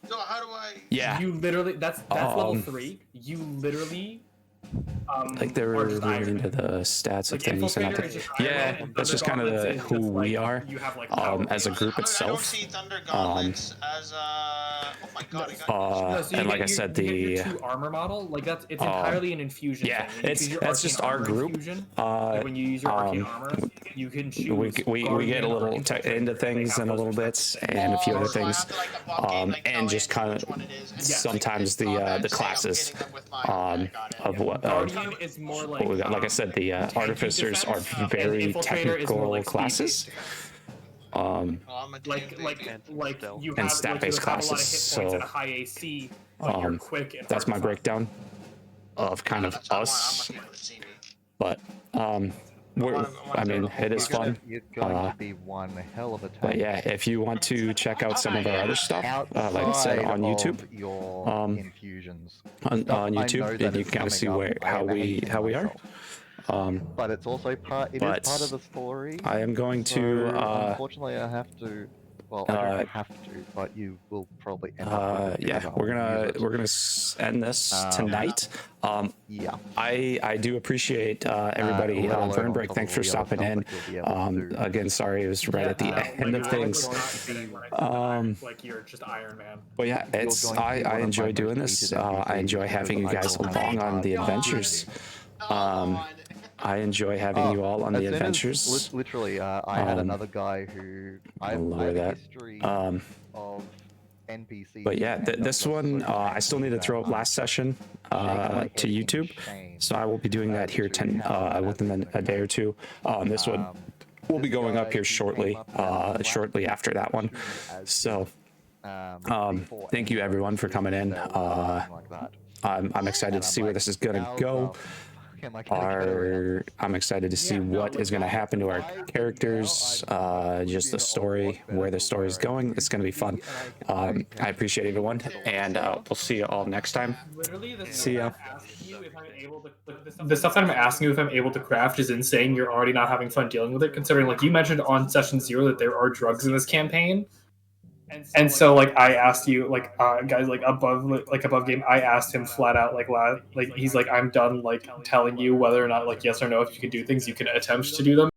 So how do I? Yeah, You literally that's level 3. You literally like they are were just really Iron into Man. the stats of Like things and Infiltrator not is the, just Iron Man, yeah, and that's just kind of Thunder Gauntlets is who just, we like, are you have, like, power as a range. group I don't itself. see Thunder Gauntlets as oh my god, I got No, so you And like get I said, you get the your 2 armor model, like it's entirely an infusion yeah, thing. When you it's choose your that's arcane just our armor group. infusion, like when you use your arcane armor, you can choose we get a Guardian or little Infiltrator. into They things have in a those little bit respectively. and a few other so I things, have to, like, update, like, tell and just Andrew kind which of one it is, and sometimes like, the say I'm classes hitting them with my- okay, got it, of yeah. what Guardian is more like we got. Like I said, the tanky artificers are defense, and very Infiltrator is more technical like classes. speed-based defense. Oh, I'm a Like tank, baby. you And have stat-based like, you have a lot of classes, hit points so, at a high AC, but you're quick and that's hard my to fight. breakdown of kind of That's how us, I'm a see me. but I mean, it is fun. You're going to be one hell of a tank. But yeah, if you want to check out some of our other stuff, like I said, on YouTube, Outside of your infusions. on Stuff I know YouTube, that and you is can kind of see coming up. I how am we hating are. myself. But it's also part of the story. I am going to unfortunately, I have to. Well, I don't have to, but you will probably end up with it yeah, because we're I'll use gonna it. end this tonight. Yeah. I do appreciate everybody. let alone Vern on Break, top thanks of for all the other stopping in. stuff that you'll be able to do. Again, sorry it was right at the end of things. Like you're just Iron Man. But yeah, it's going to be one I of enjoy my doing most this. hated I NPCs enjoy having you because I guys don't along have on the time. adventures. I enjoy having you all on as the soon as- adventures. literally, I had Um, another guy who I I'll lower have a that. history Um, of NPCs. But yeah, and this not one, so I still need to throw up last session to YouTube. So I will be doing that here within a day or two. This one will be going up here shortly, shortly after that one. So thank you everyone for coming in. I'm excited to see where this is gonna go. I'm excited to see what is going to happen to our characters, just the story, where the story is going. It's going to be fun. I appreciate everyone, and we'll see you all next time. Literally, See ya. The stuff that I'm asking you if I'm able to craft is insane. You're already not having fun dealing with it, considering, like, you mentioned on session 0 that there are drugs in this campaign. And so, like, I asked you, like, guys, like above game, I asked him flat out, like, he's like, I'm done, like, telling you whether or not, like, yes or no, if you can do things, you can attempt to do them.